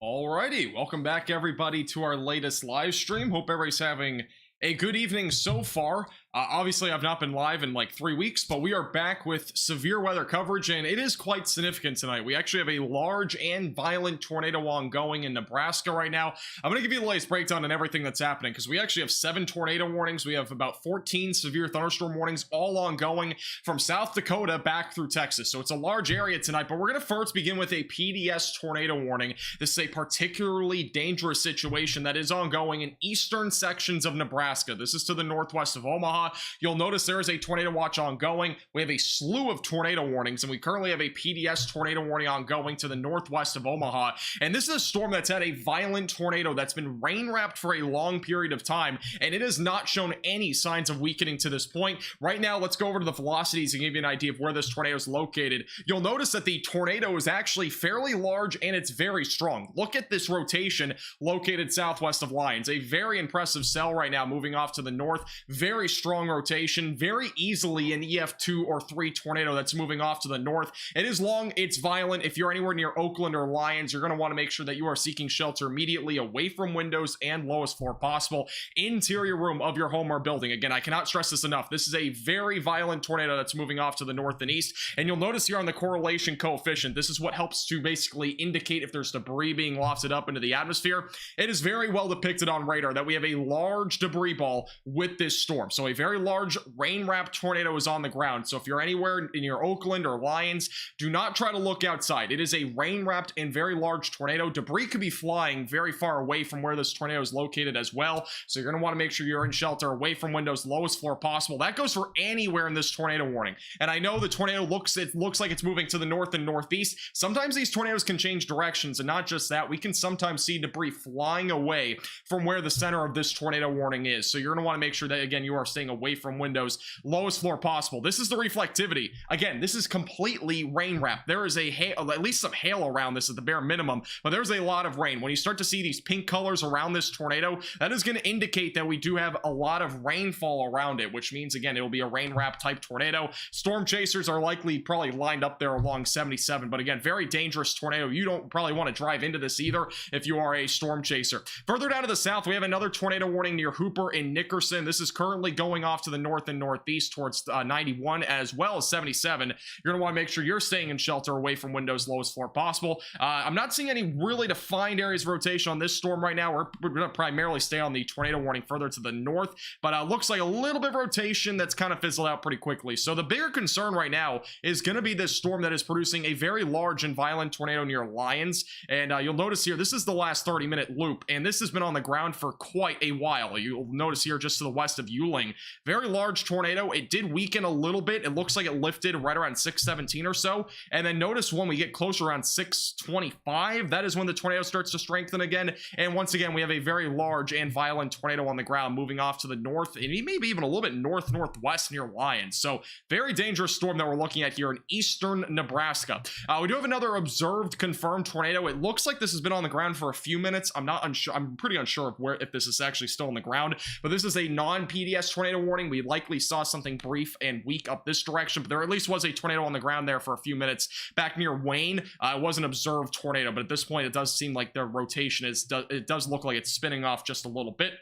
Alrighty, welcome back everybody to our latest live stream. Hope everybody's having a good evening so far. Obviously, I've not been live in like 3 weeks, but we are back with severe weather coverage, and it is quite significant tonight. We actually have a large and violent tornado ongoing in Nebraska right now. I'm going to give you the latest breakdown on everything that's happening, because we actually have 7 tornado warnings. We have about 14 severe thunderstorm warnings, all ongoing from South Dakota back through Texas. So it's a large area tonight, but we're going to first begin with a PDS tornado warning. This is a particularly dangerous situation that is ongoing in eastern sections of Nebraska. This is to the northwest of Omaha. You'll notice there is a tornado watch ongoing. We have a slew of tornado warnings, and we currently have a PDS tornado warning ongoing to the northwest of Omaha. And this is a storm that's had a violent tornado that's been rain wrapped for a long period of time, and it has not shown any signs of weakening to this point. Right now, let's go over to the velocities and give you an idea of where this tornado is located. You'll notice that the tornado is actually fairly large and it's very strong. Look at this rotation located southwest of Lyons. A very impressive cell right now moving off to the north. Very strong rotation, very easily an EF2 or 3 tornado that's moving off to the north. It is long, it's violent. If you're anywhere near Oakland or Lyons, you're going to want to make sure that you are seeking shelter immediately away from windows and lowest floor possible, interior room of your home or building. Again, I cannot stress this enough. This is a very violent tornado that's moving off to the north and east, and you'll notice here on the correlation coefficient, this is what helps to basically indicate if there's debris being lofted up into the atmosphere. It is very well depicted on radar that we have a large debris ball with this storm. So a very large rain-wrapped tornado is on the ground. So if you're anywhere in your Oakland or Lyons, do not try to look outside. It is a rain-wrapped and very large tornado. Debris could be flying very far away from where this tornado is located as well. So you're going to want to make sure you're in shelter away from windows, lowest floor possible. That goes for anywhere in this tornado warning. And I know the tornado looks like it's moving to the north and northeast. Sometimes these tornadoes can change directions, and not just that, we can sometimes see debris flying away from where the center of this tornado warning is. So you're going to want to make sure that, again, you are staying away from windows, lowest floor possible. This is the reflectivity. Again, this is completely rain wrapped. There is at least some hail around this at the bare minimum, but there's a lot of rain. When you start to see these pink colors around this tornado, that is going to indicate that we do have a lot of rainfall around it, which means, again, it will be a rain wrap type tornado. Storm chasers are probably lined up there along 77, but again, very dangerous tornado. You don't probably want to drive into this either if you are a storm chaser. Further down to the south, we have another tornado warning near Hooper and Nickerson. This is currently going off to the north and northeast towards 91 as well as 77. You're going to want to make sure you're staying in shelter away from windows, lowest floor possible. I'm not seeing any really defined areas of rotation on this storm right now. We're going to primarily stay on the tornado warning further to the north, but looks like a little bit of rotation that's kind of fizzled out pretty quickly. So the bigger concern right now is going to be this storm that is producing a very large and violent tornado near Lyons. And you'll notice here, this is the last 30-minute loop, and this has been on the ground for quite a while. You'll notice here just to the west of Yuling, very large tornado. It did weaken a little bit. It looks like it lifted right around 617 or so. And then notice when we get closer around 625, that is when the tornado starts to strengthen again. And once again, we have a very large and violent tornado on the ground moving off to the north, and maybe even a little bit northwest near Lyons. So very dangerous storm that we're looking at here in eastern Nebraska. We do have another observed confirmed tornado. It looks like this has been on the ground for a few minutes. I'm pretty unsure of if this is actually still on the ground, but this is a non-PDS tornado warning. We likely saw something brief and weak up this direction, but there at least was a tornado on the ground there for a few minutes back near Wayne. It was an observed tornado, but at this point it does seem like the rotation it does look like it's spinning off just a little bit.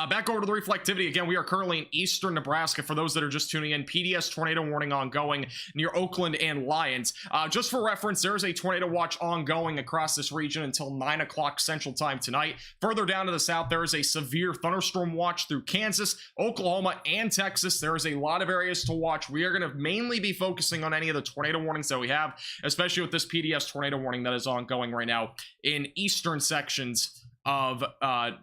Back over to the reflectivity. Again, we are currently in eastern Nebraska. For those that are just tuning in, PDS tornado warning ongoing near Oakland and Lyons. Just for reference, there is a tornado watch ongoing across this region until 9 o'clock Central Time tonight. Further down to the south, there is a severe thunderstorm watch through Kansas, Oklahoma, and Texas. There is a lot of areas to watch. We are going to mainly be focusing on any of the tornado warnings that we have, especially with this PDS tornado warning that is ongoing right now in eastern sections of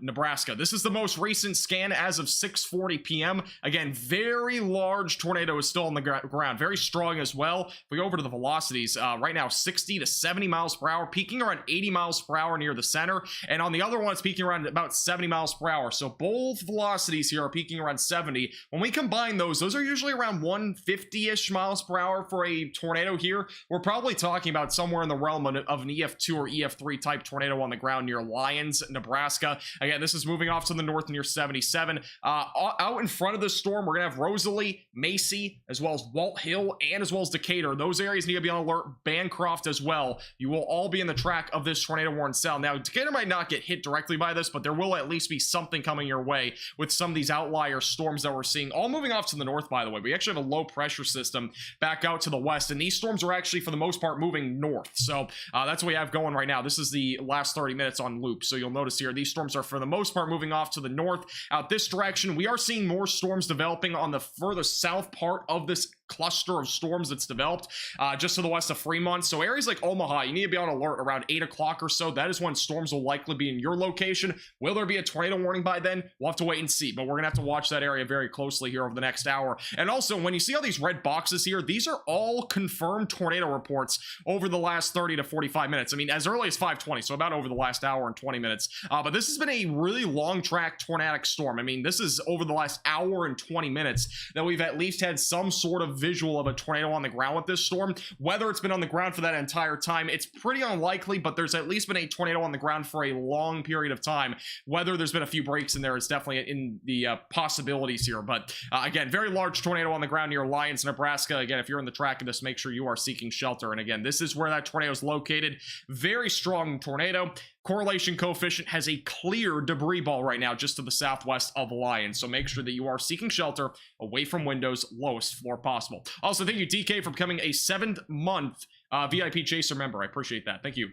Nebraska. This is the most recent scan as of 6:40 p.m. Again, very large tornado is still on the ground, very strong as well. If we go over to the velocities, right now 60 to 70 miles per hour, peaking around 80 miles per hour near the center, and on the other one it's peaking around about 70 miles per hour. So both velocities here are peaking around 70. When we combine those are usually around 150-ish miles per hour for a tornado here. We're probably talking about somewhere in the realm of an EF2 or EF3 type tornado on the ground near Lyons. Nebraska. Again, this is moving off to the north near 77. Out in front of this storm, we're gonna have Rosalie, Macy, as well as Walt Hill, and as well as Decatur. Those areas need to be on alert. Bancroft as well. You will all be in the track of this tornado warning cell. Now, Decatur might not get hit directly by this, but there will at least be something coming your way with some of these outlier storms that we're seeing. All moving off to the north, by the way. We actually have a low pressure system back out to the west, and these storms are actually, for the most part, moving north. So that's what we have going right now. This is the last 30 minutes on loop. So you'll notice here, these storms are, for the most part, moving off to the north. Out this direction, we are seeing more storms developing on the further south part of this cluster of storms that's developed just to the west of Fremont. So areas like Omaha, you need to be on alert around 8 o'clock or so. That is when storms will likely be in your location. Will there be a tornado warning by then? We'll have to wait and see, but we're gonna have to watch that area very closely here over the next hour. And also, when you see all these red boxes here, these are all confirmed tornado reports over the last 30 to 45 minutes. I mean, as early as 5:20, so about over the last hour and 20 minutes. But this has been a really long track tornadic storm. I mean, this is over the last hour and 20 minutes that we've at least had some sort of visual of a tornado on the ground with this storm. Whether it's been on the ground for that entire time, it's pretty unlikely, but there's at least been a tornado on the ground for a long period of time. Whether there's been a few breaks in there is definitely in the possibilities here. But again, very large tornado on the ground near Lyons, Nebraska. Again, if you're in the track of this, make sure you are seeking shelter. And again, this is where that tornado is located. Very strong tornado. Correlation coefficient has a clear debris ball right now just to the southwest of Lyons. So make sure that you are seeking shelter away from windows, lowest floor possible. Also, thank you, DK, for becoming a 7th-month VIP Chaser member. I appreciate that. Thank you.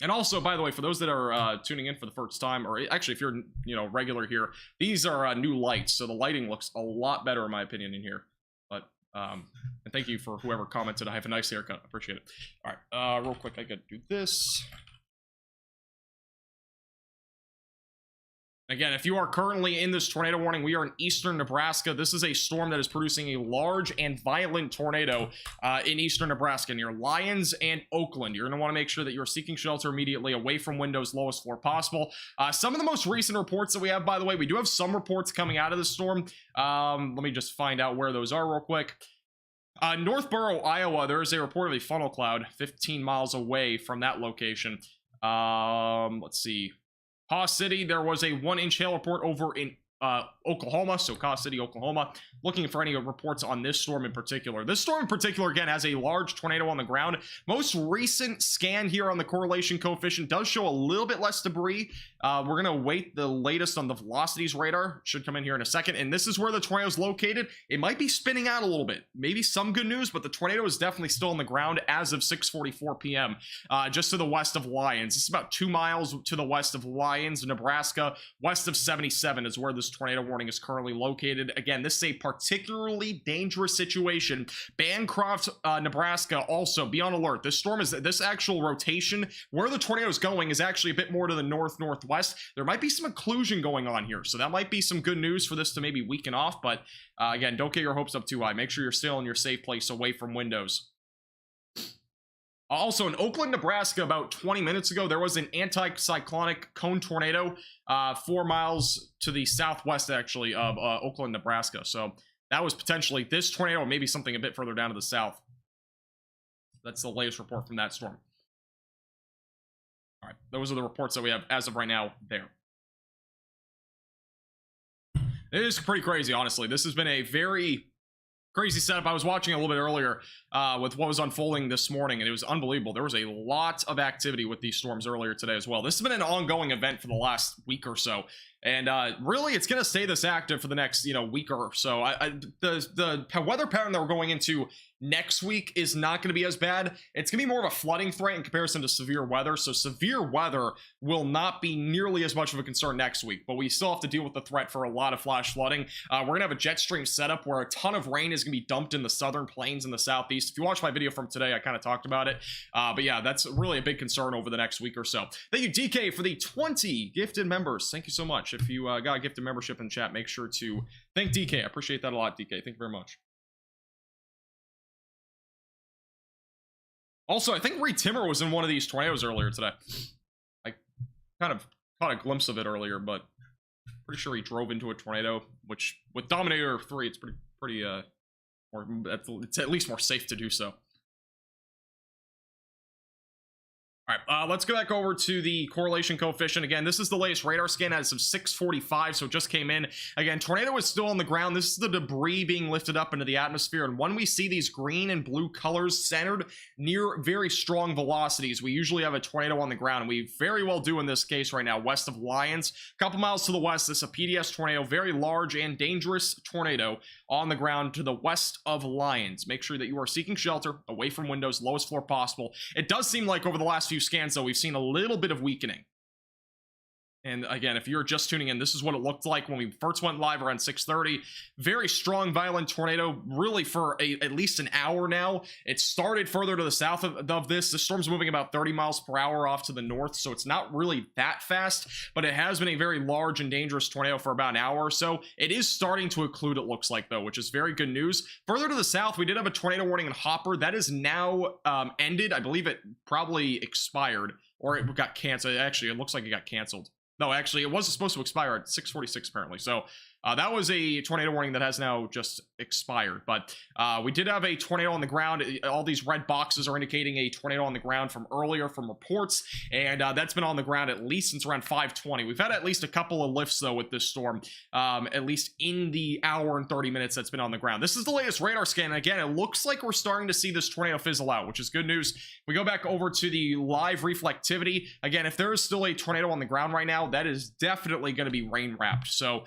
And also, by the way, for those that are tuning in for the first time, or actually if you're regular here, these are new lights, so the lighting looks a lot better in my opinion in here. But and thank you for whoever commented. I have a nice haircut. I appreciate it. All right, real quick, I gotta do this. Again, if you are currently in this tornado warning, we are in eastern Nebraska. This is a storm that is producing a large and violent tornado in eastern Nebraska near Lyons and Oakland. You're going to want to make sure that you're seeking shelter immediately away from windows, lowest floor possible. Some of the most recent reports that we have, by the way, we do have some reports coming out of the storm. Let me just find out where those are real quick. Northborough, Iowa, there is a report of a funnel cloud 15 miles away from that location. Let's see. Haw City, there was a 1-inch hail report over in Oklahoma, so Haw City, Oklahoma. Looking for any reports on this storm in particular. This storm in particular, again, has a large tornado on the ground. Most recent scan here on the correlation coefficient does show a little bit less debris. We're going to wait the latest on the velocities radar. Should come in here in a second. And this is where the tornado is located. It might be spinning out a little bit. Maybe some good news, but the tornado is definitely still on the ground as of 6:44 p.m. Just to the west of Lyons. It's about 2 miles to the west of Lyons, Nebraska. West of 77 is where this tornado warning is currently located. Again, this is a particularly dangerous situation. Bancroft, Nebraska, also be on alert. This storm is, this actual rotation where the tornado is going is actually a bit more to the northwest. There might be some occlusion going on here, so that might be some good news for this to maybe weaken off. But again, don't get your hopes up too high. Make sure you're still in your safe place away from windows. Also, in Oakland, Nebraska, about 20 minutes ago, there was an anticyclonic cone tornado 4 miles to the southwest, actually, of Oakland, Nebraska. So that was potentially this tornado, or maybe something a bit further down to the south. That's the latest report from that storm. All right, those are the reports that we have as of right now there. It is pretty crazy, honestly. This has been a very crazy setup. I was watching a little bit earlier with what was unfolding this morning, and it was unbelievable. There was a lot of activity with these storms earlier today as well. This has been an ongoing event for the last week or so, and really, it's going to stay this active for the next week or so. The weather pattern that we're going into next week is not going to be as bad. It's going to be more of a flooding threat in comparison to severe weather. So severe weather will not be nearly as much of a concern next week, but we still have to deal with the threat for a lot of flash flooding. We're going to have a jet stream setup where a ton of rain is going to be dumped in the southern plains and the southeast. If you watch my video from today, I kind of talked about it. But yeah, that's really a big concern over the next week or so. Thank you, DK, for the 20 gifted members. Thank you so much. If you got a gifted membership in chat, make sure to thank DK. I appreciate that a lot, DK. Thank you very much. Also, I think Reed Timmer was in one of these tornadoes earlier today. I kind of caught a glimpse of it earlier, but pretty sure he drove into a tornado, which with Dominator 3, it's it's at least more safe to do so. All right, let's go back over to the correlation coefficient. Again, this is the latest radar scan as of 6:45, so it just came in. Again, tornado is still on the ground. This is the debris being lifted up into the atmosphere, and when we see these green and blue colors centered near very strong velocities, we usually have a tornado on the ground, and we very well do in this case right now, west of Lyons. A couple miles to the west, this is a PDS tornado, very large and dangerous tornado on the ground to the west of Lyons. Make sure that you are seeking shelter, away from windows, lowest floor possible. It does seem like over the last few scans, though, we've seen a little bit of weakening. And again, if you're just tuning in, this is what it looked like when we first went live around 6:30. Very strong, violent tornado, really for at least an hour now. It started further to the south of this. The storm's moving about 30 miles per hour off to the north, so it's not really that fast, but it has been a very large and dangerous tornado for about an hour or so. It is starting to occlude, it looks like, though, which is very good news. Further to the south, we did have a tornado warning in Hopper. That is now ended. I believe it probably expired, or it got canceled. Actually, it looks like it got canceled. No, actually, it was supposed to expire at 6:46 apparently. So that was a tornado warning that has now just expired. But we did have a tornado on the ground. All these red boxes are indicating a tornado on the ground from earlier from reports. And that's been on the ground at least since around 5:20. We've had at least a couple of lifts, though, with this storm, at least in the hour and 30 minutes that's been on the ground. This is the latest radar scan. And again, it looks like we're starting to see this tornado fizzle out, which is good news. We go back over to the live reflectivity. Again, if there is still a tornado on the ground right now, that is definitely going to be rain wrapped. So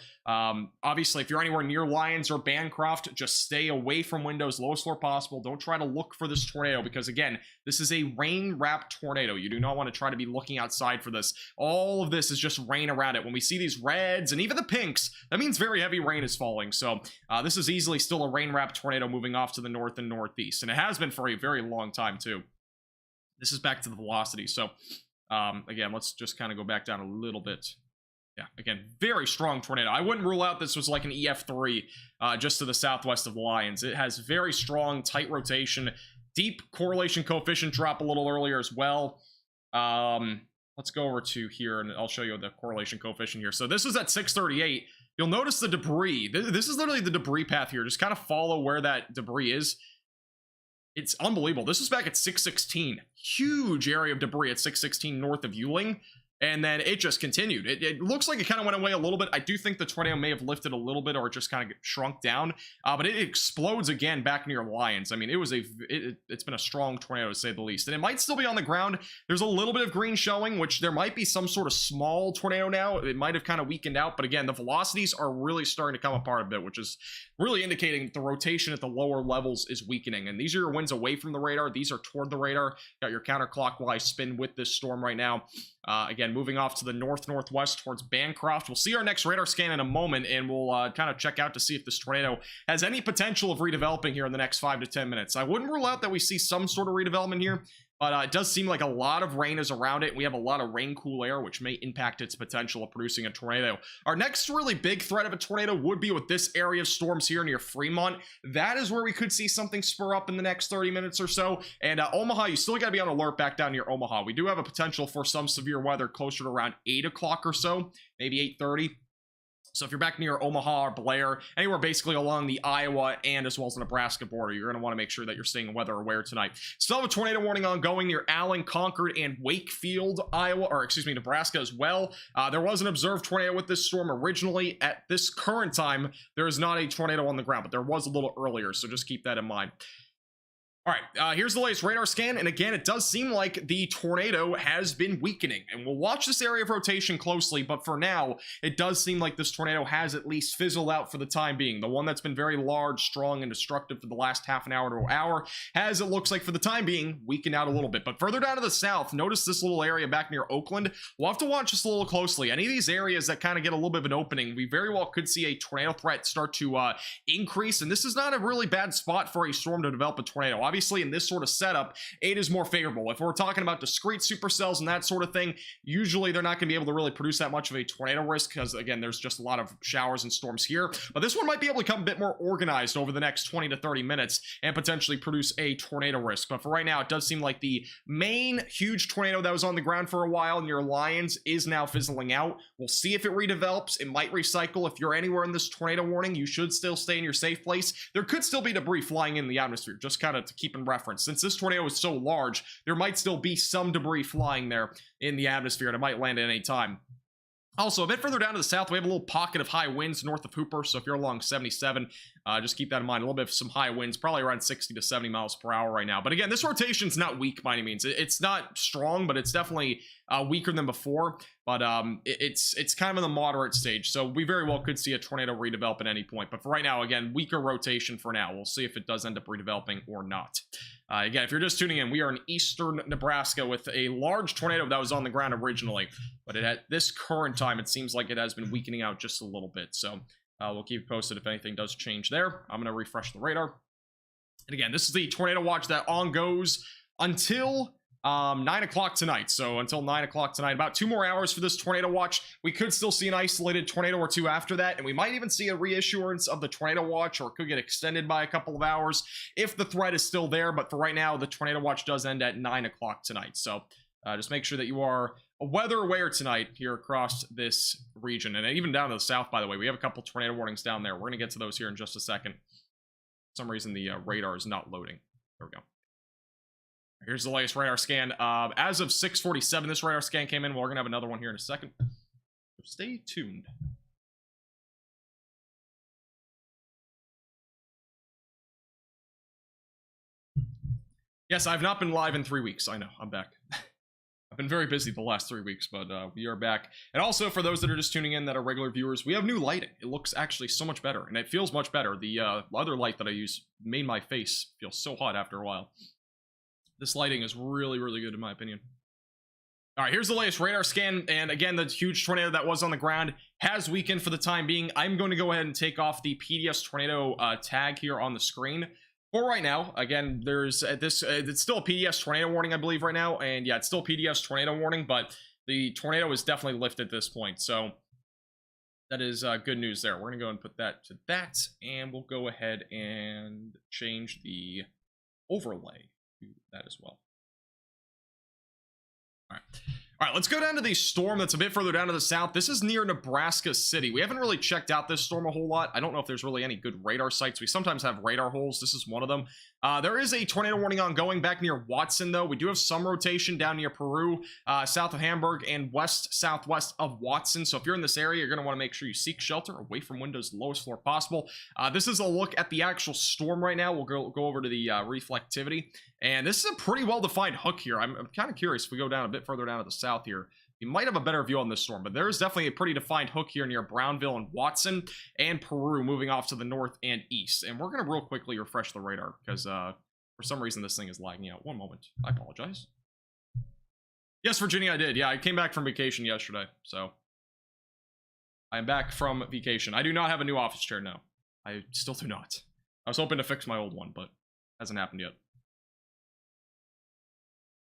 obviously, if you're anywhere near Lyons or Bancroft, just stay away from windows, lowest floor possible. Don't try to look for this tornado because, again, this is a rain-wrapped tornado. You do not want to try to be looking outside for this. All of this is just rain around it. When we see these reds and even the pinks, that means very heavy rain is falling. So this is easily still a rain-wrapped tornado moving off to the north and northeast, and it has been for a very long time, too. This is back to the velocity. So again, let's just kind of go back down a little bit. Yeah, again, very strong tornado. I wouldn't rule out this was like an EF3 just to the southwest of Lyons. It has very strong, tight rotation, deep correlation coefficient drop a little earlier as well. Let's go over to here, and I'll show you the correlation coefficient here. So this is at 638. You'll notice the debris. This is literally the debris path here. Just kind of follow where that debris is. It's unbelievable. This is back at 616. Huge area of debris at 616 north of Ewing. And then it just continued. It looks like it kind of went away a little bit. I do think the tornado may have lifted a little bit or just kind of shrunk down. But it explodes again back near Lyons. I mean, it's been a strong tornado to say the least. And it might still be on the ground. There's a little bit of green showing, which there might be some sort of small tornado now. It might have kind of weakened out. But again, the velocities are really starting to come apart a bit, which is really indicating that the rotation at the lower levels is weakening. And these are your winds away from the radar. These are toward the radar. Got your counterclockwise spin with this storm right now. Again, moving off to the north-northwest towards Bancroft. We'll see our next radar scan in a moment, and we'll kind of check out to see if this tornado has any potential of redeveloping here in the next 5 to 10 minutes. I wouldn't rule out that we see some sort of redevelopment here, but it does seem like a lot of rain is around it. We have a lot of rain-cool air, which may impact its potential of producing a tornado. Our next really big threat of a tornado would be with this area of storms here near Fremont. That is where we could see something spur up in the next 30 minutes or so. And Omaha, you still got to be on alert back down near Omaha. We do have a potential for some severe weather closer to around 8 o'clock or so, maybe 8:30. So if you're back near Omaha or Blair, anywhere basically along the Iowa and as well as the Nebraska border, you're going to want to make sure that you're staying weather aware tonight. Still have a tornado warning ongoing near Allen, Concord, and Wakefield, Nebraska as well. There was an observed tornado with this storm originally. At this current time, there is not a tornado on the ground, but there was a little earlier, so just keep that in mind. All right, here's the latest radar scan, and again, it does seem like the tornado has been weakening, and we'll watch this area of rotation closely, but for now, it does seem like this tornado has at least fizzled out for the time being. The one that's been very large, strong, and destructive for the last half an hour to an hour has, it looks like for the time being, weakened out a little bit. But further down to the south, notice this little area back near Oakland. We'll have to watch this a little closely. Any of these areas that kind of get a little bit of an opening, we very well could see a tornado threat start to increase, and this is not a really bad spot for a storm to develop a tornado. Obviously, in this sort of setup, 8 is more favorable. If we're talking about discrete supercells and that sort of thing, usually they're not going to be able to really produce that much of a tornado risk because, again, there's just a lot of showers and storms here. But this one might be able to come a bit more organized over the next 20 to 30 minutes and potentially produce a tornado risk. But for right now, it does seem like the main huge tornado that was on the ground for a while near Lyons is now fizzling out. We'll see if it redevelops. It might recycle. If you're anywhere in this tornado warning, you should still stay in your safe place. There could still be debris flying in the atmosphere, just kind of to keep keep in reference. Since this tornado is so large, there might still be some debris flying there in the atmosphere, and it might land at any time. Also, a bit further down to the south, we have a little pocket of high winds north of Hooper, so if you're along 77, just keep that in mind. A little bit of some high winds, probably around 60 to 70 miles per hour right now. But again, this rotation's not weak by any means. It's not strong, but it's definitely weaker than before. But it's kind of in the moderate stage, so we very well could see a tornado redevelop at any point. But for right now, again, weaker rotation for now. We'll see if it does end up redeveloping or not. Again, if you're just tuning in, we are in eastern Nebraska with a large tornado that was on the ground originally. But at this current time, it seems like it has been weakening out just a little bit. So we'll keep you posted if anything does change there. I'm going to refresh the radar. And again, this is the tornado watch that on goes until 9 o'clock tonight. So until 9 o'clock tonight, about 2 more hours for this tornado watch. We could still see an isolated tornado or two after that, and we might even see a reissuance of the tornado watch, or it could get extended by a couple of hours if the threat is still there. But for right now, the tornado watch does end at 9 o'clock tonight. So just make sure that you are weather aware tonight here across this region, and even down to the south, by the way. We have a couple tornado warnings down there. We're going to get to those here in just a second. For some reason, the radar is not loading. There we go. Here's the latest radar scan. As of 6:47, this radar scan came in. Well, we're going to have another one here in a second. So stay tuned. Yes, I've not been live in 3 weeks. I know, I'm back. I've been very busy the last 3 weeks, but we are back. And also, for those that are just tuning in that are regular viewers, we have new lighting. It looks actually so much better, and it feels much better. The other light that I use made my face feel so hot after a while. This lighting is really, really good in my opinion. All right, here's the latest radar scan. And again, the huge tornado that was on the ground has weakened for the time being. I'm going to go ahead and take off the PDS tornado tag here on the screen for right now. Again, there's it's still a PDS tornado warning, I believe, right now. And yeah, it's still PDS tornado warning, but the tornado is definitely lifted at this point. So that is good news there. We're going to go and put that to that. And we'll go ahead and change the overlay to that as well. All right, let's go down to the storm that's a bit further down to the south. This is near Nebraska City. We haven't really checked out this storm a whole lot. I don't know if there's really any good radar sites. We sometimes have radar holes. This is one of them. There is a tornado warning ongoing back near Watson, though. We do have some rotation down near Peru, south of Hamburg, and west-southwest of Watson. So if you're in this area, you're going to want to make sure you seek shelter away from windows the lowest floor possible. This is a look at the actual storm right now. We'll go over to the reflectivity. And this is a pretty well-defined hook here. I'm kind of curious if we go down a bit further down to the south here. You might have a better view on this storm, but there is definitely a pretty defined hook here near Brownville and Watson and Peru, moving off to the north and east. And we're going to real quickly refresh the radar because for some reason this thing is lagging out. One moment. I apologize. Yes, Virginia, I did. Yeah, I came back from vacation yesterday, so I'm back from vacation. I do not have a new office chair now. I still do not. I was hoping to fix my old one, but hasn't happened yet.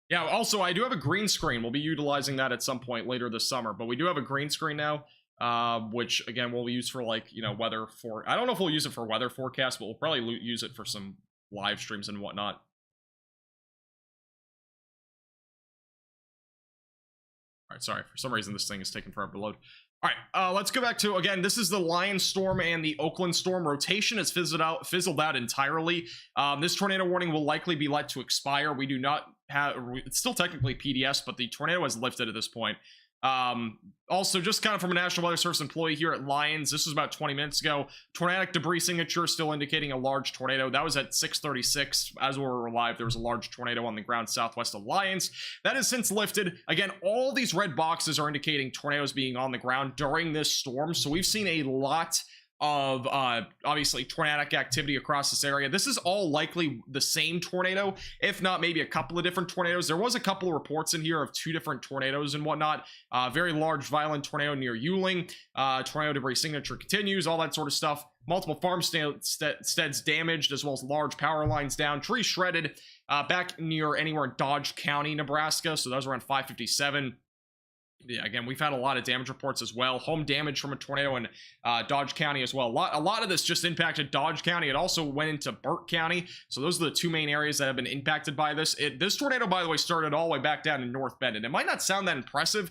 Yeah, also, I do have a green screen. We'll be utilizing that at some point later this summer, but we do have a green screen now, which, again, we'll use for, like, you know, weather for... I don't know if we'll use it for weather forecasts, but we'll probably use it for some live streams and whatnot. All right, sorry. For some reason, this thing is taking forever to load. All right, let's go back to, again, this is the Lion Storm and the Oakland Storm. Rotation has fizzled out entirely. This tornado warning will likely be let to expire. We do not have, it's still technically PDS, but the tornado has lifted at this point. Also, just kind of from a National Weather Service employee here at Lyons, this was about 20 minutes ago. Tornadic debris signature still indicating a large tornado. That was at 6:36. As we were live, there was a large tornado on the ground southwest of Lyons. That has since lifted. Again, all these red boxes are indicating tornadoes being on the ground during this storm. So we've seen a lot of obviously tornadic activity across this area. This is all likely the same tornado, if not maybe a couple of different tornadoes. There was a couple of reports in here of 2 different tornadoes and whatnot. Very large violent tornado near Ewing. Tornado debris signature continues, all that sort of stuff. Multiple farmsteads damaged, as well as large power lines down. Trees shredded back near anywhere in Dodge County, Nebraska. So that was around 5:57. Yeah, again, we've had a lot of damage reports as well. Home damage from a tornado in Dodge County as well. A lot of this just impacted Dodge County. It also went into Burke County. So those are the two main areas that have been impacted by this. This tornado, by the way, started all the way back down in North Bend. And it might not sound that impressive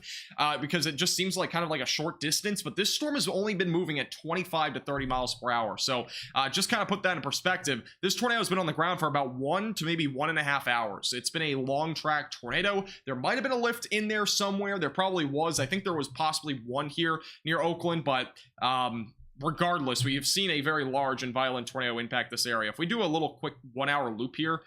because it just seems like kind of like a short distance. But this storm has only been moving at 25 to 30 miles per hour. So just kind of put that in perspective. This tornado has been on the ground for about 1 to maybe 1.5 hours. It's been a long track tornado. There might have been a lift in there somewhere. There probably was. I think there was possibly one here near Oakland, but regardless, we have seen a very large and violent tornado impact this area. If we do a little quick 1-hour loop here,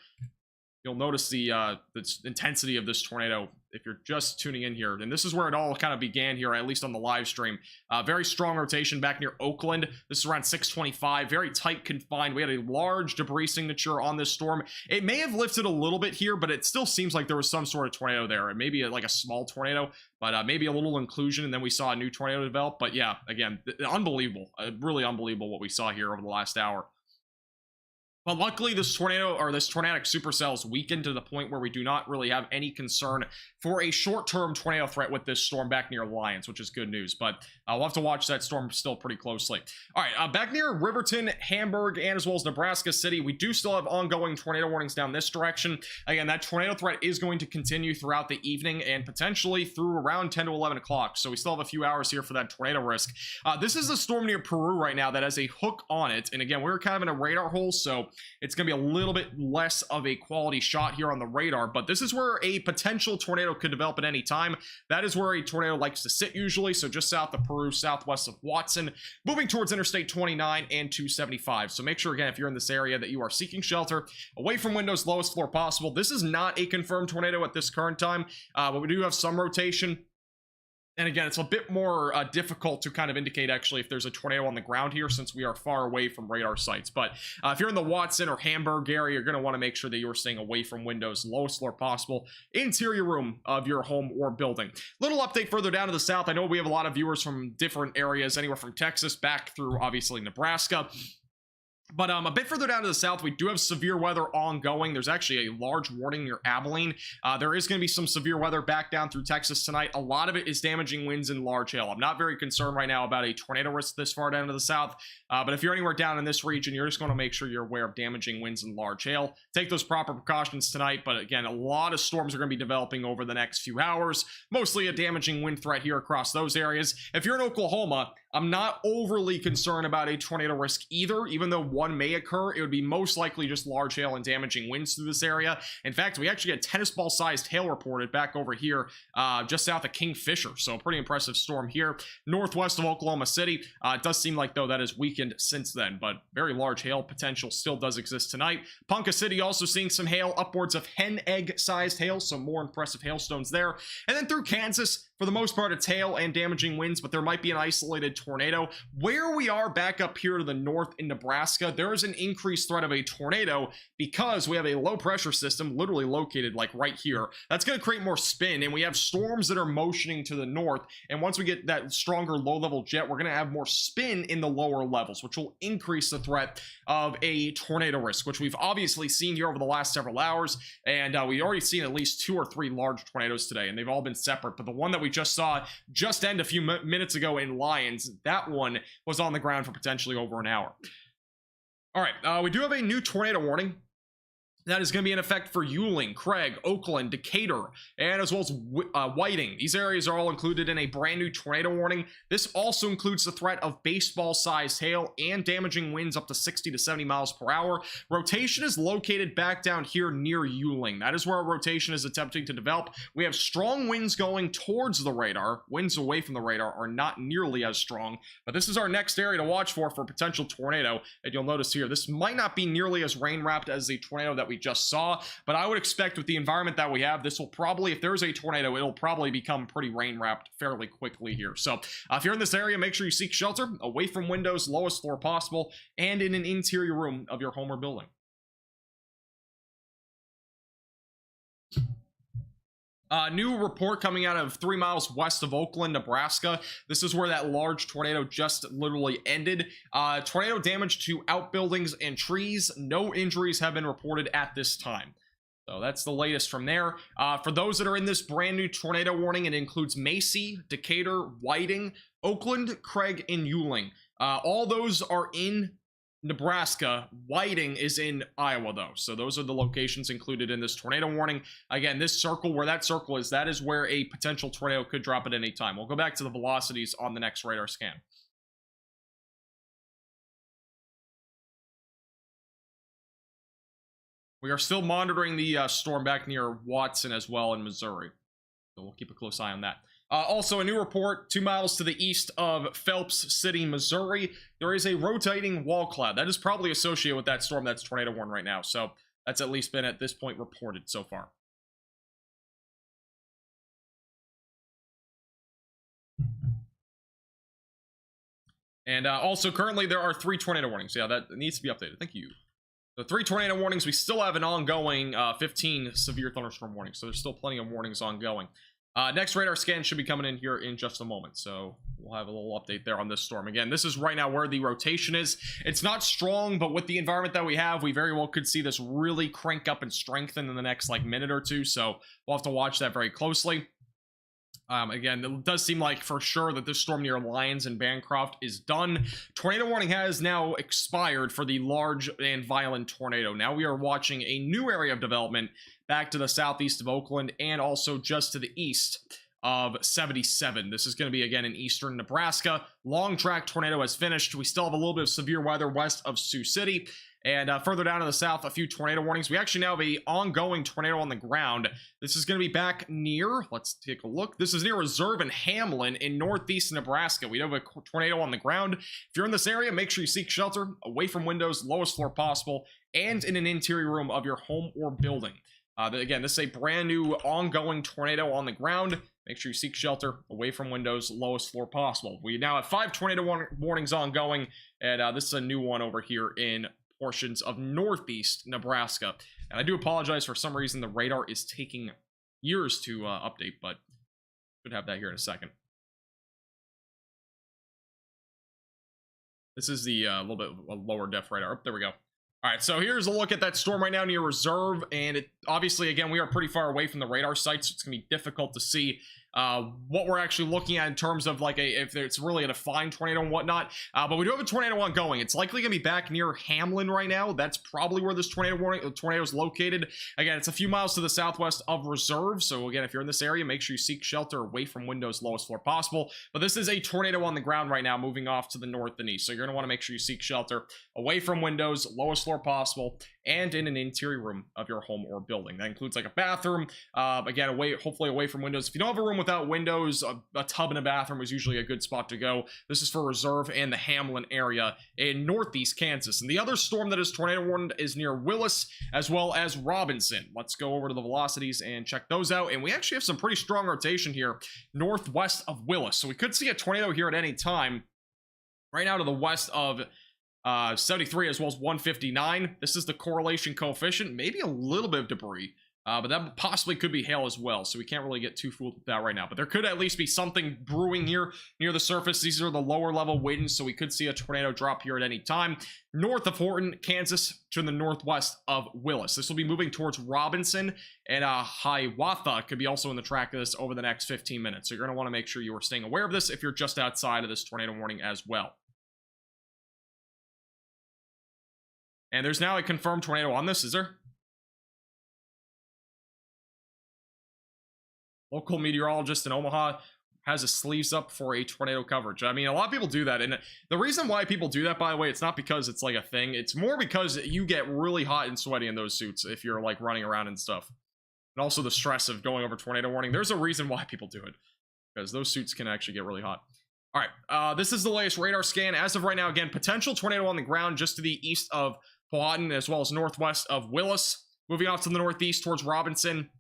you'll notice the intensity of this tornado if you're just tuning in here. And this is where it all kind of began here, at least on the live stream. Very strong rotation back near Oakland. This is around 625, very tight confined. We had a large debris signature on this storm. It may have lifted a little bit here, but it still seems like there was some sort of tornado there. It may be like a small tornado, but maybe a little inclusion, and then we saw a new tornado develop. But yeah, again, unbelievable. Really unbelievable what we saw here over the last hour. But luckily, this tornado, or this tornadic supercell, is weakened to the point where we do not really have any concern for a short-term tornado threat with this storm back near Lyons, which is good news. But we'll have to watch that storm still pretty closely. All right, back near Riverton, Hamburg, and as well as Nebraska City, we do still have ongoing tornado warnings down this direction. Again, that tornado threat is going to continue throughout the evening and potentially through around 10 to 11 o'clock. So we still have a few hours here for that tornado risk. This is a storm near Peru right now that has a hook on it. And again, we're kind of in a radar hole, so it's going to be a little bit less of a quality shot here on the radar, but this is where a potential tornado could develop at any time. That is where a tornado likes to sit usually, so just south of Peru, southwest of Watson, moving towards Interstate 29 and 275. So make sure, again, if you're in this area, that you are seeking shelter away from windows, lowest floor possible. This is not a confirmed tornado at this current time, but we do have some rotation. And again, it's a bit more difficult to kind of indicate actually if there's a tornado on the ground here since we are far away from radar sites. But if you're in the Watson or Hamburg area, you're going to want to make sure that you're staying away from windows, lowest floor possible, interior room of your home or building. Little update further down to the south. I know we have a lot of viewers from different areas, anywhere from Texas back through obviously Nebraska. But a bit further down to the south, we do have severe weather ongoing. There's actually a large warning near Abilene. There is going to be some severe weather back down through Texas tonight. A lot of it is damaging winds and large hail. I'm not very concerned right now about a tornado risk this far down to the south. But if you're anywhere down in this region, you're just going to make sure you're aware of damaging winds and large hail. Take those proper precautions tonight. But again, a lot of storms are going to be developing over the next few hours. Mostly a damaging wind threat here across those areas. If you're in Oklahoma, I'm not overly concerned about a tornado risk either, even though one may occur. It would be most likely just large hail and damaging winds through this area. In fact, we actually had tennis ball sized hail reported back over here just south of Kingfisher. So a pretty impressive storm here northwest of Oklahoma City. It does seem like though that has weakened since then, but very large hail potential still does exist tonight. Ponca City also seeing some hail, upwards of hen egg sized hail, so more impressive hailstones there. And then through Kansas, for the most part, it's hail and damaging winds, but there might be an isolated tornado. Where we are back up here to the north in Nebraska, there is an increased threat of a tornado because we have a low pressure system literally located like right here. That's going to create more spin, and we have storms that are motioning to the north. And once we get that stronger low-level jet, we're going to have more spin in the lower levels, which will increase the threat of a tornado risk, which we've obviously seen here over the last several hours. And we've already seen at least 2 or 3 large tornadoes today, and they've all been separate. But the one that we just saw just end a few minutes ago in Lyons, that one was on the ground for potentially over an hour. All right, we do have a new tornado warning that is going to be in effect for Yuling, Craig, Oakland, Decatur, and as well as Whiting. These areas are all included in a brand new tornado warning. This also includes the threat of baseball-sized hail and damaging winds up to 60 to 70 miles per hour. Rotation is located back down here near Yuling. That is where our rotation is attempting to develop. We have strong winds going towards the radar. Winds away from the radar are not nearly as strong, but this is our next area to watch for potential tornado. And you'll notice here, this might not be nearly as rain-wrapped as the tornado that we just saw, but I would expect with the environment that we have, this will probably, if there's a tornado, it'll probably become pretty rain wrapped fairly quickly here. So if you're in this area, make sure you seek shelter away from windows, lowest floor possible, and in an interior room of your home or building. New report coming out of 3 miles west of Oakland, Nebraska. This is where that large tornado just literally ended. Tornado damage to outbuildings and trees. No injuries have been reported at this time. So that's the latest from there. For those that are in this brand new tornado warning, it includes Macy, Decatur, Whiting, Oakland, Craig, and Ewing. All those are in Nebraska. Whiting is in Iowa, though. So those are the locations included in this tornado warning. Again, this circle, where that circle is, that is where a potential tornado could drop at any time. We'll go back to the velocities on the next radar scan. We are still monitoring the storm back near Watson as well in Missouri. So we'll keep a close eye on that. Also, a new report 2 miles to the east of Phelps City, Missouri. There is a rotating wall cloud. That is probably associated with that storm that's tornado warned right now. So that's at least been, at this point, reported so far. And also, currently, there are 3 tornado warnings. Yeah, that needs to be updated. Thank you. The 3 tornado warnings. We still have an ongoing 15 severe thunderstorm warnings. So there's still plenty of warnings ongoing. Next radar scan should be coming in here in just a moment. So we'll have a little update there on this storm. Again, this is right now where the rotation is. It's not strong, but with the environment that we have, we very well could see this really crank up and strengthen in the next minute or two. So we'll have to watch that very closely. Again, it does seem like for sure that this storm near Lyons and Bancroft is done. Tornado warning has now expired for the large and violent tornado. Now we are watching a new area of development back to the southeast of Oakland and also just to the east of 77. This is going to be, again, in eastern Nebraska. Long track tornado has finished. We still have a little bit of severe weather west of Sioux City. And further down to the south, a few tornado warnings. We actually now have an ongoing tornado on the ground. This is going to be back near, let's take a look. This is near Reserve and Hamlin in northeast Nebraska. We have a tornado on the ground. If you're in this area, make sure you seek shelter away from windows, lowest floor possible, and in an interior room of your home or building. Again, this is a brand new ongoing tornado on the ground. Make sure you seek shelter away from windows, lowest floor possible. We now have 5 tornado warnings ongoing, and this is a new one over here in portions of northeast Nebraska. And I do apologize, for some reason the radar is taking years to update, but should have that here in a second. This is the little bit lower def radar. Oh, there we go. All right, so here's a look at that storm right now near Reserve, and it obviously, again, we are pretty far away from the radar site, so it's gonna be difficult to see what we're actually looking at in terms of if it's really a defined tornado and whatnot. But we do have a tornado ongoing. It's likely gonna be back near Hamlin right now. That's probably where this tornado is located. Again, it's a few miles to the southwest of Reserve. So again, if you're in this area, make sure you seek shelter away from windows, lowest floor possible. But this is a tornado on the ground right now, moving off to the north and east. So you're gonna want to make sure you seek shelter away from windows, lowest floor possible, and in an interior room of your home or building. That includes a bathroom. Again, hopefully away from windows. If you don't have a room without windows, a tub and a bathroom is usually a good spot to go. This is for Reserve and the Hamlin area in northeast Kansas. And the other storm that is tornado warned is near Willis as well as Robinson. Let's go over to the velocities and check those out. And we actually have some pretty strong rotation here northwest of Willis. So we could see a tornado here at any time. Right now to the west of 73 as well as 159. This is the correlation coefficient. Maybe a little bit of debris. But that possibly could be hail as well, so we can't really get too fooled with that right now. But there could at least be something brewing here near the surface. These are the lower level winds, so we could see a tornado drop here at any time. North of Horton, Kansas, to the northwest of Willis. This will be moving towards Robinson, and Hiawatha could be also in the track of this over the next 15 minutes. So you're going to want to make sure you are staying aware of this if you're just outside of this tornado warning as well. And there's now a confirmed tornado on this, is there? Local meteorologist in Omaha has his sleeves up for a tornado coverage. I mean, a lot of people do that. And the reason why people do that, by the way, it's not because it's a thing. It's more because you get really hot and sweaty in those suits if you're running around and stuff. And also the stress of going over tornado warning. There's a reason why people do it, because those suits can actually get really hot. All right, this is the latest radar scan. As of right now, again, potential tornado on the ground just to the east of Powhatan as well as northwest of Willis. Moving off to the northeast towards Robinson.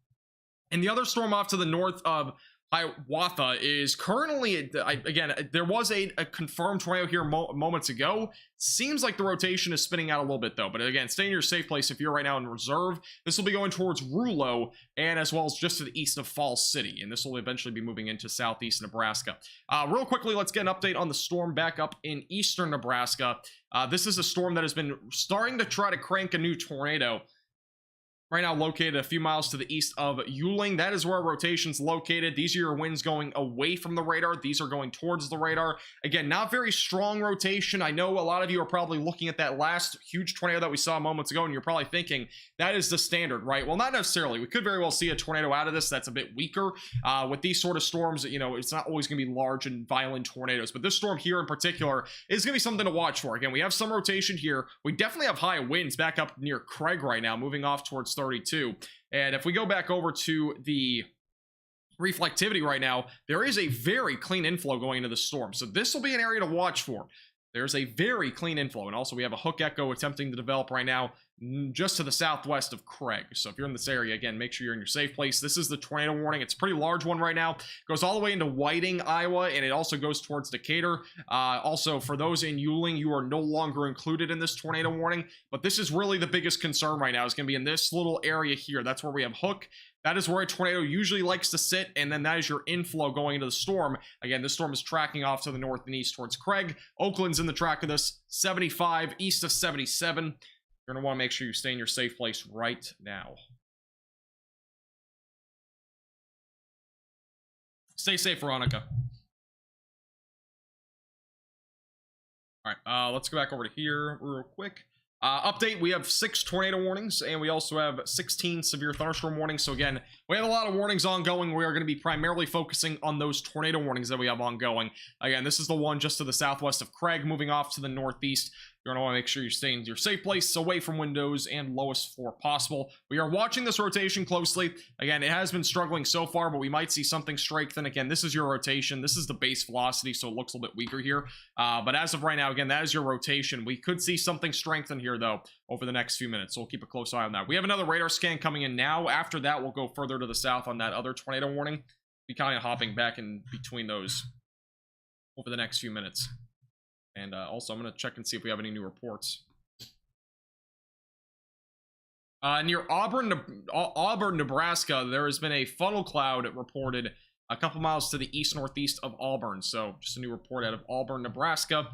And the other storm off to the north of Hiawatha is currently, again, there was a confirmed tornado here moments ago. Seems like the rotation is spinning out a little bit, though. But again, stay in your safe place if you're right now in Reserve. This will be going towards Rulo and as well as just to the east of Falls City. And this will eventually be moving into southeast Nebraska. Real quickly, let's get an update on the storm back up in eastern Nebraska. This is a storm that has been starting to try to crank a new tornado. right now located a few miles to the east of Yuling. That is where our rotation's located. These are your winds going away from the radar. These are going towards the radar. Again, not very strong rotation. I know a lot of you are probably looking at that last huge tornado that we saw moments ago, and you're probably thinking that is the standard, right? Well, not necessarily. We could very well see a tornado out of this that's a bit weaker. With these sort of storms, you know, it's not always going to be large and violent tornadoes, but this storm here in particular is going to be something to watch for. Again, we have some rotation here. We definitely have high winds back up near Craig right now, moving off towards 32. And if we go back over to the reflectivity right now, there is a very clean inflow going into the storm. So this will be an area to watch for. There's a very clean inflow. And also we have a hook echo attempting to develop right now just to the southwest of Craig. So if you're in this area, again, make sure you're in your safe place. This is the tornado warning. It's a pretty large one right now. It goes all the way into Whiting, Iowa, and it also goes towards Decatur. Also, for those in Yuling, you are no longer included in this tornado warning, but this is really the biggest concern right now. Is going to be in this little area here. That's where we have Hook. That is where a tornado usually likes to sit, and then that is your inflow going into the storm. Again, this storm is tracking off to the north and east towards Craig. Oakland's in the track of this, 75, east of 77. You're going to want to make sure you stay in your safe place right now. Stay safe, Veronica. All right, let's go back over to here real quick. Update, we have 6 tornado warnings, and we also have 16 severe thunderstorm warnings. So again, we have a lot of warnings ongoing. We are going to be primarily focusing on those tornado warnings that we have ongoing. Again, this is the one just to the southwest of Craig, moving off to the northeast. You're going to want to make sure you're staying in your safe place, away from windows, and lowest floor possible. We are watching this rotation closely. Again, it has been struggling so far, but we might see something strengthen. Again, this is your rotation. This is the base velocity, so it looks a little bit weaker here. But as of right now, again, that is your rotation. We could see something strengthen here, though, over the next few minutes, so we'll keep a close eye on that. We have another radar scan coming in now. After that, we'll go further to the south on that other tornado warning. Be kind of hopping back in between those over the next few minutes. And also, I'm going to check and see if we have any new reports. Near Auburn, Nebraska, there has been a funnel cloud reported a couple miles to the east-northeast of Auburn. So, just a new report out of Auburn, Nebraska.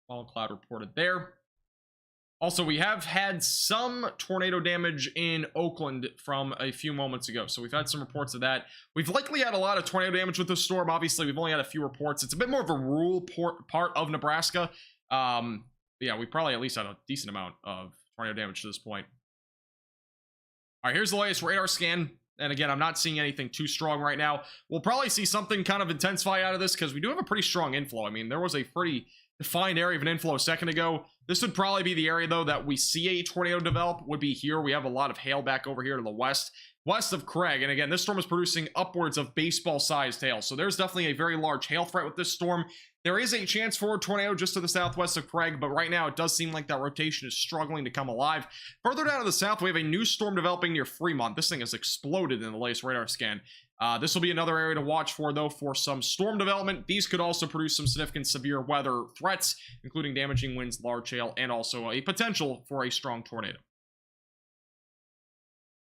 Funnel cloud reported there. Also, we have had some tornado damage in Oakland from a few moments ago. So we've had some reports of that. We've likely had a lot of tornado damage with this storm. Obviously, we've only had a few reports. It's a bit more of a rural part of Nebraska. Yeah, we probably at least had a decent amount of tornado damage to this point. All right, here's the latest radar scan. And again, I'm not seeing anything too strong right now. We'll probably see something kind of intensify out of this because we do have a pretty strong inflow. I mean, there was a pretty defined area of an inflow a second ago. This would probably be the area, though, that we see a tornado develop, would be here. We have a lot of hail back over here to the west of Craig. And again, this storm is producing upwards of baseball-sized hail. So there's definitely a very large hail threat with this storm. There is a chance for a tornado just to the southwest of Craig, but right now it does seem like that rotation is struggling to come alive. Further down to the south, we have a new storm developing near Fremont. This thing has exploded in the latest radar scan. This will be another area to watch for, though, for some storm development. These could also produce some significant severe weather threats, including damaging winds, large hail, and also a potential for a strong tornado.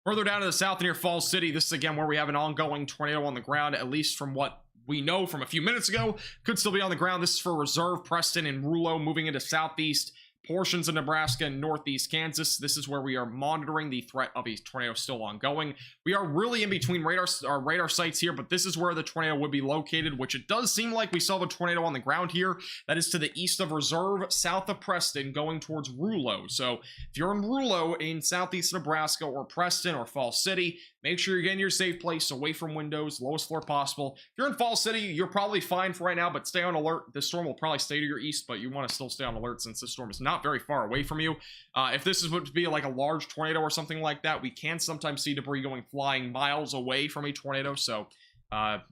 Further down to the south near Falls City, this is again where we have an ongoing tornado on the ground, at least from what we know from a few minutes ago. Could still be on the ground. This is for Reserve, Preston, and Rouleau, moving into southeast portions of Nebraska and northeast Kansas. This is where we are monitoring the threat of a tornado still ongoing. We are really in between radar sites here, but this is where the tornado would be located, which it does seem like we saw the tornado on the ground here. That is to the east of Reserve, south of Preston, going towards Rouleau. So if you're in Rouleau in southeast Nebraska or Preston or Falls City, make sure you're getting your safe place, away from windows, lowest floor possible. If you're in Falls City, you're probably fine for right now, but stay on alert. This storm will probably stay to your east, but you want to still stay on alert since this storm is not very far away from you. If this is to be like a large tornado or something like that, we can sometimes see debris going flying miles away from a tornado, so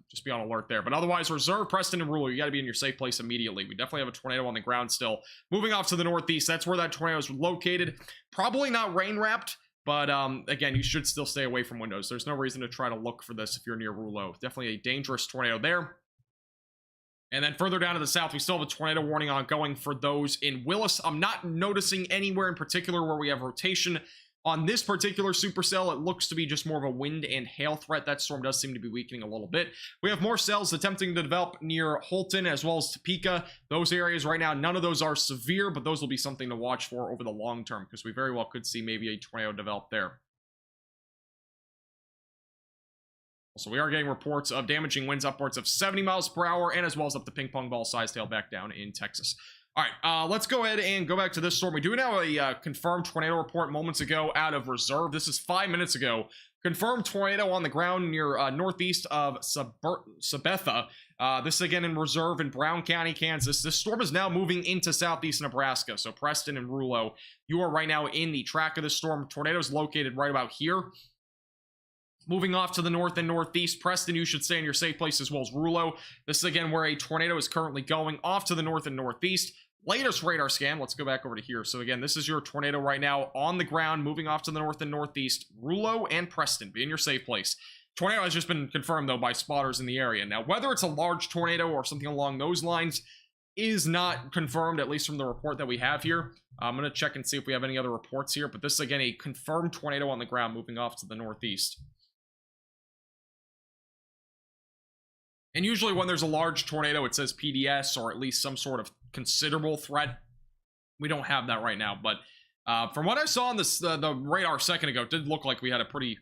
just be on alert there. But otherwise, Reserve, Preston, and Rouleau, you got to be in your safe place immediately. We definitely have a tornado on the ground still. Moving off to the northeast, that's where that tornado is located. Probably not rain-wrapped, but again, you should still stay away from windows. There's no reason to try to look for this if you're near Rouleau. Definitely a dangerous tornado there. And then further down to the south, we still have a tornado warning ongoing for those in Willis. I'm not noticing anywhere in particular where we have rotation. On this particular supercell, it looks to be just more of a wind and hail threat. That storm does seem to be weakening a little bit. We have more cells attempting to develop near Holton as well as Topeka. Those areas right now, none of those are severe, but those will be something to watch for over the long term because we very well could see maybe a tornado develop there. So we are getting reports of damaging winds upwards of 70 miles per hour, and as well as up to ping pong ball size tail back down in Texas. All right, let's go ahead and go back to this storm. We do now a confirmed tornado report moments ago out of reserve. This is 5 minutes ago. Confirmed tornado on the ground near northeast of Sabetha. This is again in reserve in Brown County, Kansas. This storm is now moving into southeast Nebraska. So Preston and Rulo, you are right now in the track of the storm. Tornado is located right about here. Moving off to the north and northeast, Preston, you should stay in your safe place, as well as Rulo. This is again where a tornado is currently going off to the north and northeast. Latest radar scan, let's go back over to here. So again, this is your tornado right now on the ground, moving off to the north and northeast. Rulo and Preston, be in your safe place. Tornado has just been confirmed, though, by spotters in the area. Now, whether it's a large tornado or something along those lines is not confirmed, at least from the report that we have here. I'm going to check and see if we have any other reports here, but this is, again, a confirmed tornado on the ground moving off to the northeast. And usually when there's a large tornado, it says PDS, or at least some sort of considerable threat. We don't have that right now, but from what I saw on this the radar a second ago, it did look like we had a pretty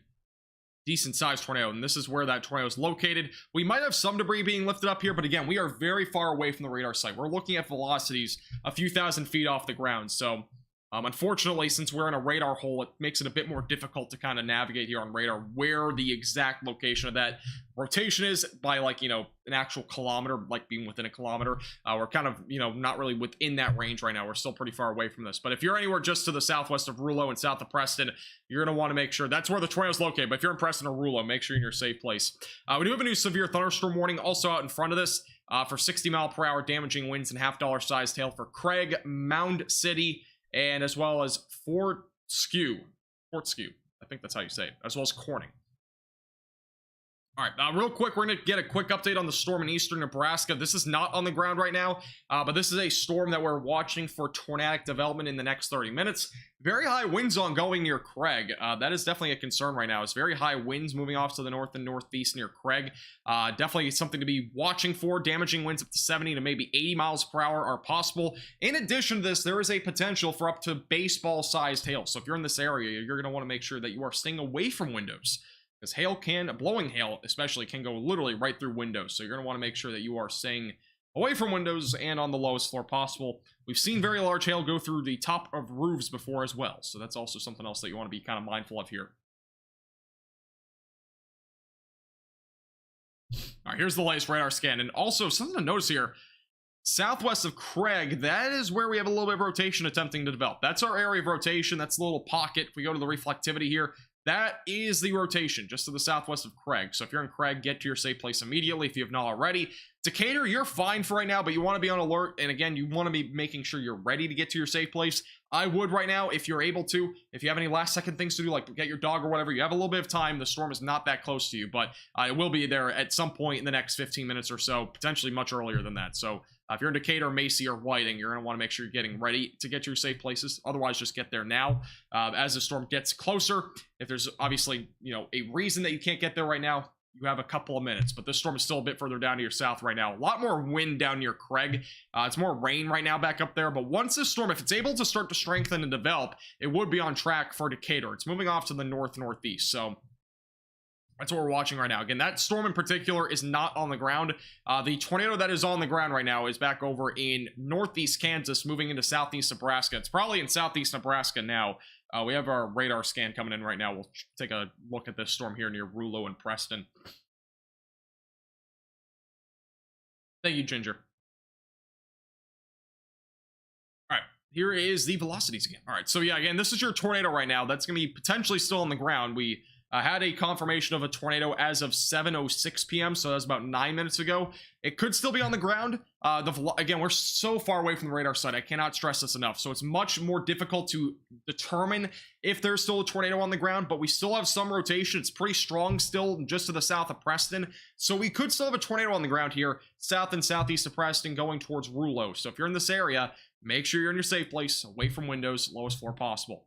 decent sized tornado, and this is where that tornado is located. We might have some debris being lifted up here, but again, we are very far away from the radar site. We're looking at velocities a few thousand feet off the ground, so unfortunately, since we're in a radar hole, it makes it a bit more difficult to kind of navigate here on radar where the exact location of that rotation is by, like, you know, an actual kilometer, like being within a kilometer. We're kind of, you know, not really within that range right now. We're still pretty far away from this. But if you're anywhere just to the southwest of Rulo and south of Preston, you're going to want to make sure that's where the tornado is located. But if you're in Preston or Rulo, make sure you're in your safe place. We do have a new severe thunderstorm warning also out in front of this for 60 mile per hour damaging winds and half-dollar sized hail for Craig, Mound City, and as well as Fort Skew, I think that's how you say it, as well as Corning. All right, real quick, we're going to get a quick update on the storm in eastern Nebraska. This is not on the ground right now, but this is a storm that we're watching for tornadic development in the next 30 minutes. Very high winds ongoing near Craig. That is definitely a concern right now. It's very high winds moving off to the north and northeast near Craig. Definitely something to be watching for. Damaging winds up to 70 to maybe 80 miles per hour are possible. In addition to this, there is a potential for up to baseball-sized hail. So if you're in this area, you're going to want to make sure that you are staying away from windows, because blowing hail especially, can go literally right through windows. So you're going to want to make sure that you are staying away from windows and on the lowest floor possible. We've seen very large hail go through the top of roofs before as well. So that's also something else that you want to be kind of mindful of here. All right, here's the latest radar scan. And also something to notice here, southwest of Craig, that is where we have a little bit of rotation attempting to develop. That's our area of rotation. That's the little pocket. If we go to the reflectivity here, that is the rotation just to the southwest of Craig. So if you're in Craig, get to your safe place immediately if you have not already. Decatur, you're fine for right now, but you want to be on alert. And again, you want to be making sure you're ready to get to your safe place. I would right now, if you're able to. If you have any last second things to do, like get your dog or whatever, you have a little bit of time. The storm is not that close to you, but it will be there at some point in the next 15 minutes or so, potentially much earlier than that. So if you're in Decatur, Macy, or Whiting, you're going to want to make sure you're getting ready to get to your safe places. Otherwise, just get there now. As the storm gets closer, if there's obviously, you know, a reason that you can't get there right now, you have a couple of minutes. But this storm is still a bit further down to your south right now. A lot more wind down near Craig. It's more rain right now back up there. But once this storm, if it's able to start to strengthen and develop, it would be on track for Decatur. It's moving off to the north-northeast. So that's what we're watching right now. Again, that storm in particular is not on the ground. The tornado that is on the ground right now is back over in northeast Kansas, moving into southeast Nebraska. It's probably in southeast Nebraska now. We have our radar scan coming in right now. We'll take a look at this storm here near Rulo and Preston. Thank you, Ginger. All right, here is the velocities again. All right, so yeah, again, this is your tornado right now. That's going to be potentially still on the ground. We had a confirmation of a tornado as of 7:06 p.m., so that's about 9 minutes ago. It could still be on the ground. Again, we're so far away from the radar site. I cannot stress this enough. So it's much more difficult to determine if there's still a tornado on the ground, but we still have some rotation. It's pretty strong still just to the south of Preston. So we could still have a tornado on the ground here, south and southeast of Preston, going towards Rulo. So if you're in this area, make sure you're in your safe place, away from windows, lowest floor possible.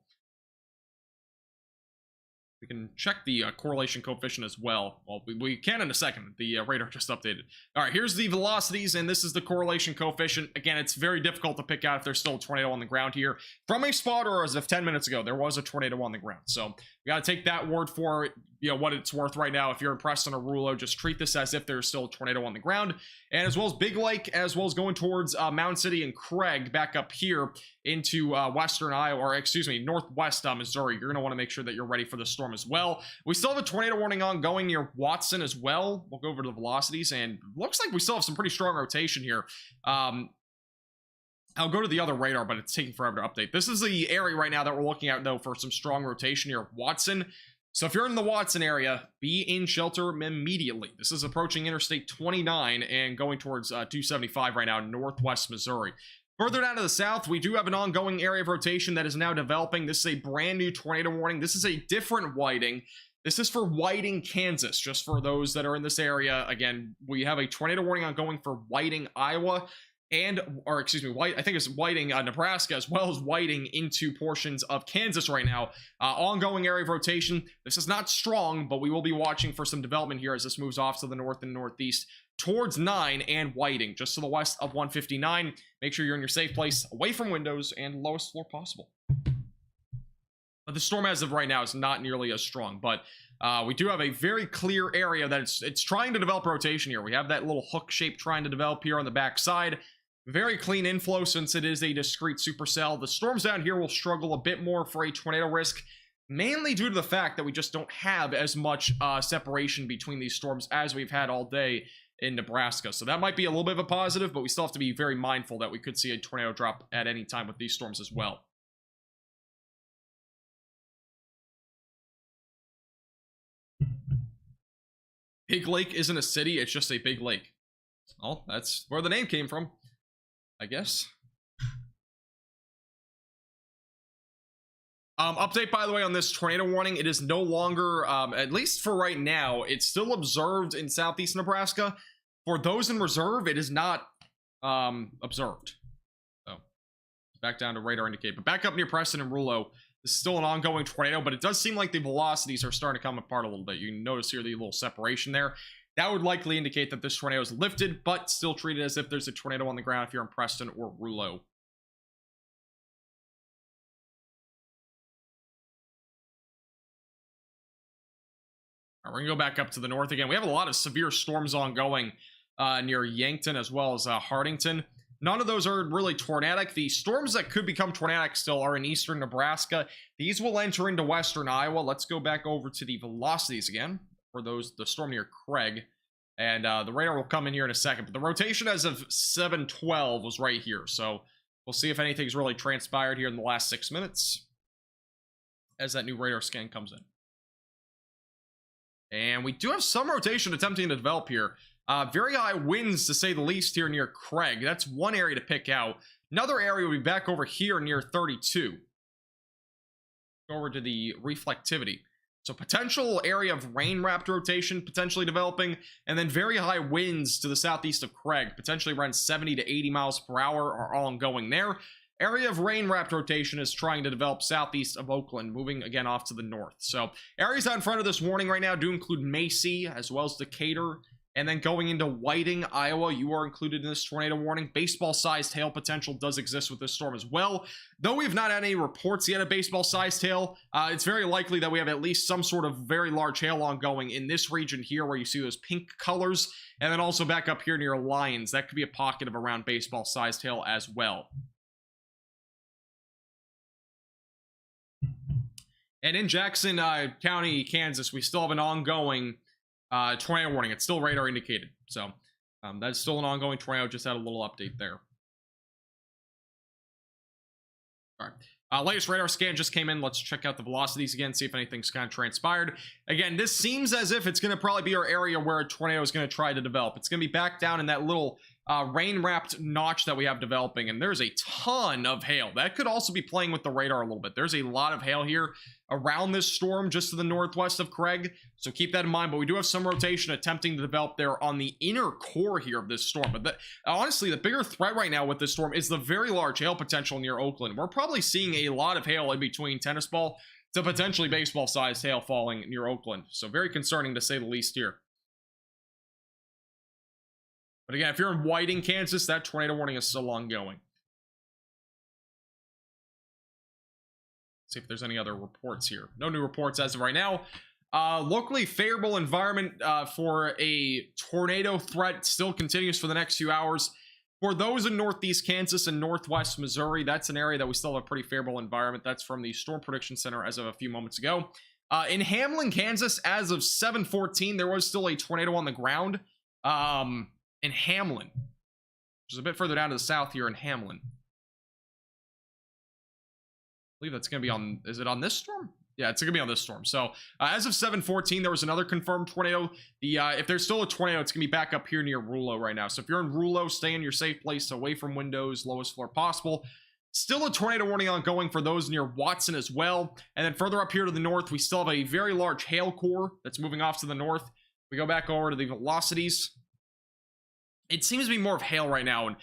We can check the correlation coefficient as well. Well, we can in a second. The radar just updated. All right, here's the velocities, and this is the correlation coefficient. Again, it's very difficult to pick out if there's still a tornado on the ground here. From a spotter as of 10 minutes ago, there was a tornado on the ground. So we got to take that word for it. what it's worth right now. If you're in Preston or Rulo, just treat this as if there's still a tornado on the ground. And as well as Big Lake, as well as going towards Mound City and Craig back up here into western Iowa, or excuse me, northwest Missouri. You're going to want to make sure that you're ready for the storm as well. We still have a tornado warning ongoing near Watson as well. We'll go over to the velocities, and looks like we still have some pretty strong rotation here. I'll go to the other radar, but it's taking forever to update. This is the area right now that we're looking at, though, for some strong rotation here. Watson. So if you're in the Watson area, be in shelter immediately. This is approaching Interstate 29 and going towards 275 right now, northwest Missouri. Further down to the south, we do have an ongoing area of rotation that is now developing. This is a brand new tornado warning. This is a different Whiting. This is for Whiting, Kansas, just for those that are in this area. Again, we have a tornado warning ongoing for Whiting, Iowa. Or excuse me, I think it's Whiting, Nebraska, as well as Whiting into portions of Kansas right now. Ongoing area of rotation. This is not strong, but we will be watching for some development here as this moves off to the north and northeast towards 9 and Whiting, just to the west of 159. Make sure you're in your safe place, away from windows, and lowest floor possible. But the storm as of right now is not nearly as strong, but we do have a very clear area that it's trying to develop rotation here. We have that little hook shape trying to develop here on the back side. Very clean inflow since it is a discrete supercell. The storms down here will struggle a bit more for a tornado risk, mainly due to the fact that we just don't have as much separation between these storms as we've had all day in Nebraska. So that might be a little bit of a positive, but we still have to be very mindful that we could see a tornado drop at any time with these storms as well. Big Lake isn't a city, it's just a big lake. Well, that's where the name came from, I guess. Update, by the way, on this tornado warning. It is no longer, at least for right now, it's still observed in southeast Nebraska. For those in reserve, it is not observed. So, back down to radar indicate. But back up near Preston and Rulo, this is still an ongoing tornado, but it does seem like the velocities are starting to come apart a little bit. You can notice here the little separation there. That would likely indicate that this tornado is lifted, but still treated as if there's a tornado on the ground if you're in Preston or Rulo. All right, we're going to go back up to the north again. We have a lot of severe storms ongoing near Yankton as well as Hardington. None of those are really tornadic. The storms that could become tornadic still are in eastern Nebraska. These will enter into western Iowa. Let's go back over to the velocities again for those, the storm near Craig. And the radar will come in here in a second. But the rotation as of 7:12 was right here. So we'll see if anything's really transpired here in the last 6 minutes as that new radar scan comes in. And we do have some rotation attempting to develop here. Very high winds, to say the least, here near Craig. That's one area to pick out. Another area will be back over here near 32. Go over to the reflectivity. So potential area of rain-wrapped rotation potentially developing, and then very high winds to the southeast of Craig, potentially around 70 to 80 miles per hour are ongoing there. Area of rain-wrapped rotation is trying to develop southeast of Oakland, moving again off to the north. So areas out in front of this warning right now do include Macy, as well as Decatur. And then going into Whiting, Iowa, you are included in this tornado warning. Baseball-sized hail potential does exist with this storm as well. Though we have not had any reports yet of baseball-sized hail, it's very likely that we have at least some sort of very large hail ongoing in this region here where you see those pink colors. And then also back up here near Lyons. That could be a pocket of around baseball-sized hail as well. And in Jackson County, Kansas, we still have an ongoing tornado warning. It's still radar indicated. So that's still an ongoing tornado. Just had a little update there. All right. Latest radar scan just came in. Let's check out the velocities again, see if anything's kind of transpired. Again, this seems as if it's going to probably be our area where a tornado is going to try to develop. It's going to be back down in that little rain-wrapped notch that we have developing, and there's a ton of hail. That could also be playing with the radar a little bit. There's a lot of hail here around this storm just to the northwest of Craig, so keep that in mind. But we do have some rotation attempting to develop there on the inner core here of this storm. But honestly, the bigger threat right now with this storm is the very large hail potential near Oakland. We're probably seeing a lot of hail in between tennis ball to potentially baseball-sized hail falling near Oakland. So very concerning to say the least here. But again, if you're in Whiting, Kansas, that tornado warning is still ongoing. See if there's any other reports here. No new reports as of right now. Locally favorable environment for a tornado threat still continues for the next few hours. For those in northeast Kansas and northwest Missouri, that's an area that we still have a pretty favorable environment. That's from the Storm Prediction Center as of a few moments ago. In Hamlin, Kansas, as of 7:14, there was still a tornado on the ground in Hamlin, which is a bit further down to the south here in Hamlin. I believe that's going to be on, is it on this storm? Yeah, it's going to be on this storm. So as of 7:14, there was another confirmed tornado. If there's still a tornado, it's going to be back up here near Rulo right now. So if you're in Rulo, stay in your safe place, away from windows, lowest floor possible. Still a tornado warning ongoing for those near Watson as well. And then further up here to the north, we still have a very large hail core that's moving off to the north. We go back over to the velocities. It seems to be more of hail right now, and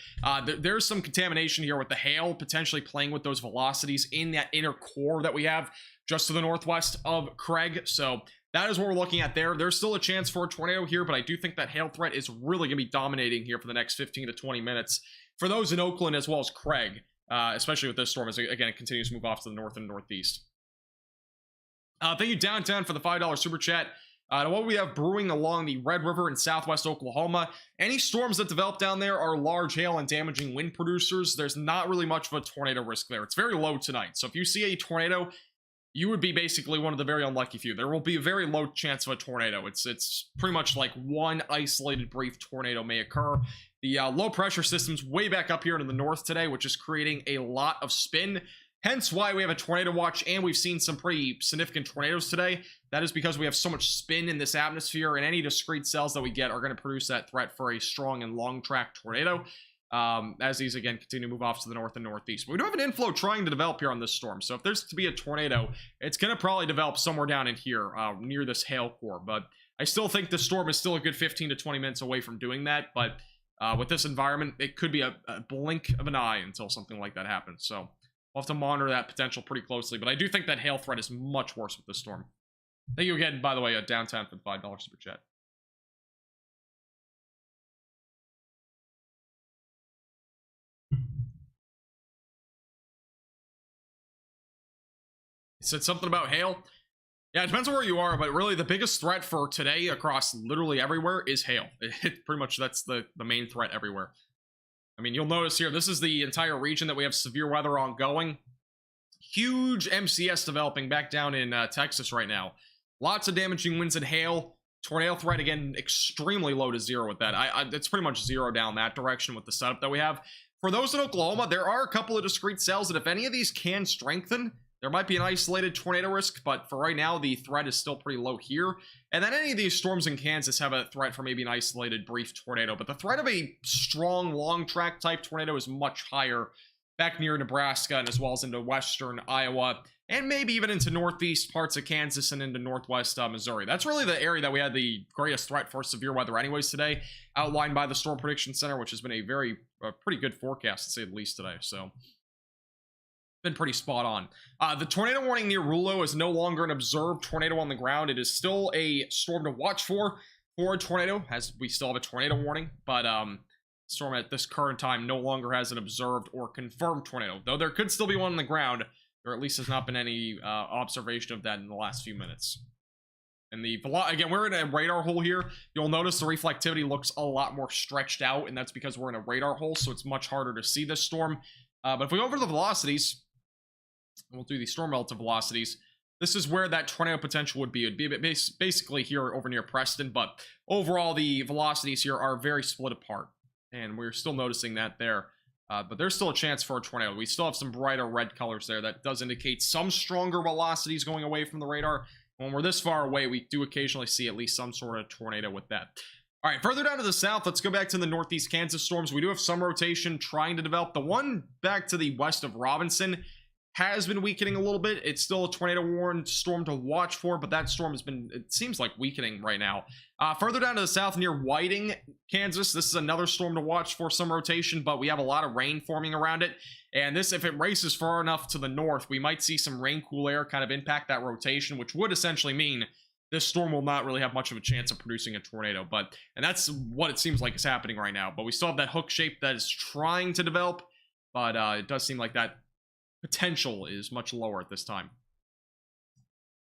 there's some contamination here with the hail potentially playing with those velocities in that inner core that we have just to the northwest of Craig. So that is what we're looking at there. There's still a chance for a tornado here, but I do think that hail threat is really going to be dominating here for the next 15 to 20 minutes for those in Oakland as well as Craig, especially with this storm as, again, it continues to move off to the north and northeast. Thank you, Downtown, for the $5 super chat. What we have brewing along the Red River in southwest Oklahoma, any storms that develop down there are large hail and damaging wind producers. There's not really much of a tornado risk there. It's very low tonight. So if you see a tornado, you would be basically one of the very unlucky few. There will be a very low chance of a tornado. It's pretty much like one isolated brief tornado may occur. The low pressure system's way back up here in the north today, which is creating a lot of spin. Hence why we have a tornado watch, and we've seen some pretty significant tornadoes today. That is because we have so much spin in this atmosphere, and any discrete cells that we get are going to produce that threat for a strong and long track tornado, as these, again, continue to move off to the north and northeast. But we do have an inflow trying to develop here on this storm, so if there's to be a tornado, it's going to probably develop somewhere down in here, near this hail core. But I still think the storm is still a good 15 to 20 minutes away from doing that, but with this environment, it could be a blink of an eye until something like that happens. So we'll have to monitor that potential pretty closely, but I do think that hail threat is much worse with this storm. Thank you again, by the way, Downtown for the $5 super chat. He said something about hail. Yeah, it depends on where you are, but really the biggest threat for today across literally everywhere is hail. Pretty much that's the main threat everywhere. I mean, you'll notice here, this is the entire region that we have severe weather ongoing. Huge MCS developing back down in Texas right now. Lots of damaging winds and hail. Tornado threat, again, extremely low to zero with that. It's pretty much zero down that direction with the setup that we have. For those in Oklahoma, there are a couple of discrete cells that if any of these can strengthen, there might be an isolated tornado risk, but for right now, the threat is still pretty low here. And then any of these storms in Kansas have a threat for maybe an isolated brief tornado, but the threat of a strong, long track type tornado is much higher back near Nebraska and as well as into western Iowa and maybe even into northeast parts of Kansas and into northwest Missouri. That's really the area that we had the greatest threat for severe weather anyways today, outlined by the Storm Prediction Center, which has been a pretty good forecast to say the least today. So been pretty spot on. The tornado warning near Rulo is no longer an observed tornado on the ground. It is still a storm to watch for a tornado, as we still have a tornado warning, but storm at this current time no longer has an observed or confirmed tornado, though there could still be one on the ground. There at least has not been any observation of that in the last few minutes. And again, we're in a radar hole here. You'll notice the reflectivity looks a lot more stretched out, and that's because we're in a radar hole, so it's much harder to see this storm. But if we go over to the velocities, we'll do the storm relative velocities. This is where that tornado potential would be. It'd be basically here over near Preston, but overall the velocities here are very split apart, and we're still noticing that there. But there's still a chance for a tornado. We still have some brighter red colors there. That does indicate some stronger velocities going away from the radar. When we're this far away, we do occasionally see at least some sort of tornado with that. All right, further down to the south, let's go back to the northeast Kansas storms. We do have some rotation trying to develop. The one back to the west of Robinson has been weakening a little bit. It's still a tornado warned storm to watch for, but that storm has been, it seems like, weakening right now. Further down to the south near Whiting, Kansas, this is another storm to watch for some rotation, but we have a lot of rain forming around it. And this, if it races far enough to the north, we might see some rain cool air kind of impact that rotation, which would essentially mean this storm will not really have much of a chance of producing a tornado. And that's what it seems like is happening right now. But we still have that hook shape that is trying to develop, but it does seem like that potential is much lower at this time.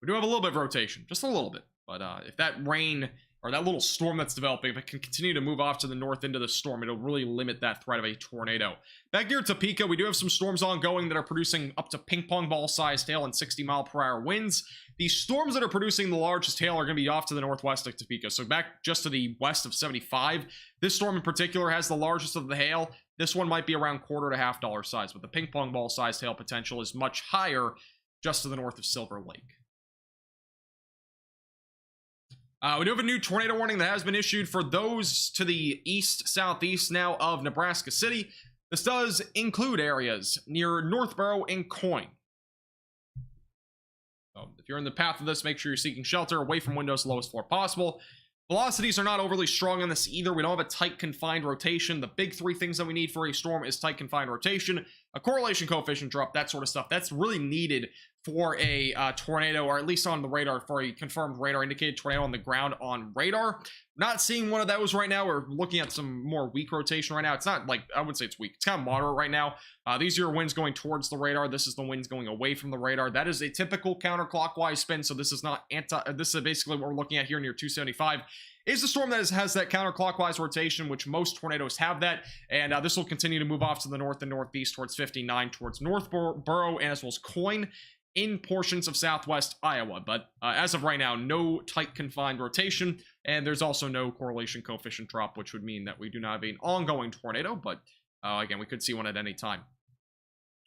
We do have a little bit of rotation, just a little bit. But if that rain or that little storm that's developing, if it can continue to move off to the north into the storm, it'll really limit that threat of a tornado. Back near Topeka, we do have some storms ongoing that are producing up to ping pong ball sized hail and 60-mile-per-hour winds. These storms that are producing the largest hail are going to be off to the northwest of Topeka. So back just to the west of 75. This storm in particular has the largest of the hail. This one might be around $1 to $half size, but the ping pong ball sized hail potential is much higher just to the north of Silver Lake. We do have a new tornado warning that has been issued for those to the east-southeast now of Nebraska City. This does include areas near Northborough and Coyne. So if you're in the path of this, make sure you're seeking shelter away from windows, lowest floor possible. Velocities are not overly strong on this either. We don't have a tight confined rotation. The big three things that we need for a storm is tight confined rotation, a correlation coefficient drop, that sort of stuff. That's really needed for a tornado, or at least on the radar, for a confirmed radar indicated tornado on the ground on radar. Not seeing one of those right now. We're looking at some more weak rotation right now. It's not like, I wouldn't say it's weak. It's kind of moderate right now. These are your winds going towards the radar. This is the winds going away from the radar. That is a typical counterclockwise spin. So this is not this is basically what we're looking at here near 275. Is the storm that has that counterclockwise rotation, which most tornadoes have that, and this will continue to move off to the north and northeast towards 59, towards Northborough, and as well as Coyne in portions of southwest Iowa. But as of right now, no tight confined rotation, and there's also no correlation coefficient drop, which would mean that we do not have an ongoing tornado, but again, we could see one at any time.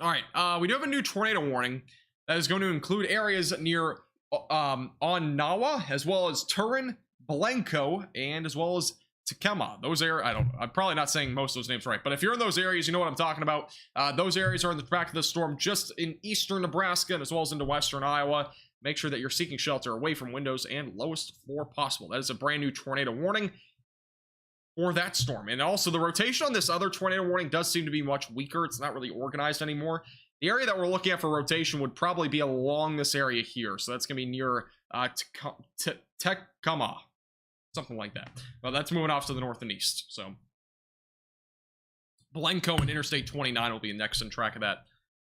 All right, we do have a new tornado warning that is going to include areas near Onnawa, as well as Turin, Blanco, and as well as Takema. Those are, I'm probably not saying most of those names right, but if you're in those areas, you know what I'm talking about. Those areas are in the track of the storm just in eastern Nebraska and as well as into western Iowa. Make sure that you're seeking shelter away from windows and lowest floor possible. That is a brand new tornado warning for that storm. And also the rotation on this other tornado warning does seem to be much weaker. It's not really organized anymore. The area that we're looking at for rotation would probably be along this area here. So that's going to be near Takema. Something like that. Well, that's moving off to the north and east. So Blanco and Interstate 29 will be next in track of that.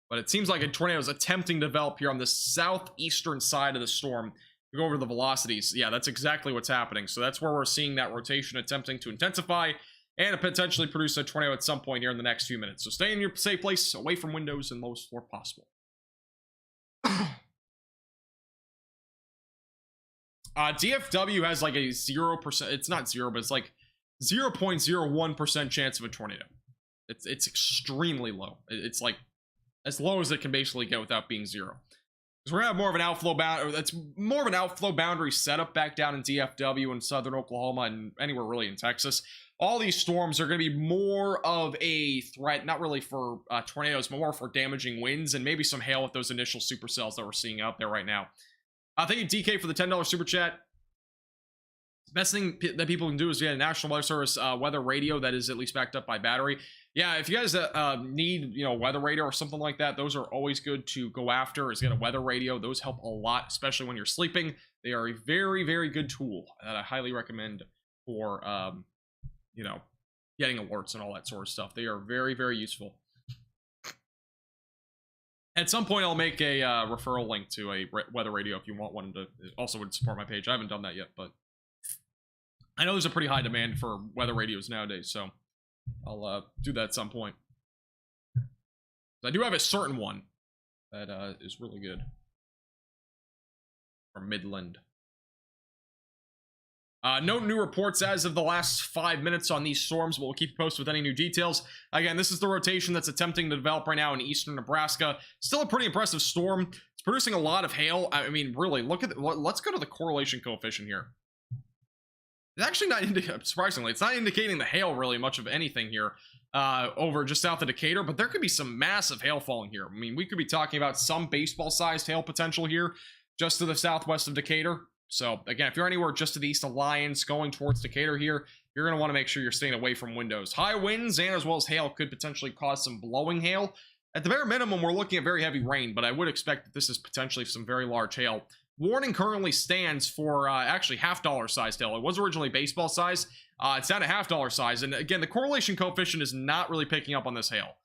But it seems like a tornado is attempting to develop here on the southeastern side of the storm. We go over the velocities. Yeah, that's exactly what's happening. So that's where we're seeing that rotation attempting to intensify and potentially produce a tornado at some point here in the next few minutes. So stay in your safe place, away from windows and lowest floor possible. DFW has like a 0%, it's not 0, but it's like 0.01% chance of a tornado. It's extremely low. It's like as low as it can basically get without being 0. Because we're gonna have more of an outflow bound, that's more of an outflow boundary setup back down in DFW and southern Oklahoma and anywhere really in Texas. All these storms are going to be more of a threat, not really for tornadoes, but more for damaging winds and maybe some hail with those initial supercells that we're seeing out there right now. Thank you, DK, for the $10 super chat. The best thing that people can do is get a National Weather Service weather radio that is at least backed up by battery. Yeah, if you guys need, weather radar or something like that, those are always good to go after. Is get a weather radio. Those help a lot, especially when you're sleeping. They are a very, very good tool that I highly recommend for, getting alerts and all that sort of stuff. They are very, very useful. At some point, I'll make a referral link to a weather radio if you want one to. Also would support my page. I haven't done that yet, but I know there's a pretty high demand for weather radios nowadays, so I'll do that at some point. I do have a certain one that is really good from Midland. No new reports as of the last 5 minutes on these storms, but we'll keep you posted with any new details. Again, this is the rotation that's attempting to develop right now in eastern Nebraska. Still a pretty impressive storm. It's producing a lot of hail. I mean, really, let's go to the correlation coefficient here. It's actually not, surprisingly, it's not indicating the hail really much of anything here over just south of Decatur, but there could be some massive hail falling here. I mean, we could be talking about some baseball-sized hail potential here just to the southwest of Decatur. So, again, if you're anywhere just to the east of Lyons going towards Decatur here, you're going to want to make sure you're staying away from windows. High winds and as well as hail could potentially cause some blowing hail. At the very minimum, we're looking at very heavy rain, but I would expect that this is potentially some very large hail. Warning currently stands for actually $half sized hail. It was originally baseball size. It's down to $half size. And again, the correlation coefficient is not really picking up on this hail.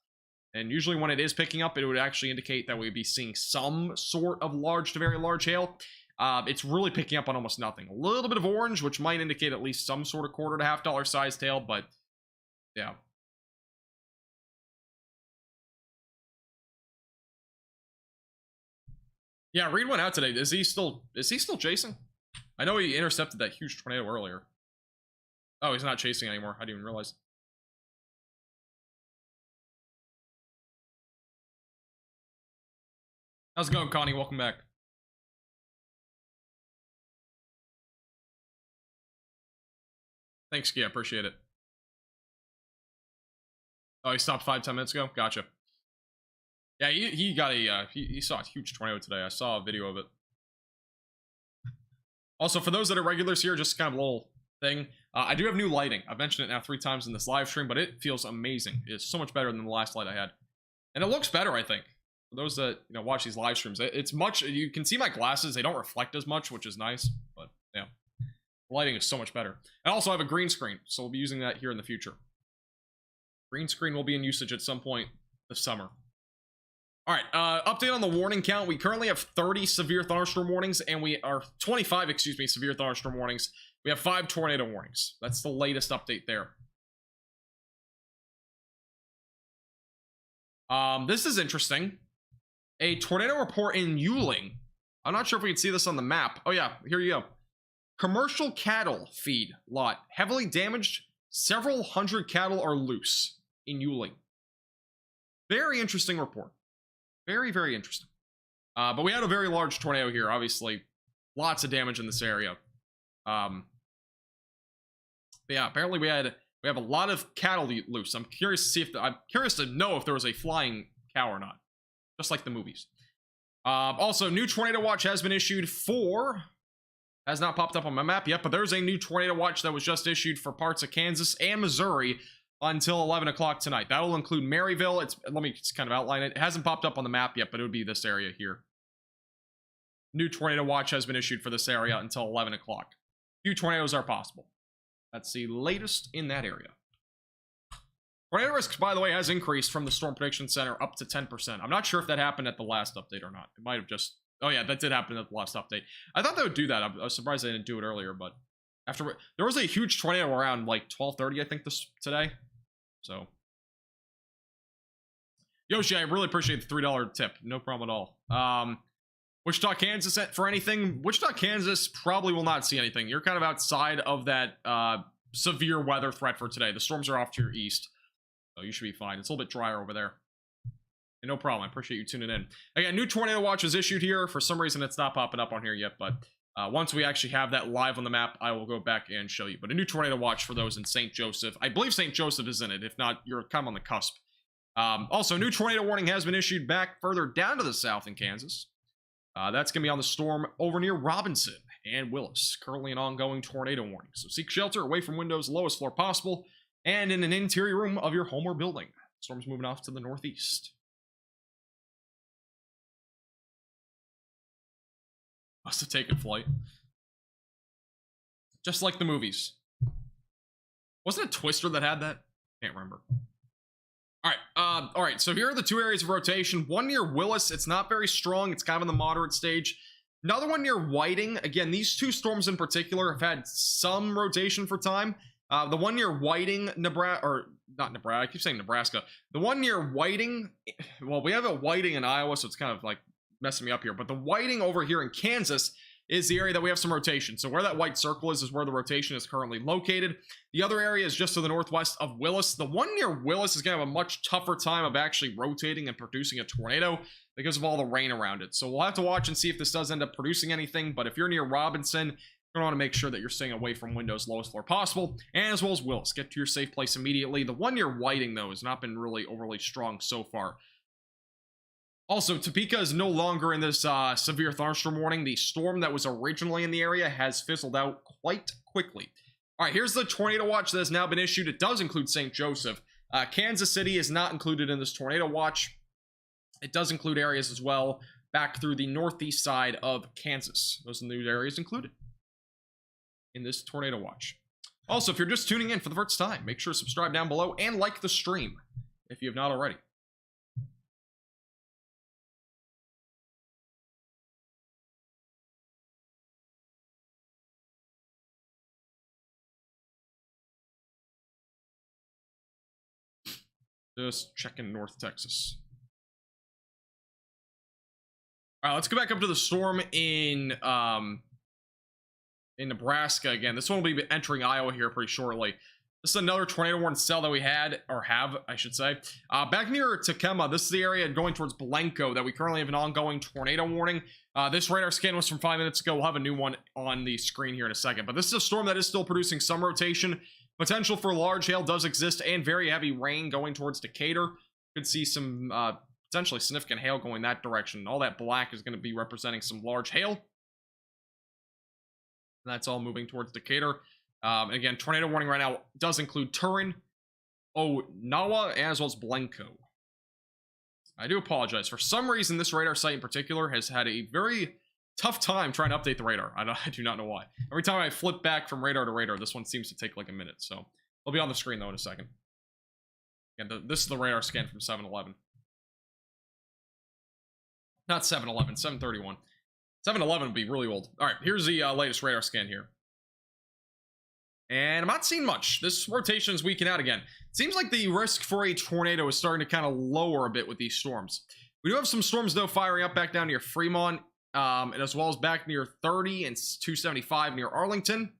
And usually when it is picking up, it would actually indicate that we'd be seeing some sort of large to very large hail. It's really picking up on almost nothing. A little bit of orange, which might indicate at least some sort of $1 to $half size tail, but yeah. Yeah, Reed went out today. Is he still chasing? I know he intercepted that huge tornado earlier. Oh, he's not chasing anymore. I didn't even realize. How's it going, Connie? Welcome back. Thanks, Gia. Appreciate it. Oh, he stopped 5-10 minutes ago? Gotcha. Yeah, he got a, he saw a huge tornado today. I saw a video of it. Also, for those that are regulars here, just kind of a little thing. I do have new lighting. I've mentioned it now 3 times in this live stream, but it feels amazing. It's so much better than the last light I had. And it looks better, I think. For those that, you know, watch these live streams, it's much, you can see my glasses. They don't reflect as much, which is nice. But, yeah. The lighting is so much better. I also have a green screen, so we'll be using that here in the future. Green screen will be in usage at some point this summer. All right, update on the warning count. We currently have 30 severe thunderstorm warnings, and we are 25, excuse me, severe thunderstorm warnings. We have 5 tornado warnings. That's the latest update there. This is interesting. A tornado report in Yuling. I'm not sure if we can see this on the map. Oh yeah, here you go. Commercial cattle feed lot heavily damaged. Several hundred cattle are loose in Yuling. Very interesting report. Very, very interesting. But we had a very large tornado here, obviously. Lots of damage in this area. But yeah, apparently we have a lot of cattle loose. I'm curious to see if I'm curious to know if there was a flying cow or not. Just like the movies. Also, new tornado watch has been issued for, has not popped up on my map yet, but there's a new tornado watch that was just issued for parts of Kansas and Missouri until 11 o'clock tonight. That'll include Maryville. Let me just kind of outline it. It hasn't popped up on the map yet, but it would be this area here. New tornado watch has been issued for this area until 11 o'clock. Few tornadoes are possible. That's the latest in that area. Tornado risk, by the way, has increased from the Storm Prediction Center up to 10%. I'm not sure if that happened at the last update or not. It might have just... Oh yeah, that did happen at the last update. I thought they would do that. I was surprised they didn't do it earlier, but... There was a huge tornado around like 12:30, I think, today. So, Yoshi, I really appreciate the $3 tip. No problem at all. Wichita, Kansas, for anything? Wichita, Kansas probably will not see anything. You're kind of outside of that severe weather threat for today. The storms are off to your east, so you should be fine. It's a little bit drier over there. And no problem. I appreciate you tuning in. Again, new tornado watch is issued here. For some reason, it's not popping up on here yet, but once we actually have that live on the map, I will go back and show you. But a new tornado watch for those in St. Joseph. I believe St. Joseph is in it. If not, you're kind of on the cusp. Also, new tornado warning has been issued back further down to the south in Kansas. That's going to be on the storm over near Robinson and Willis. Currently an ongoing tornado warning. So seek shelter away from windows, lowest floor possible, and in an interior room of your home or building. Storm's moving off to the northeast. Must have taken flight. Just like the movies. Wasn't it Twister that had that? Can't remember. Alright, so here are the 2 areas of rotation. One near Willis, it's not very strong, it's kind of in the moderate stage. Another one near Whiting. Again, these 2 storms in particular have had some rotation for time. The one near Whiting, Nebraska, or not Nebraska, I keep saying Nebraska. The one near Whiting, well, we have a Whiting in Iowa, so it's kind of like messing me up here, but the Whiting over here in Kansas is the area that we have some rotation. So where that white circle is where the rotation is currently located. The other area is just to the northwest of Willis. The one near Willis is going to have a much tougher time of actually rotating and producing a tornado because of all the rain around it. So we'll have to watch and see if this does end up producing anything, but if you're near Robinson, you're going to want to make sure that you're staying away from windows lowest floor possible, and as well as Willis. Get to your safe place immediately. The one near Whiting, though, has not been really overly strong so far. Also, Topeka is no longer in this severe thunderstorm warning. The storm that was originally in the area has fizzled out quite quickly. All right, here's the tornado watch that has now been issued. It does include St. Joseph. Kansas City is not included in this tornado watch. It does include areas as well back through the northeast side of Kansas. Those are the new areas included in this tornado watch. Also, if you're just tuning in for the first time, make sure to subscribe down below and like the stream if you have not already. Just checking North Texas. All right, let's go back up to the storm in Nebraska again. This one will be entering Iowa here pretty shortly. This is another tornado warning cell that we had, or have, I should say. Back near Takema, this is the area going towards Blanco that we currently have an ongoing tornado warning. This radar scan was from 5 minutes ago. We'll have a new one on the screen here in a second. But this is a storm that is still producing some rotation. Potential for large hail does exist and very heavy rain going towards Decatur. Could see some potentially significant hail going that direction. All that black is going to be representing some large hail. And that's all moving towards Decatur. And again, tornado warning right now does include Turin, Nawa, as well as Blanco. I do apologize. For some reason, this radar site in particular has had a very tough time trying to update the radar. I do not know why. Every time I flip back from radar to radar, this one seems to take like a minute. So it'll be on the screen though in a second. And this is the radar scan from 7-Eleven. Not 7-Eleven, 731. 7-Eleven would be really old. All right, here's the latest radar scan here. And I'm not seeing much. This rotation is weakening out again. It seems like the risk for a tornado is starting to kind of lower a bit with these storms. We do have some storms, though, firing up back down near Fremont, and as well as back near 30 and 275 near Arlington.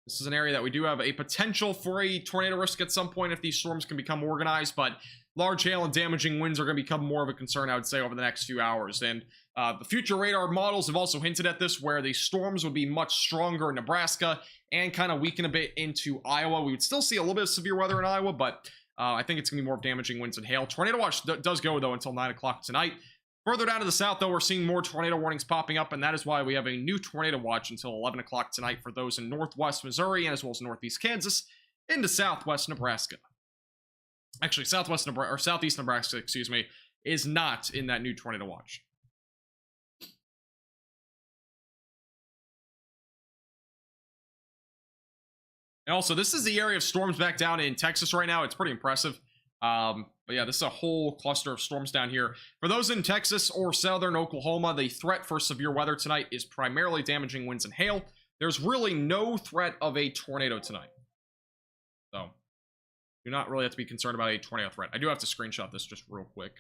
This is an area that we do have a potential for a tornado risk at some point if these storms can become organized, but large hail and damaging winds are going to become more of a concern, I would say, over the next few hours. And the future radar models have also hinted at this, where the storms would be much stronger in Nebraska and kind of weaken a bit into Iowa. We would still see a little bit of severe weather in Iowa, but I think it's going to be more damaging winds and hail. Tornado watch does go, though, until 9 o'clock tonight. Further down to the south, though, we're seeing more tornado warnings popping up, and that is why we have a new tornado watch until 11 o'clock tonight for those in northwest Missouri and as well as northeast Kansas into southwest Nebraska. Actually, southwest Nebraska, or southeast Nebraska, excuse me, is not in that new tornado watch. And also, this is the area of storms back down in Texas right now. It's pretty impressive. But yeah, this is a whole cluster of storms down here. For those in Texas or southern Oklahoma, the threat for severe weather tonight is primarily damaging winds and hail. There's really no threat of a tornado tonight. So, do not really have to be concerned about a tornado threat. I do have to screenshot this just real quick.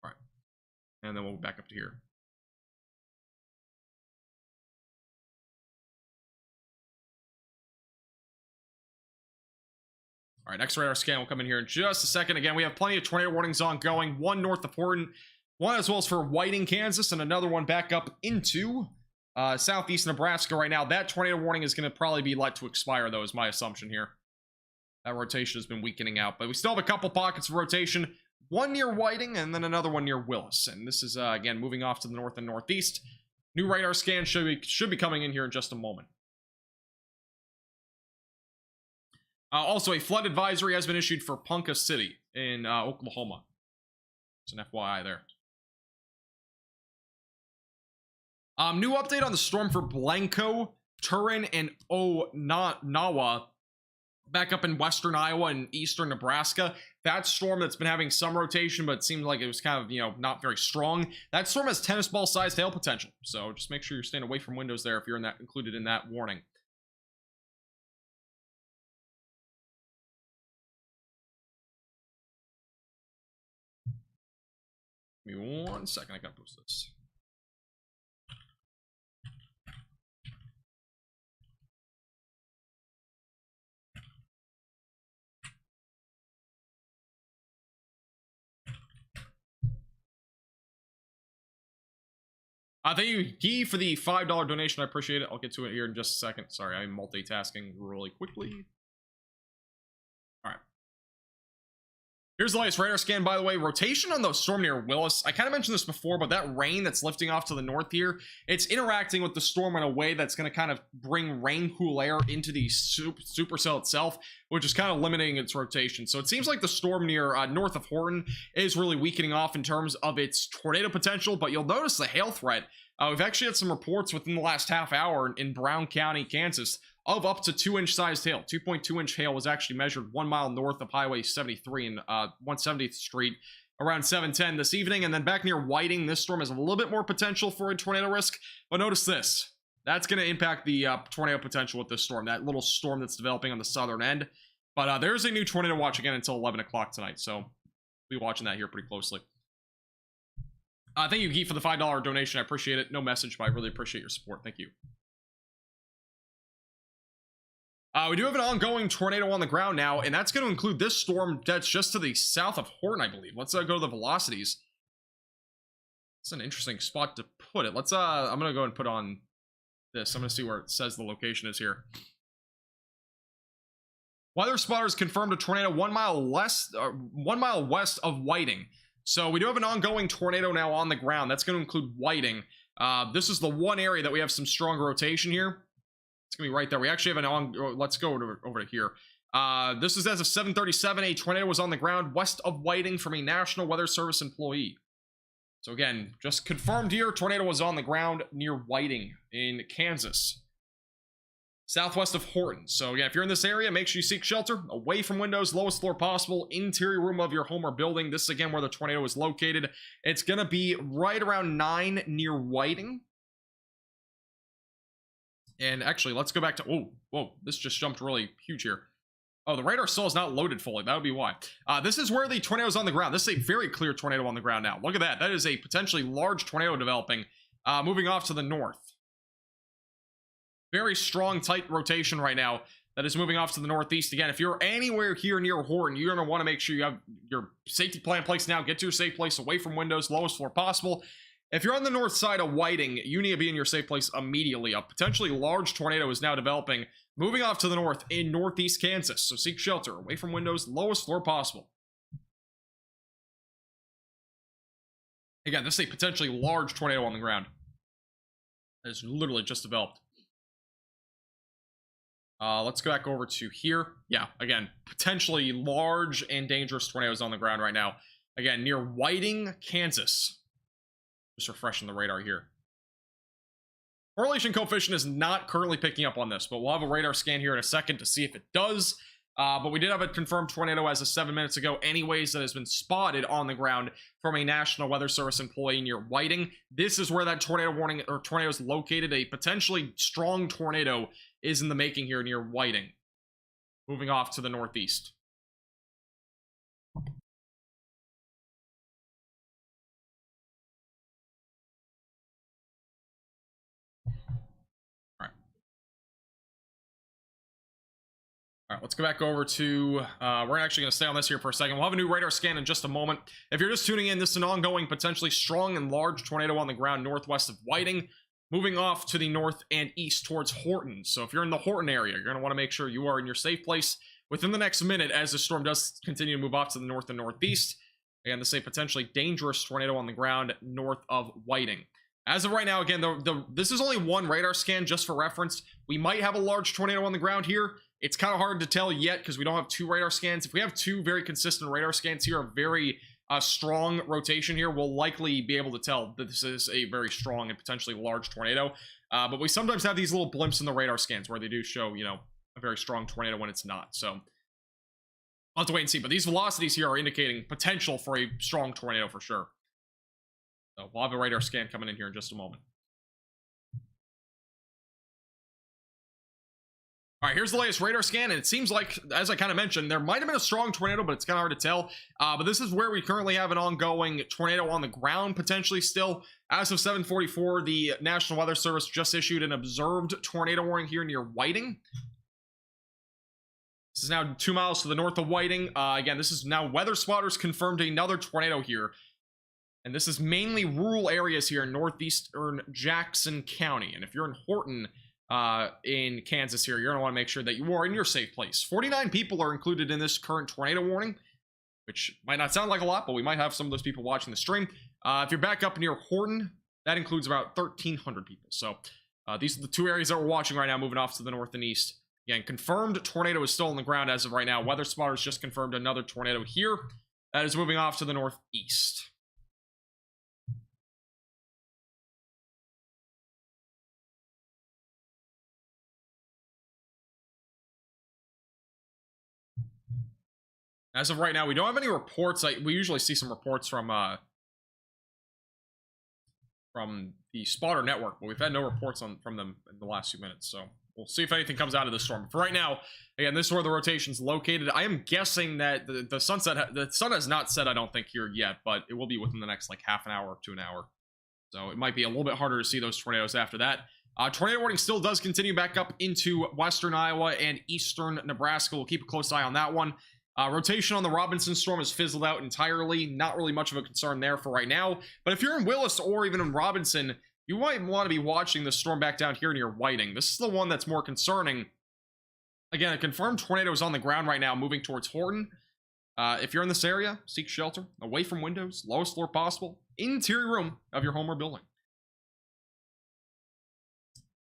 All right. And then we'll back up to here. All right, next radar scan will come in here in just a second. Again, we have plenty of tornado warnings ongoing. One north of Horton, one as well as for Whiting, Kansas, and another one back up into southeast Nebraska right now. That tornado warning is going to probably be let to expire, though, is my assumption here. That rotation has been weakening out, but we still have a couple pockets of rotation. One near Whiting, and then another one near Willis. And this is, again, moving off to the north and northeast. New radar scan should be coming in here in just a moment. Also, a flood advisory has been issued for Ponca City in Oklahoma. It's an FYI there. New update on the storm for Blanco, Turin, and Nawa back up in western Iowa and eastern Nebraska. That storm that's been having some rotation, but it seemed like it was kind of, not very strong. That storm has tennis ball sized hail potential. So just make sure you're staying away from windows there if you're included in that warning. Give me 1 second, I gotta post this. Thank you, Guy, for the $5 donation. I appreciate it. I'll get to it here in just a second. Sorry, I'm multitasking really quickly. Here's the latest radar scan, by the way. Rotation on the storm near Willis. I kind of mentioned this before, but that rain that's lifting off to the north here, it's interacting with the storm in a way that's going to kind of bring rain cool air into the supercell itself, which is kind of limiting its rotation. So it seems like the storm near north of Horton is really weakening off in terms of its tornado potential, but you'll notice the hail threat. We've actually had some reports within the last half hour in Brown County, Kansas, of up to 2-inch sized hail. 2.2-inch hail was actually measured 1 mile north of Highway 73 and 170th Street around 7:10 this evening. And then back near Whiting, this storm has a little bit more potential for a tornado risk. But notice this. That's going to impact the tornado potential with this storm. That little storm that's developing on the southern end. But there's a new tornado watch again until 11 o'clock tonight, so we'll be watching that here pretty closely. Thank you, Geet, for the $5 donation. I appreciate it. No message, but I really appreciate your support. Thank you. We do have an ongoing tornado on the ground now, and that's going to include this storm that's just to the south of Horton, I believe. Let's go to the velocities. It's an interesting spot to put it. Let's I'm going to go and put on this. I'm going to see where it says the location is here. Weather spotters confirmed a tornado 1 mile west of Whiting. So we do have an ongoing tornado now on the ground. That's going to include Whiting. This is the one area that we have some strong rotation here. It's going to be right there. We actually have an let's go over to here. This is as of 7:37. A tornado was on the ground west of Whiting from a National Weather Service employee. So again, just confirmed here, tornado was on the ground near Whiting in Kansas, southwest of Horton. So again, if you're in this area, make sure you seek shelter away from windows, lowest floor possible, interior room of your home or building. This is again where the tornado is located. It's going to be right around 9 near Whiting. And actually, let's go back to... Oh, whoa, this just jumped really huge here. Oh, the radar still is not loaded fully. That would be why. This is where the tornado is on the ground. This is a very clear tornado on the ground now. Look at that. That is a potentially large tornado developing, moving off to the north. Very strong, tight rotation right now that is moving off to the northeast. Again, if you're anywhere here near Horton, you're going to want to make sure you have your safety plan in place now. Get to your safe place away from windows, lowest floor possible. If you're on the north side of Whiting, you need to be in your safe place immediately. A potentially large tornado is now developing, moving off to the north in northeast Kansas. So seek shelter away from windows, lowest floor possible. Again, this is a potentially large tornado on the ground. That is literally just developed. Let's go back over to here. Yeah, again, potentially large and dangerous tornadoes on the ground right now. Again, near Whiting, Kansas. Just refreshing the radar here. Correlation coefficient is not currently picking up on this, but we'll have a radar scan here in a second to see if it does. But we did have a confirmed tornado as of 7 minutes ago anyways that has been spotted on the ground from a National Weather Service employee near Whiting. This is where that tornado warning or tornado is located. A potentially strong tornado is in the making here near Whiting. Moving off to the northeast. All right, let's go back over to, we're actually going to stay on this here for a second. We'll have a new radar scan in just a moment. If you're just tuning in, this is an ongoing, potentially strong and large tornado on the ground northwest of Whiting, moving off to the north and east towards Horton. So if you're in the Horton area, you're going to want to make sure you are in your safe place within the next minute as the storm does continue to move off to the north and northeast. Again, this is a potentially dangerous tornado on the ground north of Whiting. As of right now, again, this is only one radar scan just for reference. We might have a large tornado on the ground here. It's kind of hard to tell yet because we don't have two radar scans. If we have two very consistent radar scans here, a very strong rotation here, we'll likely be able to tell that this is a very strong and potentially large tornado. But we sometimes have these little blimps in the radar scans where they do show, you know, a very strong tornado when it's not. So I'll have to wait and see. But these velocities here are indicating potential for a strong tornado for sure. So we'll have a radar scan coming in here in just a moment. All right, here's the latest radar scan, and it seems like, as I kind of mentioned, there might have been a strong tornado, but it's kind of hard to tell. But this is where we currently have an ongoing tornado on the ground, potentially still. As of 7:44, the National Weather Service just issued an observed tornado warning here near Whiting. This is now 2 miles to the north of Whiting. Again, this is now weather spotters confirmed another tornado here. And this is mainly rural areas here in northeastern Jackson County. And if you're in Horton, in Kansas here, you're going to want to make sure that you are in your safe place. 49 people are included in this current tornado warning, which might not sound like a lot, but we might have some of those people watching the stream. If you're back up near Horton, that includes about 1,300 people. So these are the two areas that we're watching right now, moving off to the north and east. Again, confirmed tornado is still on the ground as of right now. Weather spotters just confirmed another tornado here that is moving off to the northeast. As of right now, we don't have any reports. We usually see some reports from the spotter network, but we've had no reports from them in the last few minutes. So we'll see if anything comes out of this storm. For right now, again, this is where the rotation's located. I am guessing that the sun has not set, I don't think, here yet, but it will be within the next like half an hour to an hour. So it might be a little bit harder to see those tornadoes after that. Tornado warning still does continue back up into western Iowa and eastern Nebraska. We'll keep a close eye on that one. Rotation on the Robinson storm has fizzled out entirely. Not really much of a concern there for right now. But if you're in Willis or even in Robinson, you might want to be watching the storm back down here near Whiting. This is the one that's more concerning. Again, a confirmed tornado is on the ground right now, moving towards Horton. If you're in this area, seek shelter, away from windows, lowest floor possible, interior room of your home or building.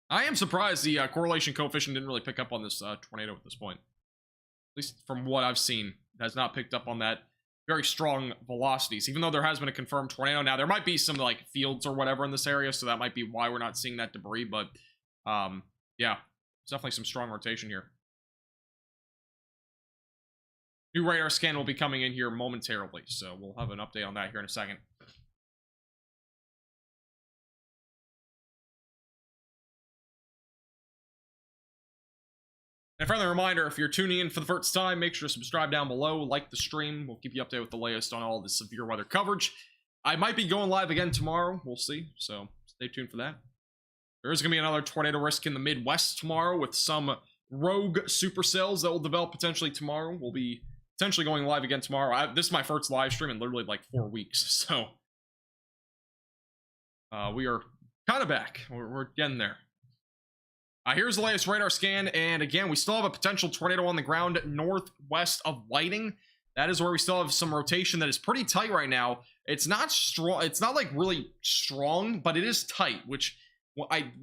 I am surprised the correlation coefficient didn't really pick up on this tornado at this point. At least from what I've seen, it has not picked up on that very strong velocities, even though there has been a confirmed tornado. Now, there might be some like fields or whatever in this area, so that might be why we're not seeing that debris, but yeah, there's definitely some strong rotation here. New radar scan will be coming in here momentarily, so we'll have an update on that here in a second. And a friendly reminder, if you're tuning in for the first time, make sure to subscribe down below, like the stream. We'll keep you updated with the latest on all the severe weather coverage. I might be going live again tomorrow. We'll see, so stay tuned for that. There is going to be another tornado risk in the Midwest tomorrow with some rogue supercells that will develop potentially tomorrow. We'll be potentially going live again tomorrow. This is my first live stream in literally like 4 weeks, so we are kind of back. We're getting there. Here's the latest radar scan, and again, we still have a potential tornado on the ground northwest of Whiting. That is where we still have some rotation that is pretty tight right now. It's not strong. It's not like really strong, but it is tight, which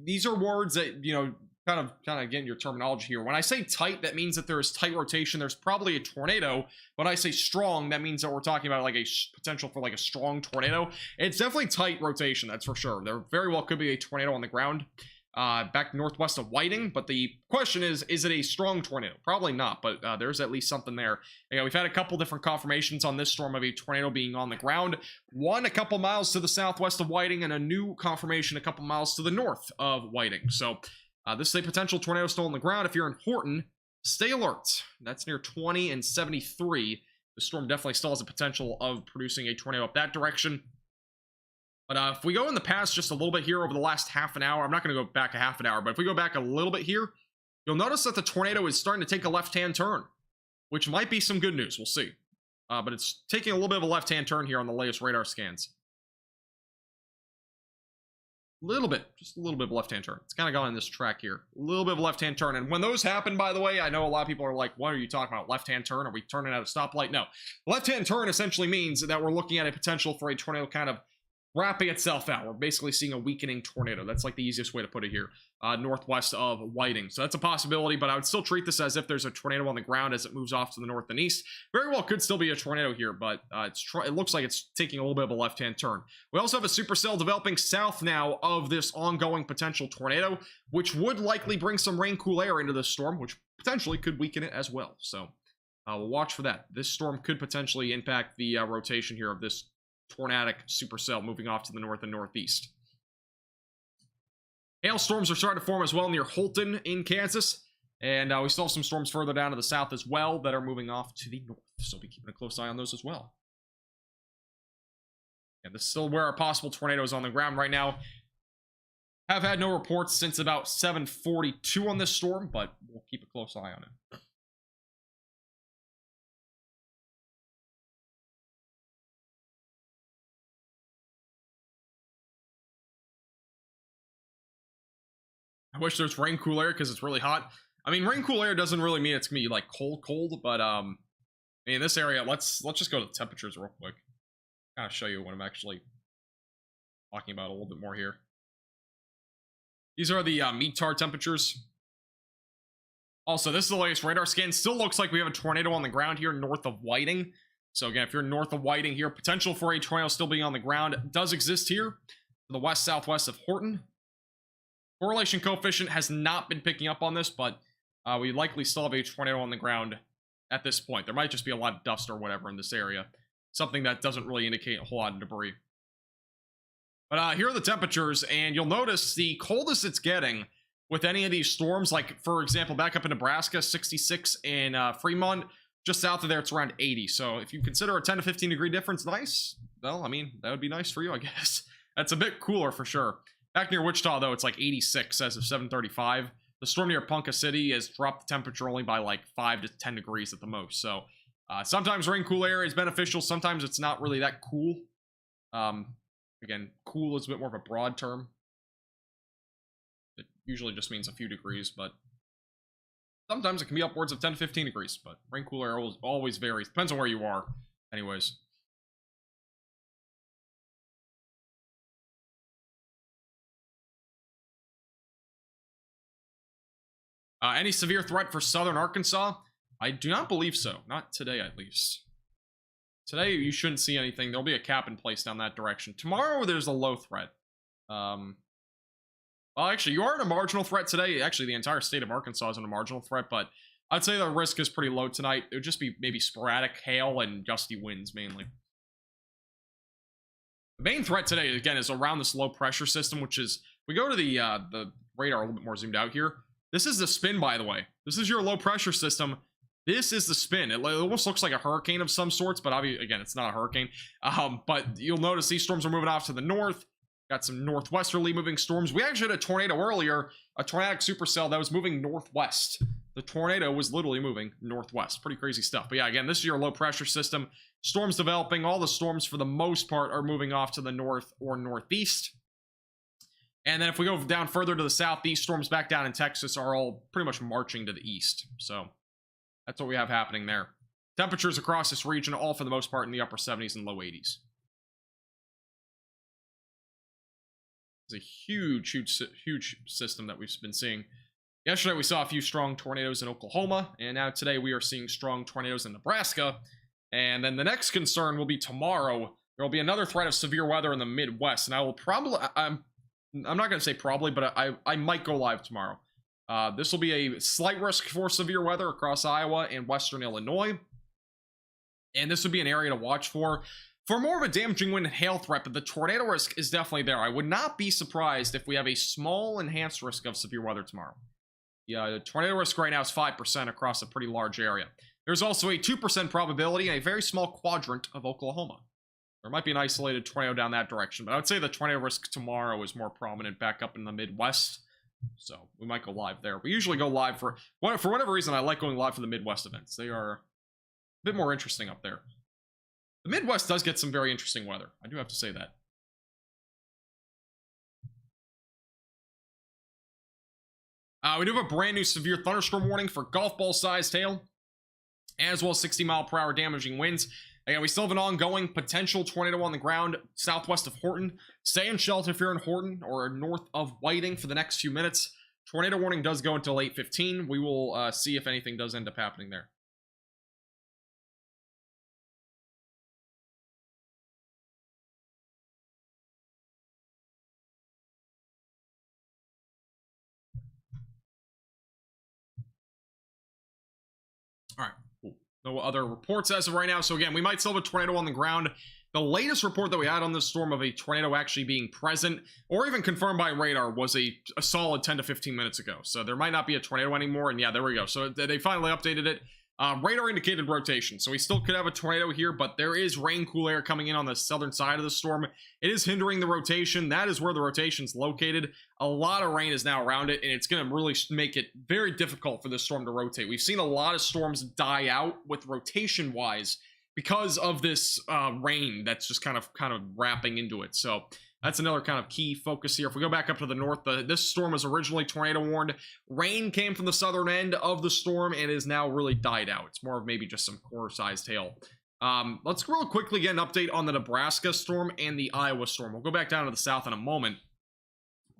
these are words that, you know, kind of getting your terminology here. When I say tight, that means that there is tight rotation. There's probably a tornado. When I say strong, that means that we're talking about like a potential for like a strong tornado. It's definitely tight rotation, that's for sure. There very well could be a tornado on the ground back northwest of Whiting, but the question is it a strong tornado? Probably not, but there's at least something there. You know, we've had a couple different confirmations on this storm of a tornado being on the ground. One a couple miles to the southwest of Whiting, and a new confirmation a couple miles to the north of Whiting. So this is a potential tornado still on the ground. If you're in Horton, stay alert. That's near 20 and 73. The storm definitely still has a potential of producing a tornado up that direction. But if we go in the past just a little bit here over the last half an hour, I'm not going to go back a half an hour, but if we go back a little bit here, you'll notice that the tornado is starting to take a left-hand turn, which might be some good news. We'll see. But it's taking a little bit of a left-hand turn here on the latest radar scans. Just a little bit of a left-hand turn. It's kind of gone in this track here. A little bit of a left-hand turn. And when those happen, by the way, I know a lot of people are like, what are you talking about? Left-hand turn? Are we turning at a stoplight? No. Left-hand turn essentially means that we're looking at a potential for a tornado kind of wrapping itself out. We're basically seeing a weakening tornado. That's like the easiest way to put it here, northwest of Whiting. So that's a possibility, but I would still treat this as if there's a tornado on the ground as it moves off to the north and east. Very well could still be a tornado here, but it looks like it's taking a little bit of a left-hand turn. We also have a supercell developing south now of this ongoing potential tornado, which would likely bring some rain cool air into this storm, which potentially could weaken it as well. So we'll watch for that. This storm could potentially impact the rotation here of this tornadic supercell moving off to the north and northeast. Hailstorms are starting to form as well near Holton in Kansas, and we still have some storms further down to the south as well that are moving off to the north, so we'll be keeping a close eye on those as well. And this is still where our possible tornadoes on the ground right now. Have had no reports since about 7:42 on this storm, but we'll keep a close eye on it. I wish there's rain cool air because it's really hot. I mean, rain cool air doesn't really mean it's gonna be like cold, but in this area, let's just go to the temperatures real quick. Kind of show you what I'm actually talking about a little bit more here. These are the METAR temperatures. Also, this is the latest radar scan. Still looks like we have a tornado on the ground here north of Whiting. So again, if you're north of Whiting here, potential for a tornado still being on the ground does exist here to the west-southwest of Horton. Correlation coefficient has not been picking up on this, but we likely still have a tornado on the ground at this point. There might just be a lot of dust or whatever in this area. Something that doesn't really indicate a whole lot of debris. But here are the temperatures, and you'll notice the coldest it's getting with any of these storms. Like, for example, back up in Nebraska, 66 in Fremont. Just south of there, it's around 80. So if you consider a 10 to 15 degree difference nice, well, I mean, that would be nice for you, I guess. That's a bit cooler for sure. Back near Wichita, though, it's like 86 as of 7:35. The storm near Ponca City has dropped the temperature only by like 5 to 10 degrees at the most. So sometimes rain cool air is beneficial. Sometimes it's not really that cool. Again, cool is a bit more of a broad term. It usually just means a few degrees, but sometimes it can be upwards of 10 to 15 degrees, but rain cool air always varies. Depends on where you are. Anyways. Any severe threat for southern Arkansas? I do not believe so. Not today, at least. Today, you shouldn't see anything. There'll be a cap in place down that direction. Tomorrow, there's a low threat. Well, actually, you are in a marginal threat today. Actually, the entire state of Arkansas is in a marginal threat, but I'd say the risk is pretty low tonight. It would just be maybe sporadic hail and gusty winds, mainly. The main threat today, again, is around this low pressure system, which is... We go to the radar a little bit more zoomed out here. This is the spin, by the way. This is your low pressure system. This is the spin. It almost looks like a hurricane of some sorts, but obviously, again, it's not a hurricane. But you'll notice these storms are moving off to the north. Got some northwesterly moving storms. We actually had a tornado earlier, a tornadic supercell that was moving northwest. The tornado was literally moving northwest. Pretty crazy stuff. But yeah, again, this is your low pressure system. Storms developing. All the storms, for the most part, are moving off to the north or northeast. And then if we go down further to the southeast, storms back down in Texas are all pretty much marching to the east. So that's what we have happening there. Temperatures across this region, all for the most part in the upper 70s and low 80s. It's a huge system that we've been seeing. Yesterday, we saw a few strong tornadoes in Oklahoma, and now today we are seeing strong tornadoes in Nebraska. And then the next concern will be tomorrow. There will be another threat of severe weather in the Midwest, and I will probably... I'm not going to say probably, but I might go live tomorrow. This will be a slight risk for severe weather across Iowa and western Illinois. And this would be an area to watch for more of a damaging wind and hail threat, but the tornado risk is definitely there. I would not be surprised if we have a small enhanced risk of severe weather tomorrow. Yeah, the tornado risk right now is 5% across a pretty large area. There's also a 2% probability in a very small quadrant of Oklahoma. There might be an isolated tornado down that direction, but I would say the tornado risk tomorrow is more prominent back up in the Midwest. So we might go live there. We usually go live for whatever reason. I like going live for the Midwest events. They are a bit more interesting up there. The Midwest does get some very interesting weather. I do have to say that. We do have a brand new severe thunderstorm warning for golf ball sized hail, as well as 60-mile-per-hour damaging winds. Again, we still have an ongoing potential tornado on the ground southwest of Horton. Stay in shelter if you're in Horton or north of Whiting for the next few minutes. Tornado warning does go until 8:15. We will see if anything does end up happening there. All right, cool. No other reports as of right now. So again, we might still have a tornado on the ground. The latest report that we had on this storm of a tornado actually being present or even confirmed by radar was a solid 10 to 15 minutes ago. So there might not be a tornado anymore. And yeah, there we go. So they finally updated it. Radar indicated rotation. So we still could have a tornado here, but there is rain cool air coming in on the southern side of the storm. It is hindering the rotation. That is where the rotation's located. A lot of rain is now around it, and it's going to really make it very difficult for this storm to rotate. We've seen a lot of storms die out with rotation-wise because of this rain that's just kind of wrapping into it. So that's another kind of key focus here. If we go back up to the north, this storm was originally tornado warned. Rain came from the southern end of the storm and is now really died out. It's more of maybe just some core-sized hail. Let's real quickly get an update on the Nebraska storm and the Iowa storm. We'll go back down to the south in a moment.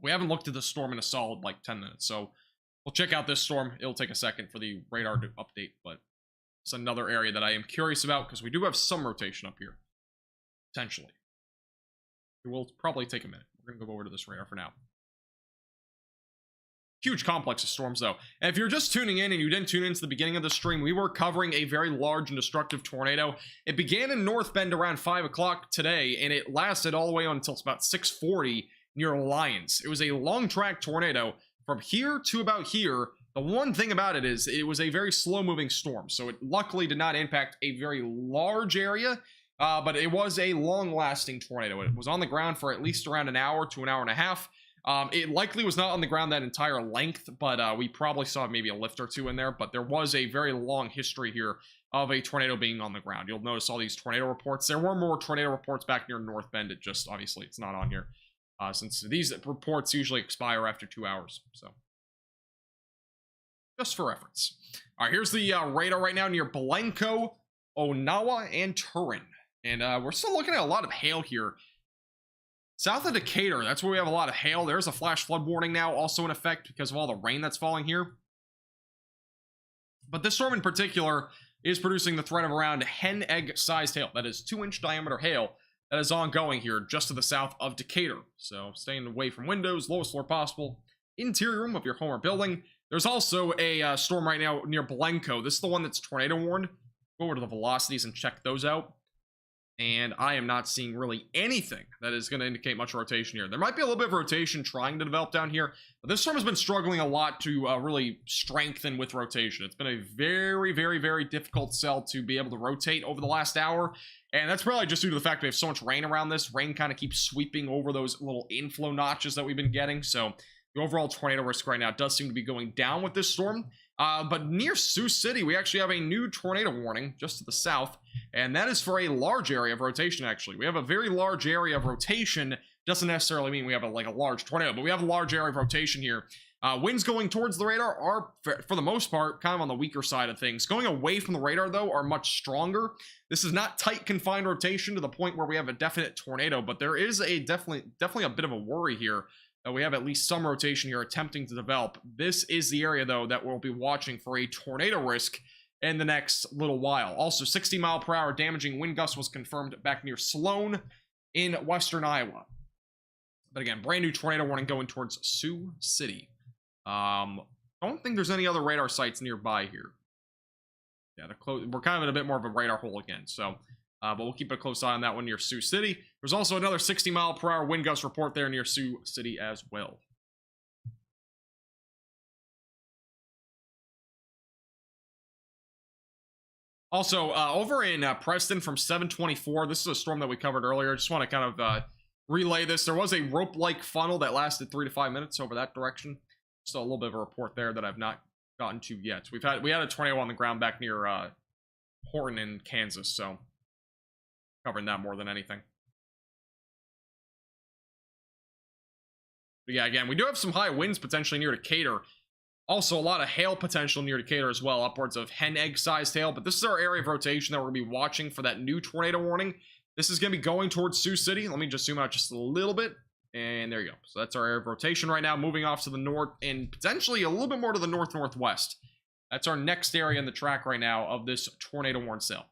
We haven't looked at the storm in a solid, 10 minutes, so we'll check out this storm. It'll take a second for the radar to update, but it's another area that I am curious about because we do have some rotation up here, potentially. It will probably take a minute. We're going to go over to this radar for now. Huge complex of storms, though. And if you're just tuning in and you didn't tune into the beginning of the stream, we were covering a very large and destructive tornado. It began in North Bend around 5 o'clock today, and it lasted all the way until about 6:40 near Lyons. It was a long-track tornado from here to about here, the one thing about it is it was a very slow moving storm. So it luckily did not impact a very large area, but it was a long lasting tornado. It was on the ground for at least around an hour to an hour and a half. It likely was not on the ground that entire length, but we probably saw maybe a lift or two in there. But there was a very long history here of a tornado being on the ground. You'll notice all these tornado reports. There were more tornado reports back near North Bend. It just, obviously, it's not on here. Since these reports usually expire after 2 hours. So, just for reference. All right, here's the radar right now near Blanco, Onawa, and Turin. And we're still looking at a lot of hail here. South of Decatur, that's where we have a lot of hail. There's a flash flood warning now also in effect because of all the rain that's falling here. But this storm in particular is producing the threat of around hen egg sized hail. That is 2-inch diameter hail that is ongoing here just to the south of Decatur. So staying away from windows, lowest floor possible, interior room of your home or building. There's also a storm right now near Blanco. This is the one that's tornado warned. Go over to the velocities and check those out. And I am not seeing really anything that is going to indicate much rotation here. There might be a little bit of rotation trying to develop down here, but this storm has been struggling a lot to really strengthen with rotation. It's been a very, very, very difficult cell to be able to rotate over the last hour, and that's probably just due to the fact we have so much rain around this. Rain kind of keeps sweeping over those little inflow notches that we've been getting, so the overall tornado risk right now does seem to be going down with this storm. But near Sioux City, we actually have a new tornado warning just to the south, and that is for a large area of rotation, actually. We have a very large area of rotation. Doesn't necessarily mean we have a large tornado, but we have a large area of rotation here. Winds going towards the radar are, for the most part, kind of on the weaker side of things. Going away from the radar, though, are much stronger. This is not tight, confined rotation to the point where we have a definite tornado, but there is a definitely a bit of a worry here. We have at least some rotation here attempting to develop. This is the area, though, that we'll be watching for a tornado risk in the next little while. Also, 60-mile-per-hour damaging wind gust was confirmed back near Sloan in western Iowa. But again, brand new tornado warning going towards Sioux City. Don't think there's any other radar sites nearby here. Yeah, we're kind of in a bit more of a radar hole again, so... but we'll keep a close eye on that one near Sioux City. There's also another 60-mile-per-hour wind gust report there near Sioux City as well. Also, over in Preston from 724, this is a storm that we covered earlier. I just want to kind of relay this. There was a rope-like funnel that lasted 3 to 5 minutes over that direction. Just a little bit of a report there that I've not gotten to yet. We had a tornado on the ground back near Horton in Kansas, so covering that more than anything. But yeah, again, we do have some high winds potentially near Decatur. Also, a lot of hail potential near Decatur as well, upwards of hen egg-sized hail. But this is our area of rotation that we're going to be watching for that new tornado warning. This is going to be going towards Sioux City. Let me just zoom out just a little bit. And there you go. So that's our area of rotation right now, moving off to the north and potentially a little bit more to the north-northwest. That's our next area in the track right now of this tornado warned cell.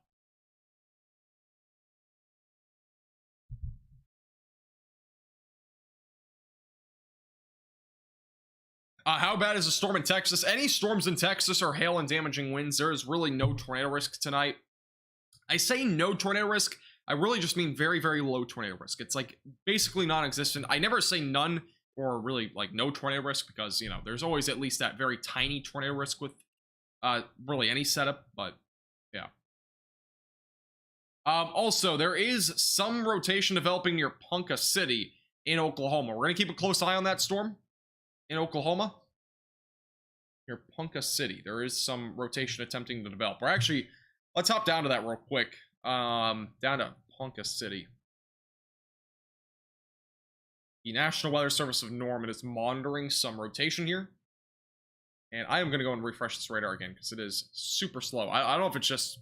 How bad is the storm in Texas? Any storms in Texas are hail and damaging winds. There is really no tornado risk tonight. I say no tornado risk. I really just mean very, very low tornado risk. It's like basically non-existent. I never say none or really like no tornado risk because, you know, there's always at least that very tiny tornado risk with really any setup, but yeah. Also, there is some rotation developing near Ponca City in Oklahoma. We're going to keep a close eye on that storm in Oklahoma. Near Ponca City, there is some rotation attempting to develop. Or actually, let's hop down to that real quick. Down to Ponca City. The National Weather Service of Norman is monitoring some rotation here. And I am going to go and refresh this radar again because it is super slow. I don't know if it's just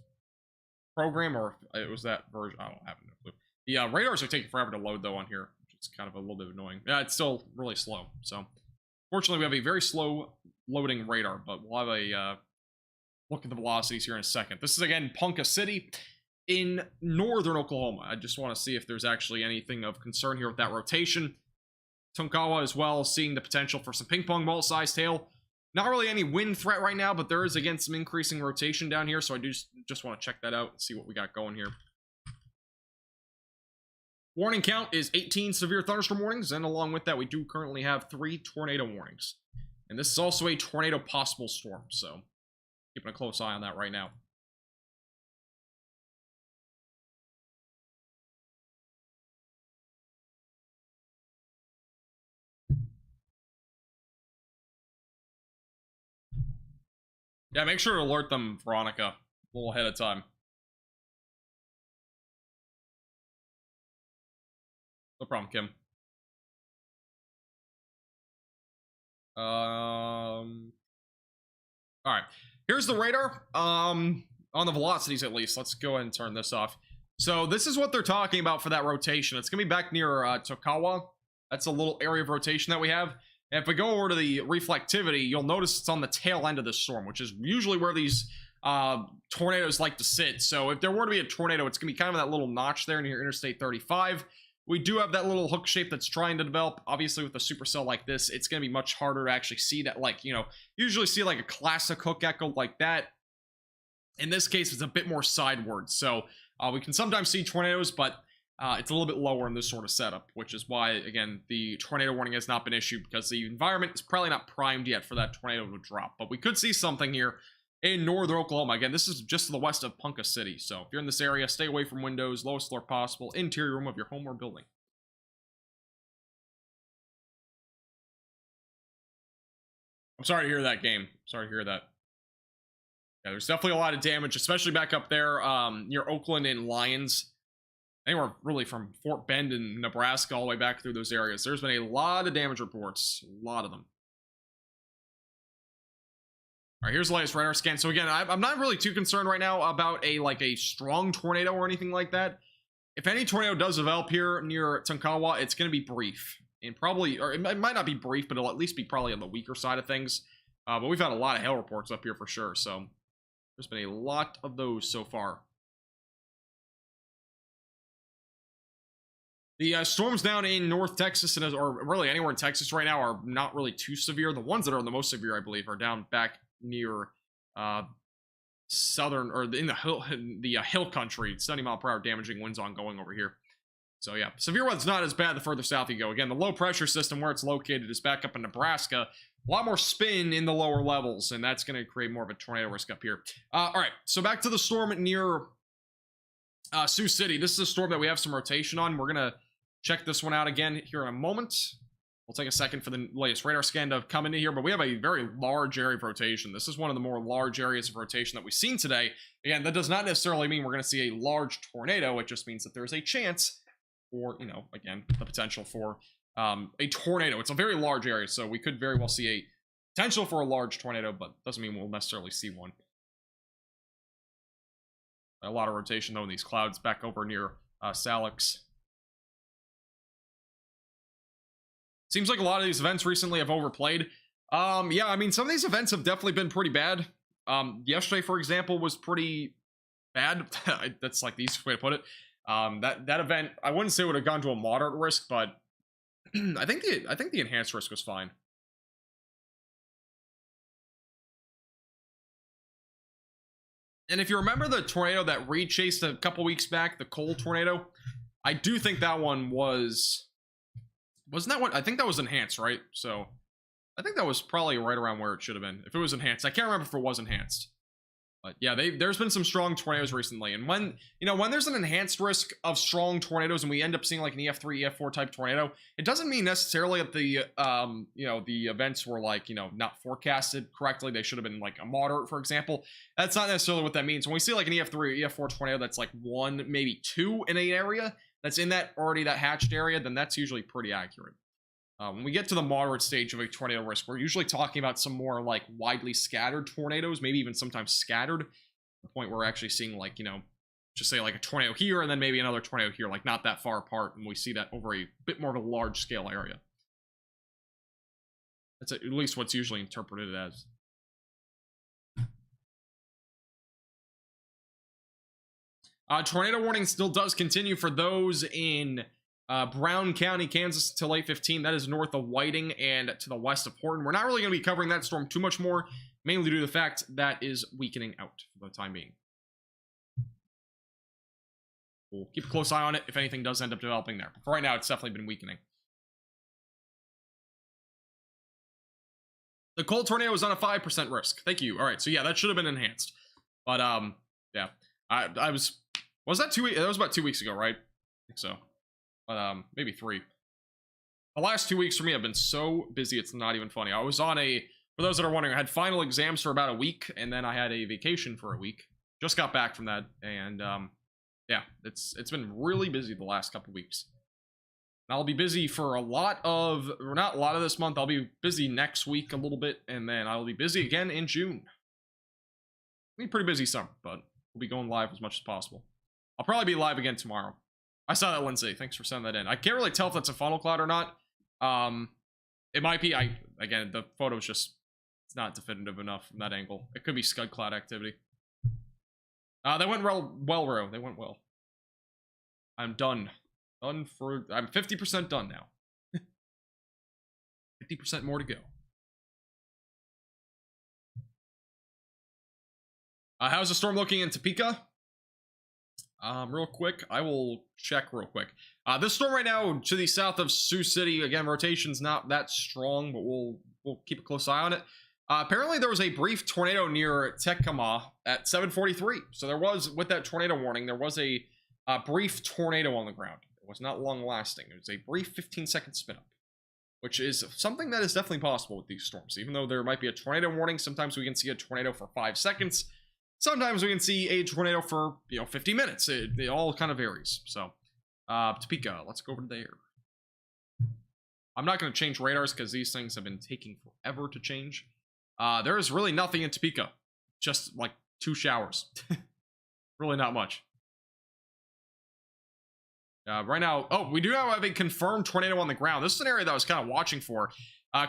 program or if it was that version. I don't have no clue. The radars are taking forever to load though on here, which is kind of a little bit annoying. Yeah, it's still really slow. So, fortunately, we have a very slow loading radar, but we'll have a look at the velocities here in a second. This is again Ponca City in northern Oklahoma. I just want to see if there's actually anything of concern here with that rotation. Tonkawa as well, seeing the potential for some ping pong ball sized hail. Not really any wind threat right now, but there is again some increasing rotation down here, so I do just want to check that out and see what we got going here. Warning count is 18 severe thunderstorm warnings, and along with that, we do currently have 3 tornado warnings. And this is also a tornado possible storm, so keeping a close eye on that right now. Yeah, make sure to alert them, Veronica, a little ahead of time. No problem, Kim. All right, here's the radar. On the velocities at least. Let's go ahead and turn this off. So this is what they're talking about for that rotation. It's gonna be back near Tokawa. That's a little area of rotation that we have. And if we go over to the reflectivity, you'll notice it's on the tail end of the storm, which is usually where these tornadoes like to sit. So if there were to be a tornado, it's gonna be kind of that little notch there near Interstate 35. We do have that little hook shape that's trying to develop. Obviously, with a supercell like this, it's going to be much harder to actually see that, like, you know, usually see like a classic hook echo like that. In this case, it's a bit more sideward. So we can sometimes see tornadoes, but it's a little bit lower in this sort of setup, which is why, again, the tornado warning has not been issued because the environment is probably not primed yet for that tornado to drop. But we could see something here in northern Oklahoma. Again, this is just to the west of Ponca City. So if you're in this area, stay away from windows, lowest floor possible, interior room of your home or building. I'm sorry to hear that, game. Sorry to hear that. Yeah, there's definitely a lot of damage, especially back up there near Oakland and Lyons. Anywhere really from Fort Bend in Nebraska all the way back through those areas. There's been a lot of damage reports. A lot of them. All right, here's the latest radar scan. So again, I'm not really too concerned right now about a strong tornado or anything like that. If any tornado does develop here near Tonkawa, it's going to be brief. And probably, or it might not be brief, but it'll at least be probably on the weaker side of things. But we've had a lot of hail reports up here for sure. So there's been a lot of those so far. The storms down in North Texas, or really anywhere in Texas right now, are not really too severe. The ones that are the most severe, I believe, are down back near southern, or in the hill country. 70-mile-per-hour damaging winds ongoing over here. So yeah, severe weather's not as bad the further south you go. Again, the low pressure system where it's located is back up in Nebraska. A lot more spin in the lower levels, and that's going to create more of a tornado risk up here. All right, so back to the storm near Sioux City. This is a storm that we have some rotation on. We're going to check this one out again here in a moment. We'll take a second for the latest radar scan to come into here, but we have a very large area of rotation. This is one of the more large areas of rotation that we've seen today. Again, that does not necessarily mean we're going to see a large tornado. It just means that there's a chance for, you know, again, the potential for a tornado. It's a very large area, so we could very well see a potential for a large tornado, but doesn't mean we'll necessarily see one. A lot of rotation, though, in these clouds back over near Salix. Seems like a lot of these events recently have overplayed. Yeah, I mean, some of these events have definitely been pretty bad. Yesterday, for example, was pretty bad. That's like the easiest way to put it. That event, I wouldn't say would have gone to a moderate risk, but I think the enhanced risk was fine. And if you remember the tornado that Reed chased a couple weeks back, the Cole tornado, I do think that one wasn't that one? I think that was enhanced, right? So I think that was probably right around where it should have been if it was enhanced. I can't remember if it was enhanced. But yeah, there's been some strong tornadoes recently, and when there's an enhanced risk of strong tornadoes, and we end up seeing like an EF3, EF4 type tornado, it doesn't mean necessarily that the the events were like not forecasted correctly. They should have been like a moderate, for example. That's not necessarily what that means. When we see like an EF3 or EF4 tornado that's like 1, maybe 2 in an area that's in that hatched area, then that's usually pretty accurate. When we get to the moderate stage of a tornado risk, we're usually talking about some more like widely scattered tornadoes, maybe even sometimes scattered, to the point where we're actually seeing like, just say like a tornado here and then maybe another tornado here, like not that far apart, and we see that over a bit more of a large scale area. That's at least what's usually interpreted as. Tornado warning still does continue for those in Brown County, Kansas till 8:15. That is north of Whiting and to the west of Horton. We're not really going to be covering that storm too much more, mainly due to the fact that is weakening out for the time being. We'll keep a close eye on it if anything does end up developing there. But for right now, it's definitely been weakening. The cold tornado was on a 5% risk. Thank you. All right, so yeah, that should have been enhanced. But yeah, I was that 2 weeks? That was about 2 weeks ago, right? I think so. But maybe 3. The last 2 weeks for me have been so busy, it's not even funny. I was on for those that are wondering, I had final exams for about a week, and then I had a vacation for a week. Just got back from that, and yeah, it's been really busy the last couple weeks. I'll be busy for not a lot of this month. I'll be busy next week a little bit, and then I'll be busy again in June. It'll be pretty busy summer, but we'll be going live as much as possible. I'll probably be live again tomorrow. I saw that, Lindsay. Thanks for sending that in. I can't really tell if that's a funnel cloud or not. It might be. Again, the photo's just, it's not definitive enough from that angle. It could be scud cloud activity. They went well, Ro. They went well. I'm done. I'm 50% done now. 50% more to go. How's the storm looking in Topeka? Real quick, I will check real quick. This storm right now to the south of Sioux City. Again, rotation's not that strong, but we'll keep a close eye on it. Apparently, there was a brief tornado near Tecumseh at 7:43. So there was, with that tornado warning, there was a brief tornado on the ground. It was not long lasting. It was a brief 15-second spin up, which is something that is definitely possible with these storms. Even though there might be a tornado warning, sometimes we can see a tornado for 5 seconds. Sometimes we can see a tornado for 50 minutes. It all kind of varies. So Topeka, let's go over there. I'm not going to change radars because these things have been taking forever to change. There is really nothing in Topeka, just like 2 showers. Really not much. Right now, we do now have a confirmed tornado on the ground. This is an area that I was kind of watching for.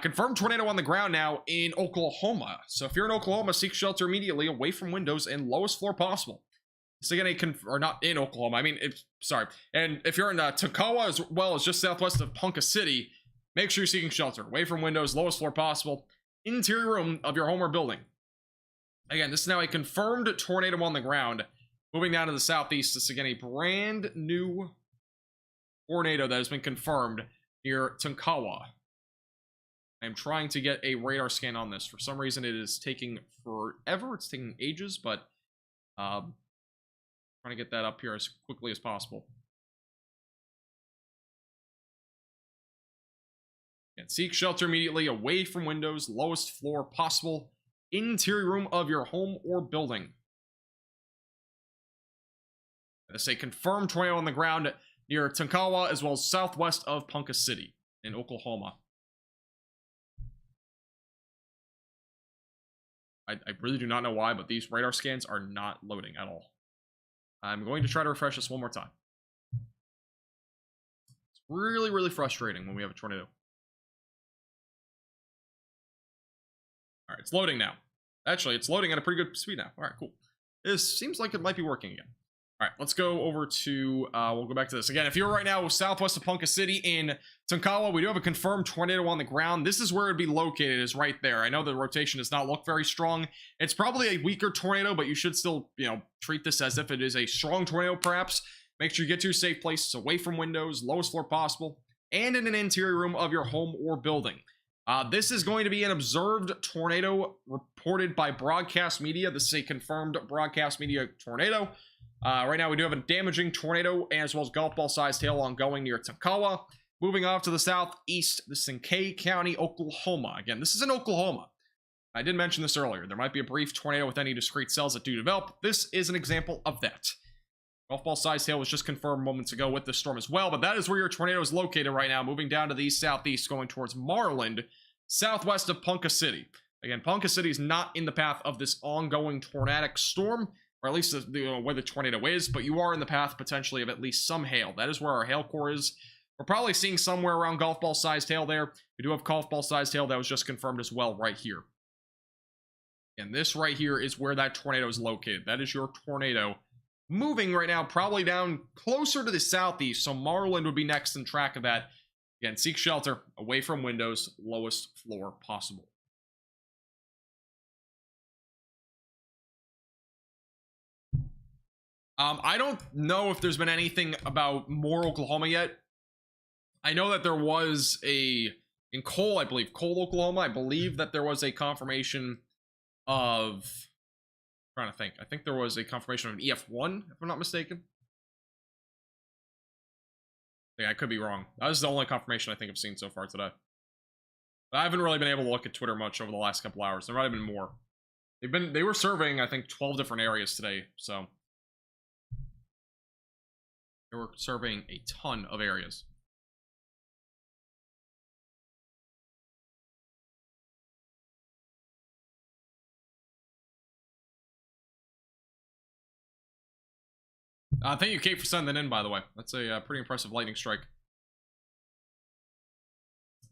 Confirmed tornado on the ground now in Oklahoma. So if you're in Oklahoma, seek shelter immediately, away from windows, and lowest floor possible. So again, or not in Oklahoma. I mean, sorry. And if you're in Toccoa as well as just southwest of Ponca City, make sure you're seeking shelter, away from windows, lowest floor possible, interior room of your home or building. Again, this is now a confirmed tornado on the ground. Moving down to the southeast, this is again a brand new tornado that has been confirmed near Tonkawa. I'm trying to get a radar scan on this. For some reason, it is taking forever. It's taking ages, but trying to get that up here as quickly as possible. And seek shelter immediately, away from windows, lowest floor possible, interior room of your home or building. It's a confirmed tornado on the ground near Tonkawa, as well as southwest of Ponca City in Oklahoma. I really do not know why, but these radar scans are not loading at all. I'm going to try to refresh this one more time. It's really, really frustrating when we have a tornado. All right, it's loading now. Actually, it's loading at a pretty good speed now. All right, cool. This seems like it might be working again. All right, let's go over to, we'll go back to this. Again, if you're right now southwest of Ponca City in Tonkawa, we do have a confirmed tornado on the ground. This is where it'd be located, is right there. I know the rotation does not look very strong. It's probably a weaker tornado, but you should still, treat this as if it is a strong tornado, perhaps. Make sure you get to your safe places, away from windows, lowest floor possible, and in an interior room of your home or building. This is going to be an observed tornado reported by broadcast media. This is a confirmed broadcast media tornado. Right now, we do have a damaging tornado as well as golf ball sized hail ongoing near Tonkawa. Moving off to the southeast, this is in Kay County, Oklahoma. Again, this is in Oklahoma. I did mention this earlier. There might be a brief tornado with any discrete cells that do develop. This is an example of that. Golf ball sized hail was just confirmed moments ago with this storm as well, but that is where your tornado is located right now, moving down to the southeast, going towards Marland, southwest of Ponca City. Again, Ponca City is not in the path of this ongoing tornadic storm, or at least where the tornado is, but you are in the path potentially of at least some hail. That is where our hail core is. We're probably seeing somewhere around golf ball sized hail there. We do have golf ball sized hail that was just confirmed as well right here. And this right here is where that tornado is located. That is your tornado. Moving right now, probably down closer to the southeast, so Marland would be next in track of that. Again, seek shelter, away from windows, lowest floor possible. I don't know if there's been anything about more Oklahoma yet. I know that there was a in Cole, I believe, Cole, Oklahoma, I believe that there was a confirmation of, I'm trying to think. I think there was a confirmation of an EF1, if I'm not mistaken. Yeah, I could be wrong. That was the only confirmation I think I've seen so far today. But I haven't really been able to look at Twitter much over the last couple hours. There might have been more. They were surveying, I think, 12 different areas today, so they were surveying a ton of areas. Thank you, Kate, for sending that in, by the way. That's a pretty impressive lightning strike.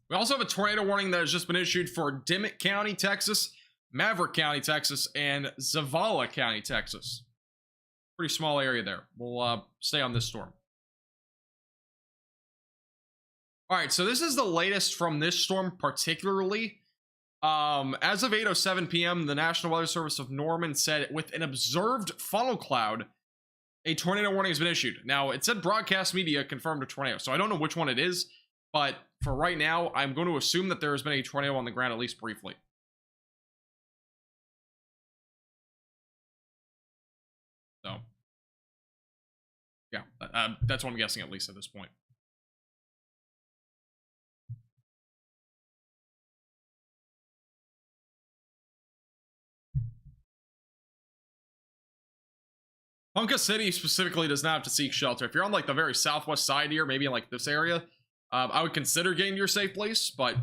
We also have a tornado warning that has just been issued for Dimmitt County, Texas, Maverick County, Texas, and Zavala County, Texas. Pretty small area there. We'll stay on this storm. All right, so this is the latest from this storm particularly. As of 8:07 p.m., the National Weather Service of Norman said with an observed funnel cloud, a tornado warning has been issued. Now, it said broadcast media confirmed a tornado, so I don't know which one it is, but for right now, I'm going to assume that there has been a tornado on the ground, at least briefly. So, yeah, that's what I'm guessing, at least at this point. Ponca City specifically does not have to seek shelter. If you're on like the very southwest side here, maybe in like this area, I would consider getting to your safe place, but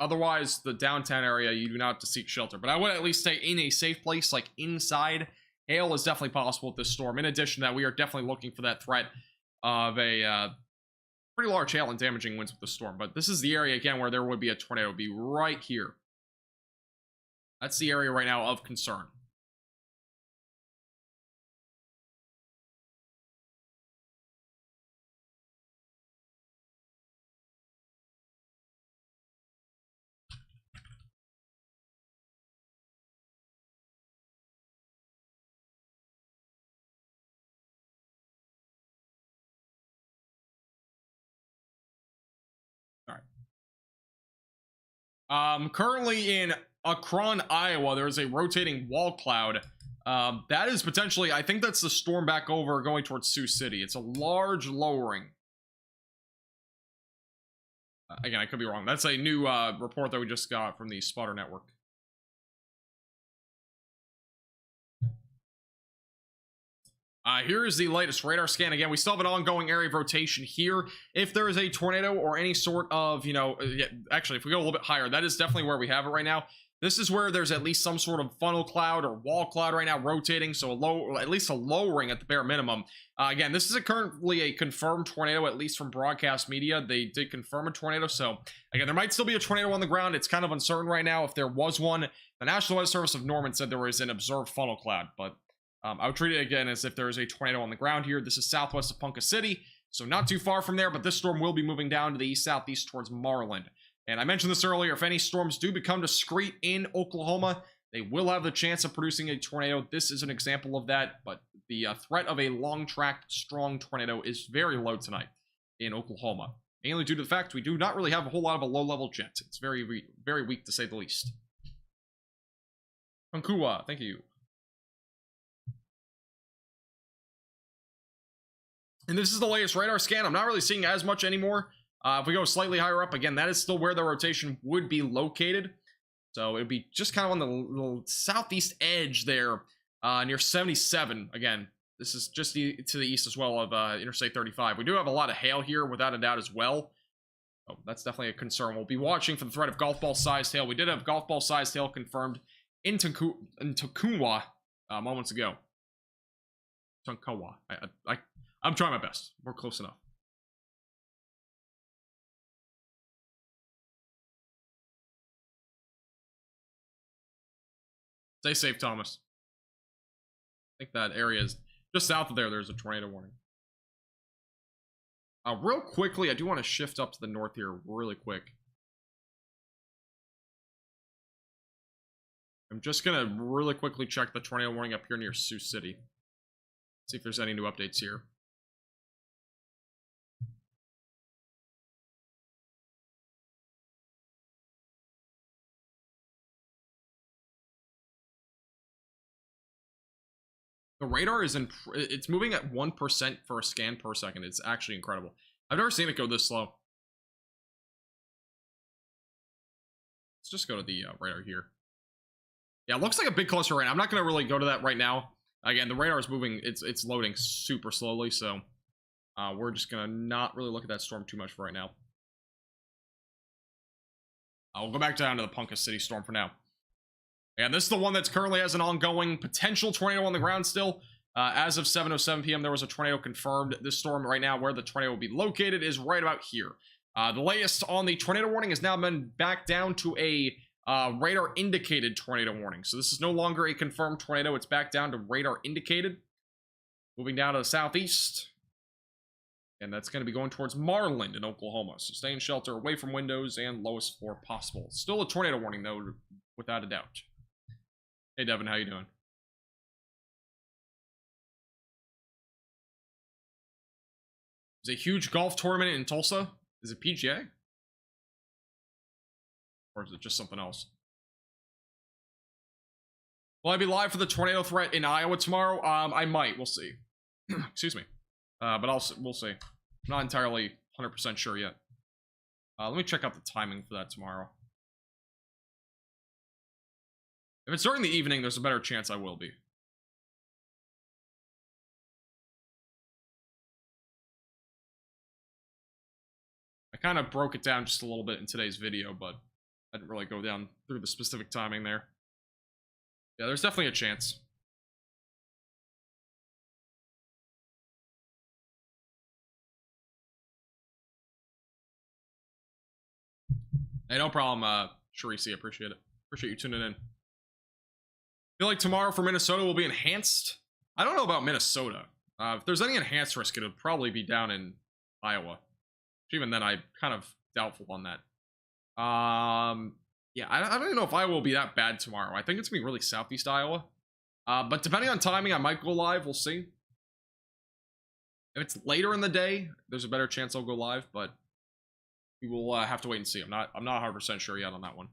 otherwise the downtown area, you do not have to seek shelter. But I would at least stay in a safe place, like inside. Hail is definitely possible with this storm. In addition to that, we are definitely looking for that threat of a pretty large hail and damaging winds with the storm. But this is the area, again, where there would be a tornado. It would be right here. That's the area right now of concern. Currently in Akron, Iowa, there is a rotating wall cloud. That is potentially, I think that's the storm back over going towards Sioux City. It's a large lowering. Again, I could be wrong. That's a new report that we just got from the Spotter Network. Here is the latest radar scan. Again, we still have an ongoing area of rotation here. If there is a tornado or any sort of, actually, if we go a little bit higher, that is definitely where we have it right now. This is where there's at least some sort of funnel cloud or wall cloud right now rotating, so at least a lowering at the bare minimum. Again, this is currently a confirmed tornado, at least from broadcast media. They did confirm a tornado, so again, there might still be a tornado on the ground. It's kind of uncertain right now if there was one. The National Weather Service of Norman said there was an observed funnel cloud, but I would treat it again as if there is a tornado on the ground here. This is southwest of Ponca City, so not too far from there, but this storm will be moving down to the east-southeast towards Marland. And I mentioned this earlier, if any storms do become discrete in Oklahoma, they will have the chance of producing a tornado. This is an example of that, but the threat of a long-track, strong tornado is very low tonight in Oklahoma, mainly due to the fact we do not really have a whole lot of a low-level jet. It's very, very weak, to say the least. Kankua, thank you. And this is the latest radar scan. I'm not really seeing as much anymore. If we go slightly higher up, again, that is still where the rotation would be located. So it would be just kind of on the little southeast edge there, near 77. Again, this is just to the east as well of Interstate 35. We do have a lot of hail here, without a doubt, as well. Oh, that's definitely a concern. We'll be watching for the threat of golf ball-sized hail. We did have golf ball-sized hail confirmed in Tukunwa moments ago. Tunkawa. I'm trying my best. We're close enough. Stay safe, Thomas. I think that area is just south of there. There's a tornado warning. Real quickly, I do want to shift up to the north here really quick. I'm just going to really quickly check the tornado warning up here near Sioux City. See if there's any new updates here. The radar is it's moving at 1% for a scan per second. It's actually incredible. I've never seen it go this slow. Let's just go to the radar here. Yeah, it looks like a big cluster right now. I'm not going to really go to that right now. Again, the radar is moving. It's loading super slowly, so we're just going to not really look at that storm too much for right now. We'll go back down to the Ponca City storm for now. And this is the one that's currently has an ongoing potential tornado on the ground still. As of 7:07 p.m., there was a tornado confirmed. This storm right now, where the tornado will be located, is right about here. The latest on the tornado warning has now been back down to a radar indicated tornado warning. So this is no longer a confirmed tornado. It's back down to radar indicated. Moving down to the southeast. And that's going to be going towards Marland in Oklahoma. So stay in shelter, away from windows, and lowest floor possible. Still a tornado warning, though, without a doubt. Hey, Devin, how you doing? There's a huge golf tournament in Tulsa. Is it PGA? Or is it just something else? Will I be live for the tornado threat in Iowa tomorrow? I might. We'll see. Excuse me. But we'll see. I'm not entirely 100% sure yet. Let me check out the timing for that tomorrow. If it's during the evening, there's a better chance I will be. I kind of broke it down just a little bit in today's video, but I didn't really go down through the specific timing there. Yeah, there's definitely a chance. Hey, no problem, Sharisi. Appreciate it. Appreciate you tuning in. Feel like tomorrow for Minnesota will be enhanced. I don't know about Minnesota. If there's any enhanced risk, it would probably be down in Iowa. Even then, I'm kind of doubtful on that. Yeah, I don't even know if Iowa will be that bad tomorrow. I think it's going to be really southeast Iowa. But depending on timing, I might go live. We'll see. If it's later in the day, there's a better chance I'll go live, but we will have to wait and see. I'm not 100% sure yet on that one.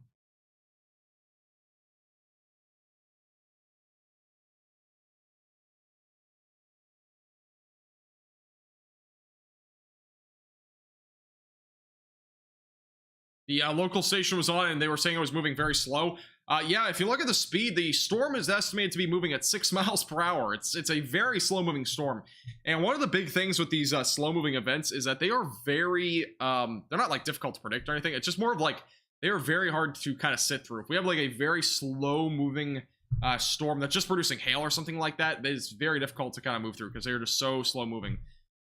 The local station was on, and they were saying it was moving very slow. Yeah, if you look at the speed, the storm is estimated to be moving at 6 miles per hour. It's a very slow-moving storm. And one of the big things with these slow-moving events is that they are very, they're not like difficult to predict or anything. It's just more of like, they are very hard to kind of sit through. If we have like a very slow-moving storm that's just producing hail or something like that, that is very difficult to kind of move through because they're just so slow-moving.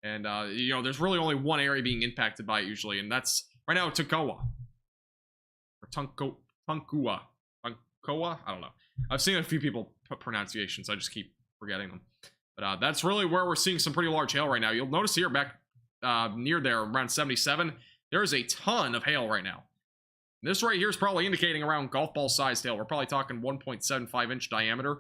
And, you know, there's really only one area being impacted by it usually, and that's right now Toccoa. Or Tuncoa. I don't know. I've seen a few people put pronunciations. I just keep forgetting them. But that's really where we're seeing some pretty large hail right now. You'll notice here back near there, around 77, there is a ton of hail right now. This right here is probably indicating around golf ball sized hail. We're probably talking 1.75 inch diameter.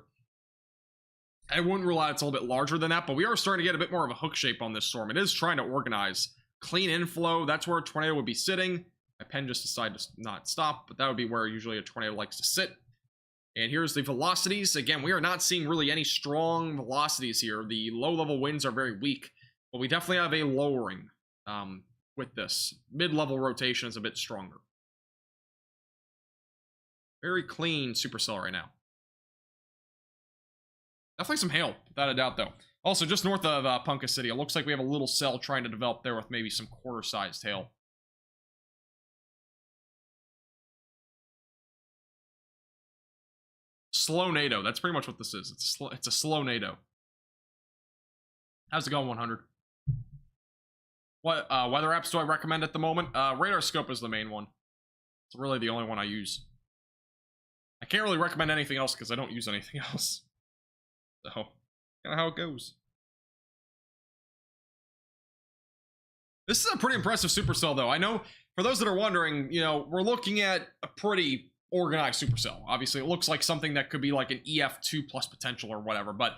I wouldn't rule out it's a little bit larger than that, but we are starting to get a bit more of a hook shape on this storm. It is trying to organize clean inflow. That's where a tornado would be sitting. My pen just decided to not stop, but that would be where usually a tornado likes to sit. And here's the velocities. Again, we are not seeing really any strong velocities here. The low-level winds are very weak, but we definitely have a lowering with this. Mid-level rotation is a bit stronger. Very clean supercell right now. Definitely some hail, without a doubt, though. Also, just north of Ponca City, it looks like we have a little cell trying to develop there with maybe some quarter-sized hail. Slow NATO. That's pretty much what this is. It's a slow NATO. How's it going, 100? What weather apps do I recommend at the moment? Radar Scope is the main one. It's really the only one I use. I can't really recommend anything else because I don't use anything else. So, kind of how it goes. This is a pretty impressive supercell, though. I know, for those that are wondering, you know, we're looking at a pretty organized supercell. Obviously, it looks like something that could be like an EF2 plus potential or whatever, but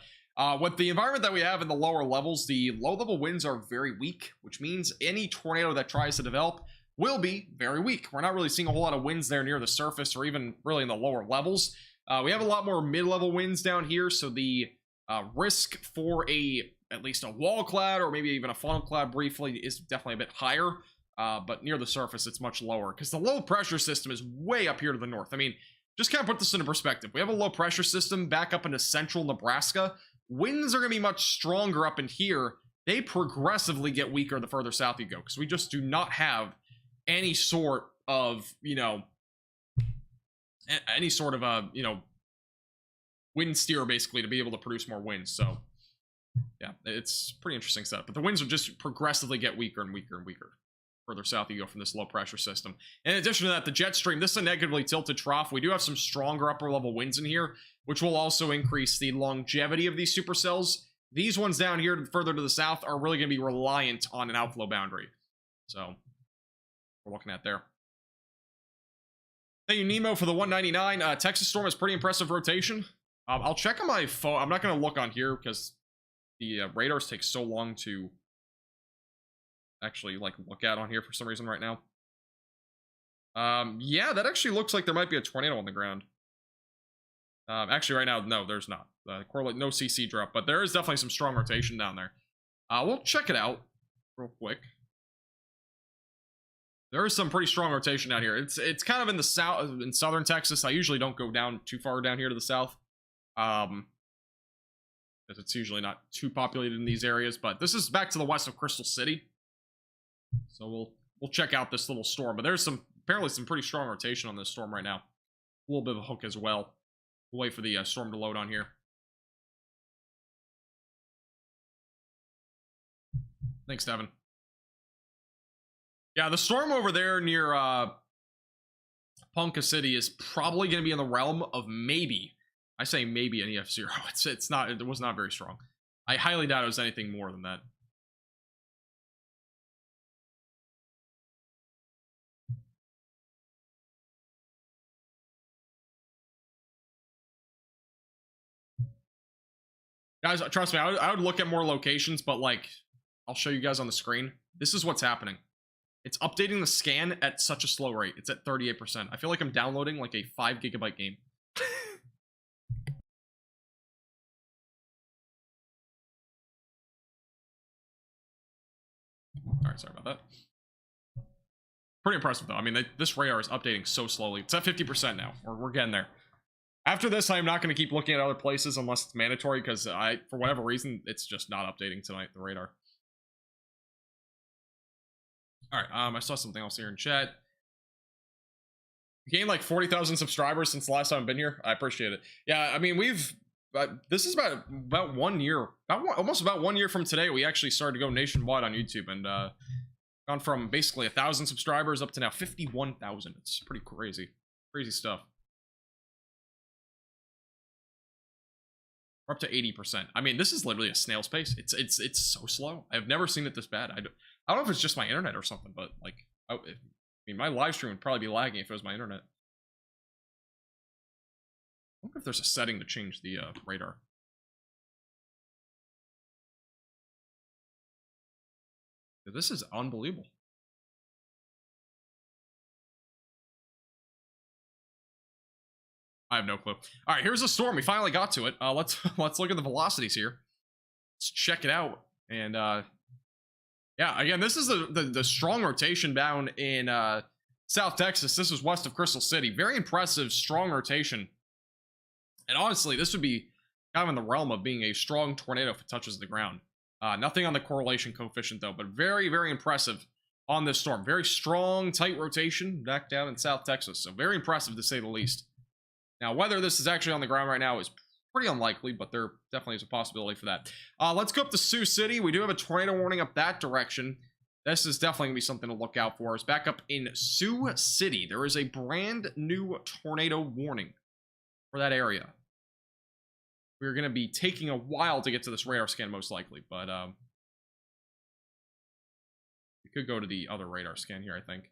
with the environment that we have in the lower levels, the low-level winds are very weak, which means any tornado that tries to develop will be very weak. We're not really seeing a whole lot of winds there near the surface or even really in the lower levels. We have a lot more mid-level winds down here, so the Risk for at least a wall cloud or maybe even a funnel cloud briefly is definitely a bit higher. But near the surface, it's much lower because the low pressure system is way up here to the north. I mean, just kind of put this into perspective. We have a low pressure system back up into central Nebraska. Winds are going to be much stronger up in here. They progressively get weaker the further south you go because we just do not have any sort of, wind steer basically to be able to produce more winds. So yeah, it's pretty interesting setup. But the winds will just progressively get weaker and weaker and weaker further south you go from this low pressure system. In addition to that, the jet stream, this is a negatively tilted trough. We do have some stronger upper level winds in here, which will also increase the longevity of these supercells. These ones down here further to the south are really going to be reliant on an outflow boundary. So we're looking at there. Thank you, Nemo, for the 199. Texas Storm has pretty impressive rotation. I'll check on my phone. I'm not going to look on here because the radars take so long to actually look at on here for some reason right now. Yeah, that actually looks like there might be a tornado on the ground. Actually right now, no, there's not. Correlate, no CC drop, but there is definitely some strong rotation down there. We'll check it out real quick. There is some pretty strong rotation out here. It's kind of in the south, in southern Texas. I usually don't go down too far down here to the south, because it's usually not too populated in these areas. But this is back to the west of Crystal City. So we'll check out this little storm, but there's apparently some pretty strong rotation on this storm right now. A little bit of a hook as well. We'll wait for the storm to load on here. Thanks, Devin. Yeah, the storm over there near Ponca City is probably going to be in the realm of maybe. I say maybe an EF0. It's not. It was not very strong. I highly doubt it was anything more than that. Guys, trust me, I would look at more locations, but I'll show you guys on the screen. This is what's happening. It's updating the scan at such a slow rate. It's at 38%. I feel like I'm downloading like a 5 GB game. Alright, sorry about that. Pretty impressive, though. I mean, this radar is updating so slowly. It's at 50% now. We're getting there. After this, I'm not going to keep looking at other places unless it's mandatory, because for whatever reason, it's just not updating tonight, the radar. Alright, I saw something else here in chat. You gained like 40,000 subscribers since the last time I've been here. I appreciate it. Yeah, I mean, this is about 1 year, almost about 1 year from today, we actually started to go nationwide on YouTube, and gone from basically 1,000 subscribers up to now 51,000. It's pretty crazy. Crazy stuff. We're up to 80%. I mean, this is literally a snail's pace. It's so slow. I've never seen it this bad. I don't know if it's just my internet or something, but I mean, my live stream would probably be lagging if it was my internet. I wonder if there's a setting to change the radar. This is unbelievable. I have no clue. All right, here's the storm. We finally got to it. Let's look at the velocities here. Let's check it out. And yeah, again, this is the strong rotation down in South Texas. This is west of Crystal City. Very impressive, strong rotation. And honestly, this would be kind of in the realm of being a strong tornado if it touches the ground. Nothing on the correlation coefficient, though, but very, very impressive on this storm. Very strong, tight rotation back down in South Texas. So very impressive, to say the least. Now, whether this is actually on the ground right now is pretty unlikely, but there definitely is a possibility for that. Let's go up to Sioux City. We do have a tornado warning up that direction. This is definitely going to be something to look out for. It's back up in Sioux City. There is a brand new tornado warning for that area. We're going to be taking a while to get to this radar scan, most likely, but we could go to the other radar scan here, I think.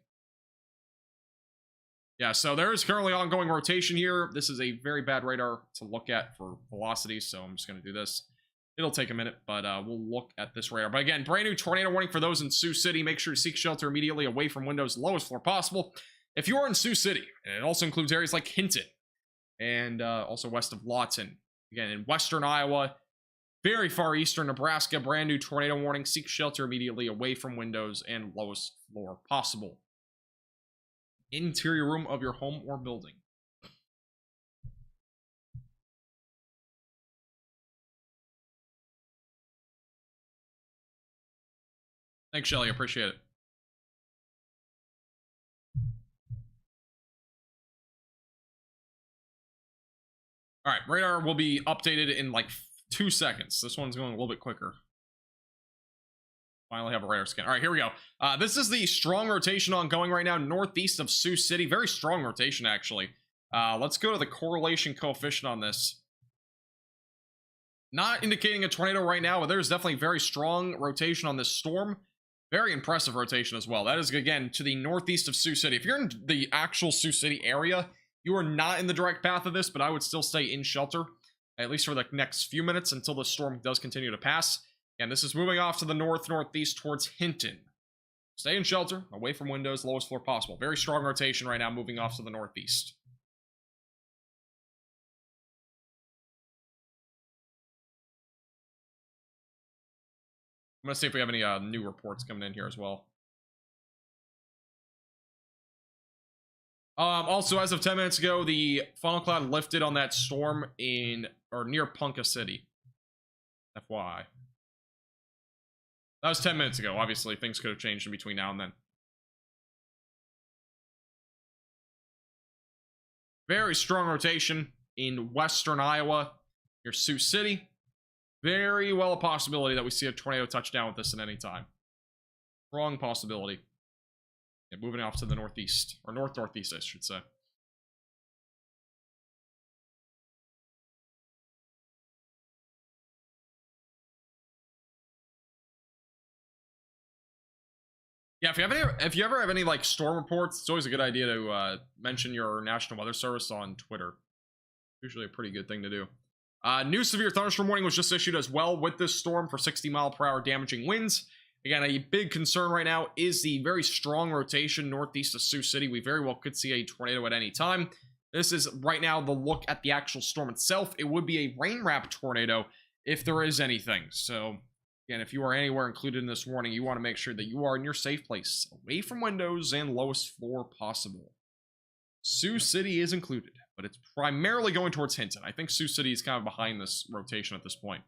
Yeah, so there is currently ongoing rotation here. This is a very bad radar to look at for velocity, so I'm just going to do this. It'll take a minute, but we'll look at this radar. But again, brand new tornado warning for those in Sioux City. Make sure to seek shelter immediately away from windows, lowest floor possible. If you are in Sioux City, and it also includes areas like Hinton, and also west of Lawton. Again, in western Iowa, very far eastern Nebraska. Brand new tornado warning. Seek shelter immediately away from windows and lowest floor possible. Interior room of your home or building. Thanks, Shelly. Appreciate it. All right, radar will be updated in like 2 seconds. This one's going a little bit quicker. Finally have a radar scan. All right, here we go. This is the strong rotation ongoing right now, northeast of Sioux City. Very strong rotation, actually. Let's go to the correlation coefficient on this. Not indicating a tornado right now, but there's definitely very strong rotation on this storm. Very impressive rotation as well. That is, again, to the northeast of Sioux City. If you're in the actual Sioux City area, you are not in the direct path of this, but I would still stay in shelter, at least for the next few minutes until the storm does continue to pass. And this is moving off to the north-northeast towards Hinton. Stay in shelter, away from windows, lowest floor possible. Very strong rotation right now, moving off to the northeast. I'm going to see if we have any new reports coming in here as well. Also, as of 10 minutes ago, the funnel cloud lifted on that storm in or near Ponca City. FYI. That was 10 minutes ago. Obviously, things could have changed in between now and then. Very strong rotation in western Iowa, near Sioux City. Very well a possibility that we see a tornado touch down with this at any time. Strong possibility. Yeah, moving off to the northeast, or north-northeast, I should say. Yeah, if you ever have any like storm reports, it's always a good idea to mention your National Weather Service on Twitter. Usually a pretty good thing to do. New severe thunderstorm warning was just issued as well with this storm for 60-mile-per-hour damaging winds. Again, a big concern right now is the very strong rotation northeast of Sioux City. We very well could see a tornado at any time. This is right now the look at the actual storm itself. It would be a rain-wrapped tornado if there is anything. So, again, if you are anywhere included in this warning, you want to make sure that you are in your safe place, away from windows and lowest floor possible. Sioux City is included, but it's primarily going towards Hinton. I think Sioux City is kind of behind this rotation at this point.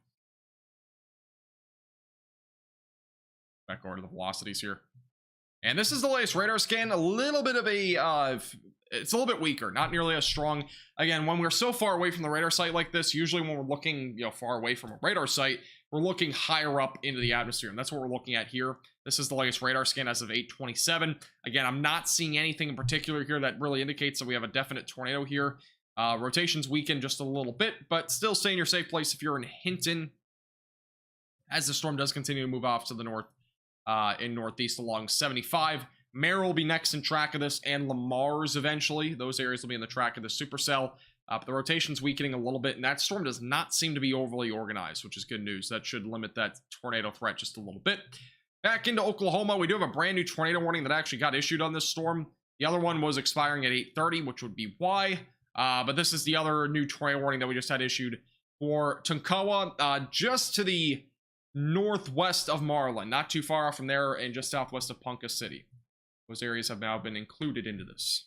Back over to the velocities here. And this is the latest radar scan. A little bit of a, it's a little bit weaker, not nearly as strong. Again, when we're so far away from the radar site like this, usually when we're looking, far away from a radar site, we're looking higher up into the atmosphere, and that's what we're looking at here. This is the latest radar scan as of 8:27. Again, I'm not seeing anything in particular here that really indicates that we have a definite tornado here. Rotations weaken just a little bit, but still stay in your safe place if you're in Hinton, as the storm does continue to move off to the north in northeast along 75. Merrill will be next in track of this, and Lamar's eventually. Those areas will be in the track of the supercell. But the rotation's weakening a little bit, and that storm does not seem to be overly organized, which is good news. That should limit that tornado threat just a little bit. Back into Oklahoma, we do have a brand new tornado warning that actually got issued on this storm. The other one was expiring at 8:30, which would be why. But this is the other new tornado warning that we just had issued for Tonkawa, just to the northwest of Marlin, not too far off from there, and just southwest of Ponca City. Those areas have now been included into this.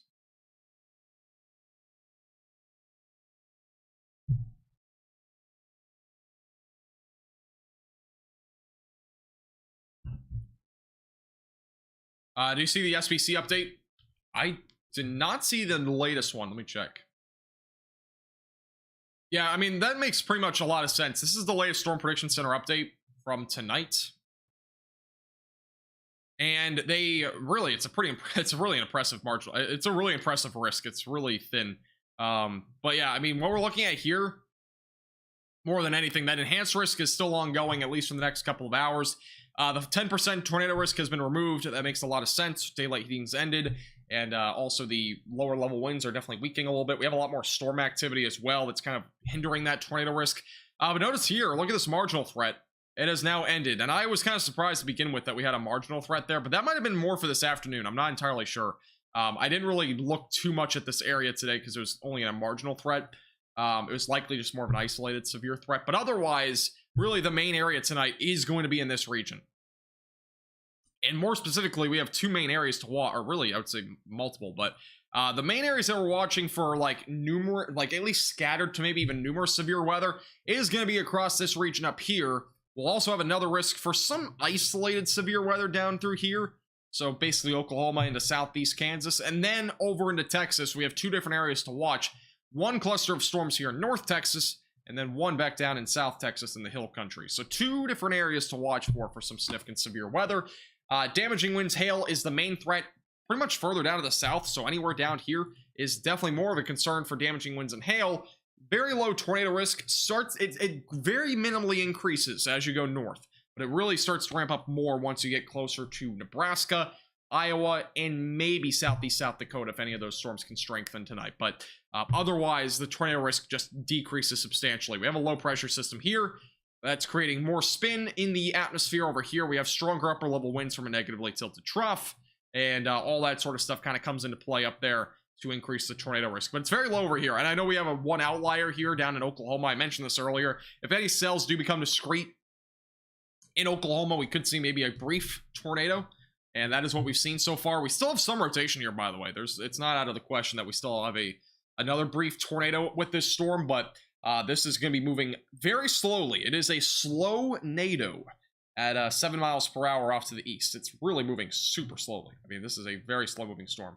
Do you see the SPC update? I did not see the latest one. Let me check. Yeah, I mean, that makes pretty much a lot of sense. This is the latest Storm Prediction Center update from tonight. And they really, it's a really impressive marginal. It's a really impressive risk. It's really thin. But yeah, I mean, what we're looking at here, more than anything, that enhanced risk is still ongoing, at least for the next couple of hours. The 10% tornado risk has been removed. That makes a lot of sense. Daylight heating's ended. And also the lower level winds are definitely weakening a little bit. We have a lot more storm activity as well that's kind of hindering that tornado risk. But notice here, look at this marginal threat. It has now ended. And I was kind of surprised to begin with that we had a marginal threat there, but that might have been more for this afternoon. I'm not entirely sure. I didn't really look too much at this area today because it was only a marginal threat. It was likely just more of an isolated severe threat, but otherwise, really the main area tonight is going to be in this region. And more specifically, we have two main areas to watch, or really, I would say multiple, but the main areas that we're watching for like numerous, like at least scattered to maybe even numerous severe weather is going to be across this region up here. We'll also have another risk for some isolated severe weather down through here. So basically Oklahoma into southeast Kansas. And then over into Texas, we have two different areas to watch. One cluster of storms here in North Texas, and then one back down in South Texas in the hill country. So two different areas to watch for some significant severe weather. Damaging winds, hail is the main threat pretty much further down to the south. So anywhere down here is definitely more of a concern for damaging winds and hail. Very low tornado risk. It very minimally increases as you go north, but it really starts to ramp up more once you get closer to Nebraska, Iowa, and maybe southeast South Dakota if any of those storms can strengthen tonight. But otherwise, the tornado risk just decreases substantially. We have a low pressure system here that's creating more spin in the atmosphere over here. We have stronger upper level winds from a negatively tilted trough, and all that sort of stuff kind of comes into play up there to increase the tornado risk. But it's very low over here, and I know we have one outlier here down in Oklahoma. I mentioned this earlier. If any cells do become discrete in Oklahoma, we could see maybe a brief tornado, and that is what we've seen so far. We still have some rotation here, by the way. It's not out of the question that we still have another brief tornado with this storm, but this is going to be moving very slowly. It is a slow nado at 7 miles per hour off to the east. It's really moving super slowly. I mean, this is a very slow moving storm.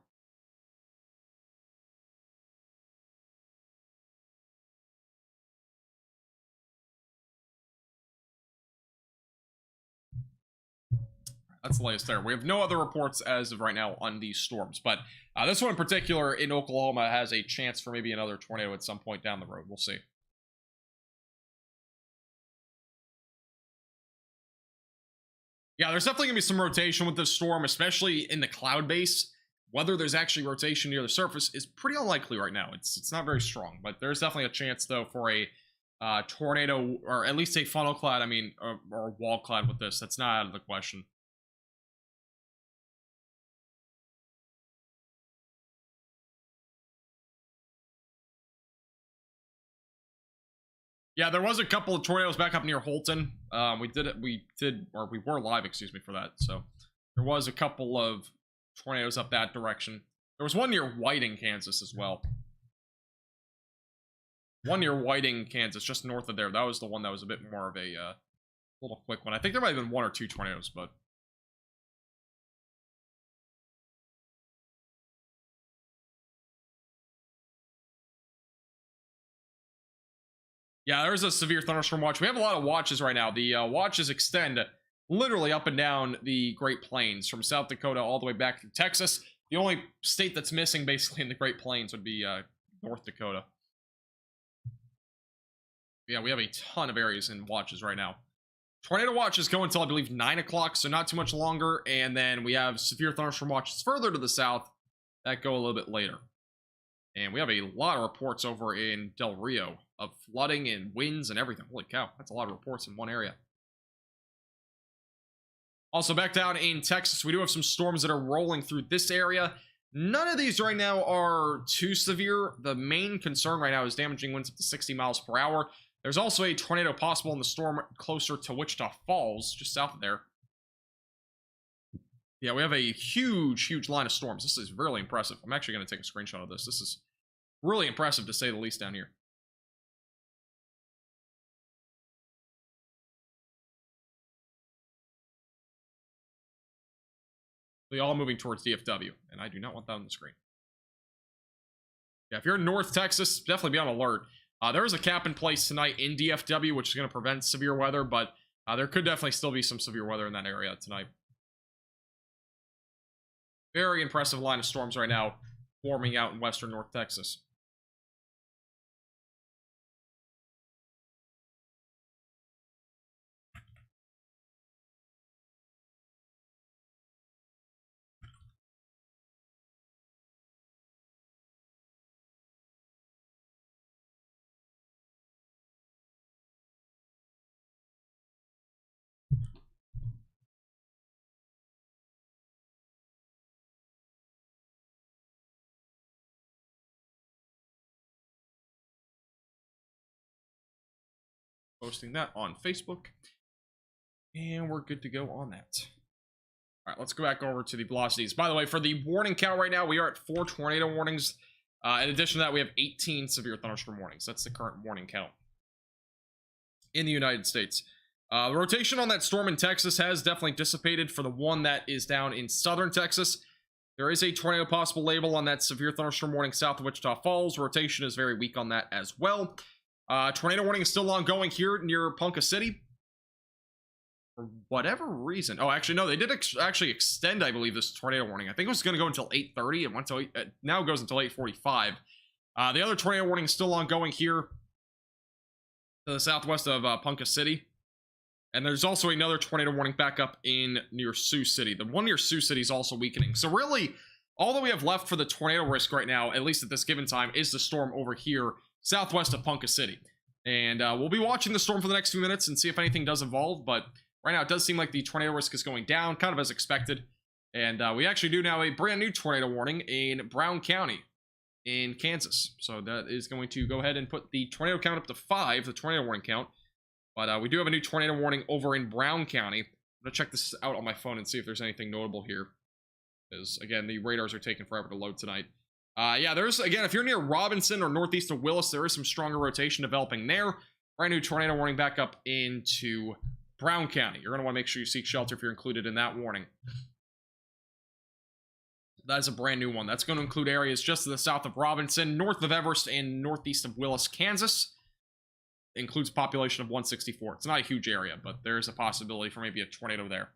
That's the latest there. We have no other reports as of right now on these storms, but this one in particular in Oklahoma has a chance for maybe another tornado at some point down the road. We'll see. Yeah, there's definitely going to be some rotation with this storm, especially in the cloud base. Whether there's actually rotation near the surface is pretty unlikely right now. It's not very strong, but there's definitely a chance, though, for a tornado, or at least a funnel cloud, I mean, or wall cloud with this. That's not out of the question. Yeah, there was a couple of tornadoes back up near Holton. We were live, excuse me, for that. So there was a couple of tornadoes up that direction. There was one near Whiting, Kansas as well. One near Whiting, Kansas, just north of there. That was the one that was a bit more of a little quick one. I think there might have been one or two tornadoes, but yeah, there's a severe thunderstorm watch. We have a lot of watches right now. The watches extend literally up and down the Great Plains from South Dakota all the way back to Texas. The only state that's missing basically in the Great Plains would be North Dakota. Yeah, we have a ton of areas in watches right now. Tornado watches go until I believe 9 o'clock, so not too much longer. And then we have severe thunderstorm watches further to the south that go a little bit later. And we have a lot of reports over in Del Rio of flooding and winds and everything. Holy cow, that's a lot of reports in one area. Also, back down in Texas, we do have some storms that are rolling through this area. None of these right now are too severe. The main concern right now is damaging winds up to 60 miles per hour. There's also a tornado possible in the storm closer to Wichita Falls, just south of there. Yeah, we have a huge, huge line of storms. This is really impressive. I'm actually going to take a screenshot of this. This is really impressive, to say the least, down here. They all moving towards DFW, and I do not want that on the screen. Yeah, if you're in North Texas, definitely be on alert. There is a cap in place tonight in DFW, which is going to prevent severe weather, but there could definitely still be some severe weather in that area tonight. Very impressive line of storms right now forming out in western North Texas. posting that on Facebook. And we're good to go on that. All right, let's go back over to the velocities. By the way, for the warning count right now, we are at 4 tornado warnings. In addition to that, we have 18 severe thunderstorm warnings. That's the current warning count in the United States. The rotation on that storm in Texas has definitely dissipated. For the one that is down in southern Texas, there is a tornado possible label on that severe thunderstorm warning south of Wichita Falls. Rotation is very weak on that as well. Tornado warning is still ongoing here near Ponca City. For whatever reason. Oh, actually, no, they did actually extend, I believe, this tornado warning. I think it was going to go until 8:30. It went till now it goes until 8:45. The other tornado warning is still ongoing here to the southwest of Ponca City. And there's also another tornado warning back up in near Sioux City. The one near Sioux City is also weakening. So really, all that we have left for the tornado risk right now, at least at this given time, is the storm over here southwest of Ponca City. And we'll be watching the storm for the next few minutes and see if anything does evolve. But right now, it does seem like the tornado risk is going down, kind of as expected. And we actually do now a brand new tornado warning in Brown County in Kansas. So that is going to go ahead and put the tornado count up to 5, the tornado warning count. But we do have a new tornado warning over in Brown County. I'm going to check this out on my phone and see if there's anything notable here. Because, again, the radars are taking forever to load tonight. Yeah, there's, again, if you're near Robinson or northeast of Willis, there is some stronger rotation developing there. Brand new tornado warning back up into Brown County. You're going to want to make sure you seek shelter if you're included in that warning. That is a brand new one. That's going to include areas just to the south of Robinson, north of Everest, and northeast of Willis, Kansas. It includes a population of 164. It's not a huge area, but there is a possibility for maybe a tornado there.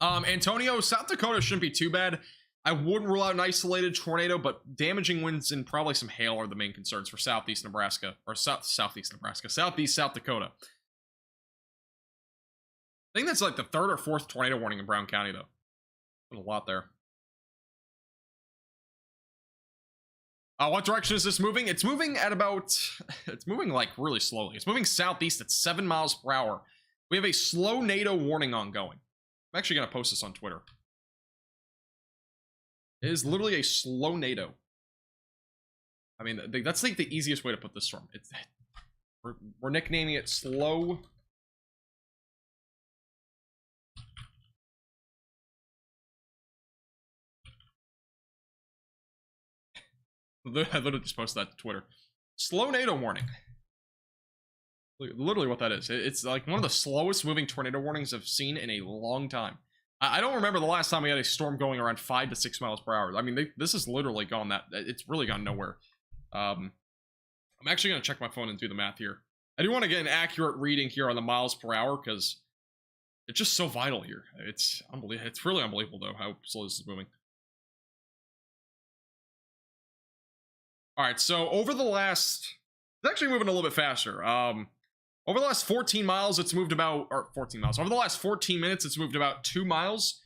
Antonio, South Dakota shouldn't be too bad. I wouldn't rule out an isolated tornado, but damaging winds and probably some hail are the main concerns for southeast Nebraska, or southeast Nebraska, southeast South Dakota. I think that's like the 3rd or 4th tornado warning in Brown County, though. There's a lot there. What direction is this moving? It's moving at about, it's moving like really slowly. It's moving southeast at 7 miles per hour. We have a slow NATO warning ongoing. I'm actually going to post this on Twitter. It is literally a slow NATO. I mean, that's like the easiest way to put this storm. It's we're nicknaming it slow. I literally just posted that to Twitter. Slow NATO warning. Literally what that is. It's like one of the slowest moving tornado warnings I've seen in a long time. I don't remember the last time we had a storm going around 5 to 6 miles per hour. I mean, this has literally gone that... It's really gone nowhere. I'm actually going to check my phone and do the math here. I do want to get an accurate reading here on the miles per hour because it's just so vital here. It's unbelievable. It's really unbelievable, though, how slow this is moving. All right, so over the last... It's actually moving a little bit faster. Over the last 14 miles, it's moved about... Or 14 miles. Over the last 14 minutes, it's moved about 2 miles.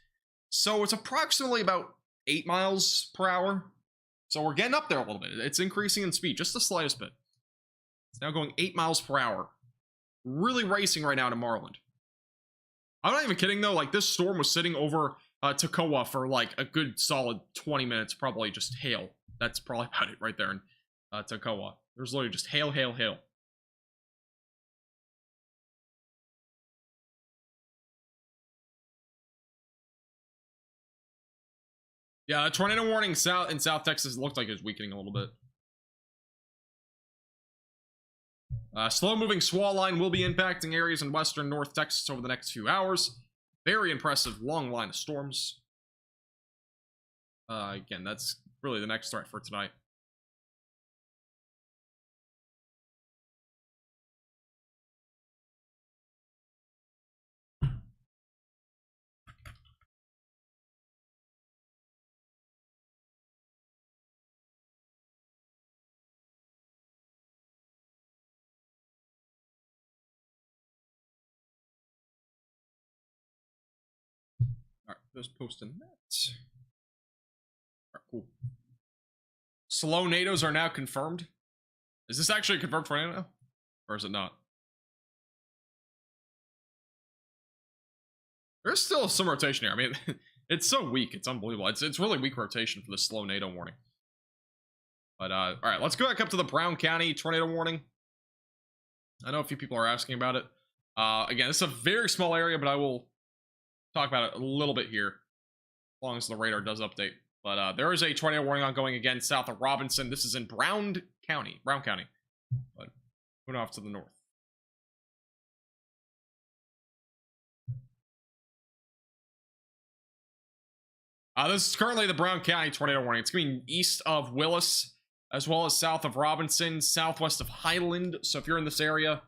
So it's approximately about 8 miles per hour. So we're getting up there a little bit. It's increasing in speed, just the slightest bit. It's now going 8 miles per hour. Really racing right now to Marland. I'm not even kidding, though. Like, this storm was sitting over Toccoa for, like, a good solid 20 minutes. Probably just hail. That's probably about it right there in Toccoa. There's literally just hail, hail, hail. Yeah, tornado warning in South Texas looked like it was weakening a little bit. Slow-moving swell line will be impacting areas in western North Texas over the next few hours. Very impressive long line of storms. Again, that's really the next threat for tonight. All right, just posting that. All right, cool. Slow NATOs are now confirmed. Is this actually a confirmed tornado? Or is it not? There's still some rotation here. I mean, It's so weak. It's unbelievable. It's really weak rotation for the slow NATO warning. But all right, let's go back up to the Brown County tornado warning. I know a few people are asking about it. Again, this is a very small area, but I will talk about it a little bit here, as long as the radar does update. But there is a tornado warning ongoing again south of Robinson. This is in Brown County, but moving off to the north. This is currently the Brown County tornado warning. It's going east of Willis, as well as south of Robinson, southwest of Highland. So if you're in this area,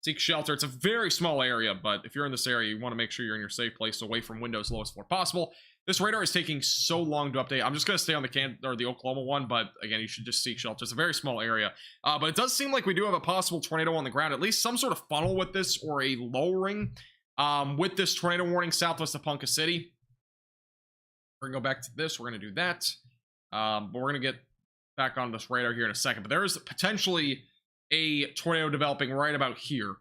seek shelter. It's a very small area, but if you're in this area, you want to make sure you're in your safe place, away from windows, lowest floor possible. This radar is taking so long to update. I'm just going to stay on the Oklahoma one, but again, you should just seek shelter. It's a very small area, but it does seem like we do have a possible tornado on the ground, at least some sort of funnel with this, or a lowering with this tornado warning southwest of Ponca City. We're going to go back to this. We're going to do that, but we're going to get back on this radar here in a second. But there is potentially a tornado developing right about here.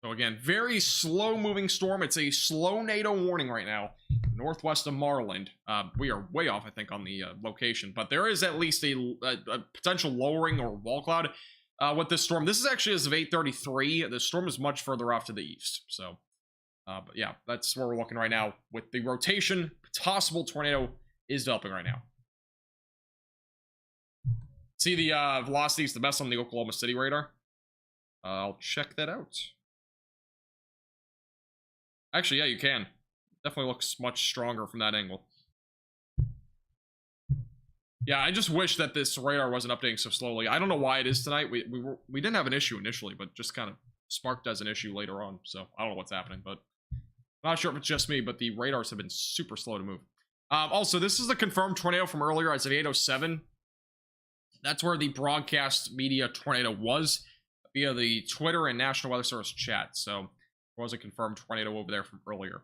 So again, very slow moving storm. It's a slow NATO warning right now, northwest of Marland. We are way off, I think, on the location, but there is at least a potential lowering or wall cloud with this storm. This is actually as of 8:33. The storm is much further off to the east. So, but yeah, that's where we're looking right now with the rotation. Possible tornado is developing right now. See the velocity is the best on the Oklahoma City radar. I'll check that out. Actually, yeah, you can. Definitely looks much stronger from that angle. Yeah, I just wish that this radar wasn't updating so slowly. I don't know why it is tonight. We didn't have an issue initially, but just kind of sparked as an issue later on. So I don't know what's happening, but I'm not sure if it's just me, but the radars have been super slow to move. Also, this is the confirmed tornado from earlier as of 8:07. That's where the broadcast media tornado was via the Twitter and National Weather Service chat. So there was a confirmed tornado over there from earlier.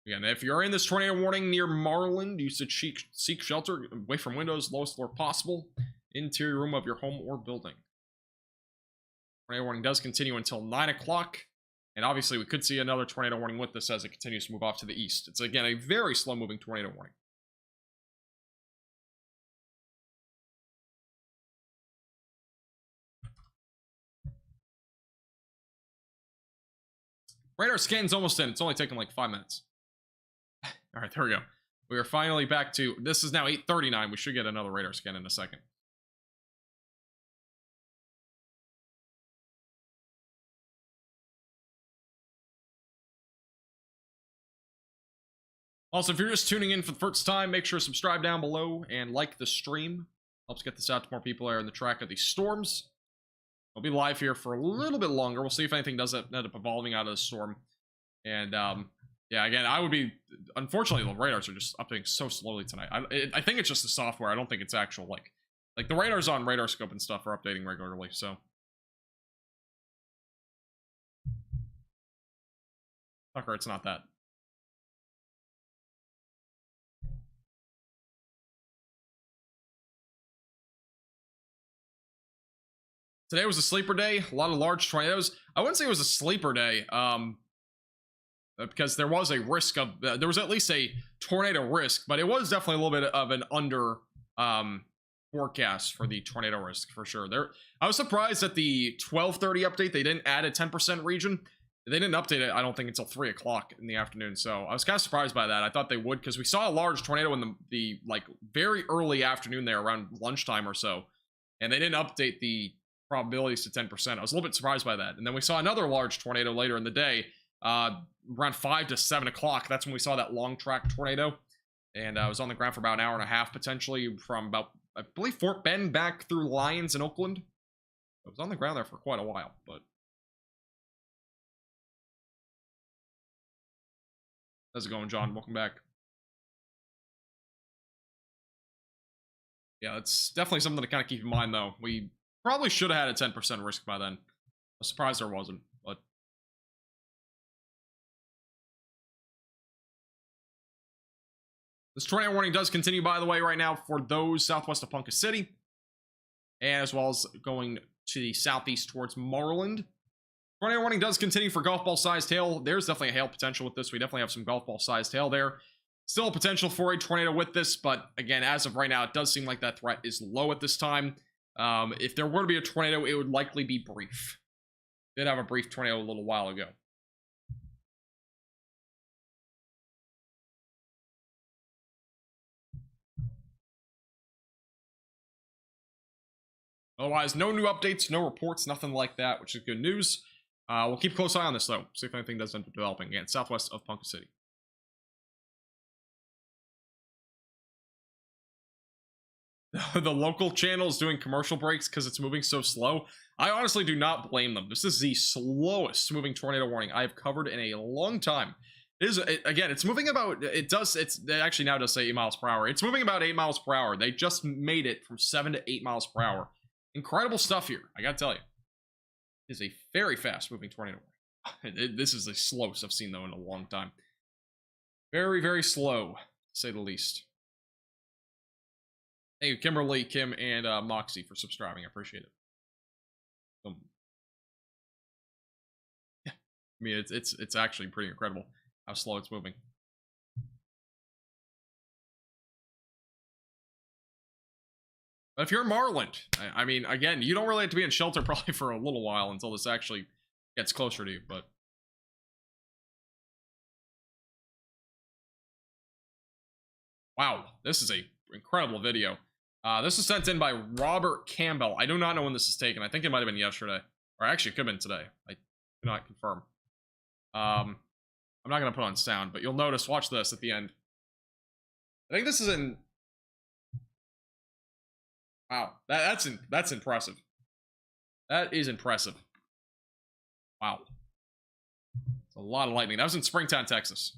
Again, if you're in this tornado warning near Marland, you should seek shelter away from windows, lowest floor possible, interior room of your home or building. Tornado warning does continue until 9 o'clock. And obviously, we could see another tornado warning with this as it continues to move off to the east. It's, again, a very slow-moving tornado warning. Radar scan's almost in. It's only taken like 5 minutes. All right, there we go. We are finally back to... This is now 8:39. We should get another radar scan in a second. Also, if you're just tuning in for the first time, make sure to subscribe down below and like the stream. Helps get this out to more people that are in the track of these storms. I'll be live here for a little bit longer. We'll see if anything does end up evolving out of the storm. And, yeah, again, I would be... Unfortunately, the radars are just updating so slowly tonight. I think it's just the software. I don't think it's actual, like the radars on RadarScope and stuff are updating regularly, so... Tucker, it's not that. Today was a sleeper day. A lot of large tornadoes. I wouldn't say it was a sleeper day, because there was a risk of... there was at least a tornado risk, but it was definitely a little bit of an under forecast for the tornado risk, for sure. I was surprised at the 12:30 update. They didn't add a 10% region. They didn't update it, I don't think, until 3 o'clock in the afternoon, so I was kind of surprised by that. I thought they would, because we saw a large tornado in the like, very early afternoon there, around lunchtime or so, and they didn't update the probabilities to 10%. I was a little bit surprised by that. And then we saw another large tornado later in the day, around 5 to 7 o'clock. That's when we saw that long track tornado. And I was on the ground for about an hour and a half, potentially, from about, I believe, Fort Bend back through Lyons and Oakland. I was on the ground there for quite a while, but... How's it going, John? Welcome back. Yeah, that's definitely something to kind of keep in mind, though. We probably should have had a 10% risk by then. I'm surprised there wasn't, but... This tornado warning does continue, by the way, right now for those southwest of Ponca City, and as well as going to the southeast towards Marland. Tornado warning does continue for golf ball sized hail. There's definitely a hail potential with this. We definitely have some golf ball sized hail there. Still a potential for a tornado with this, but again, as of right now, it does seem like that threat is low at this time. If there were to be a tornado, it would likely be brief. Did have a brief tornado a little while ago. Otherwise, no new updates, no reports, nothing like that, which is good news. We'll keep a close eye on this, though. See if anything does end up developing. Again, southwest of Ponca City. The local channel is doing commercial breaks because it's moving so slow. I honestly do not blame them. This is the slowest moving tornado warning I have covered in a long time. Again, it's moving about, it actually now does say 8 miles per hour. It's moving about 8 miles per hour. They just made it from 7 to 8 miles per hour. Incredible stuff here, I gotta tell you. It is a very fast moving tornado warning. This is the slowest I've seen, though, in a long time. Very, very slow, to say the least. Thank you, Kimberly, Kim, and Moxie for subscribing. I appreciate it. Yeah, I mean, it's actually pretty incredible how slow it's moving. But if you're in Marland, I mean, again, you don't really have to be in shelter probably for a little while until this actually gets closer to you, but... Wow, this is a incredible video. This was sent in by Robert Campbell. I do not know when this is taken. I think it might have been yesterday. Or actually, it could have been today. I cannot confirm. I'm not going to put on sound, but you'll notice, watch this at the end. I think this is in... Wow, that's impressive. That is impressive. Wow. It's a lot of lightning. That was in Springtown, Texas.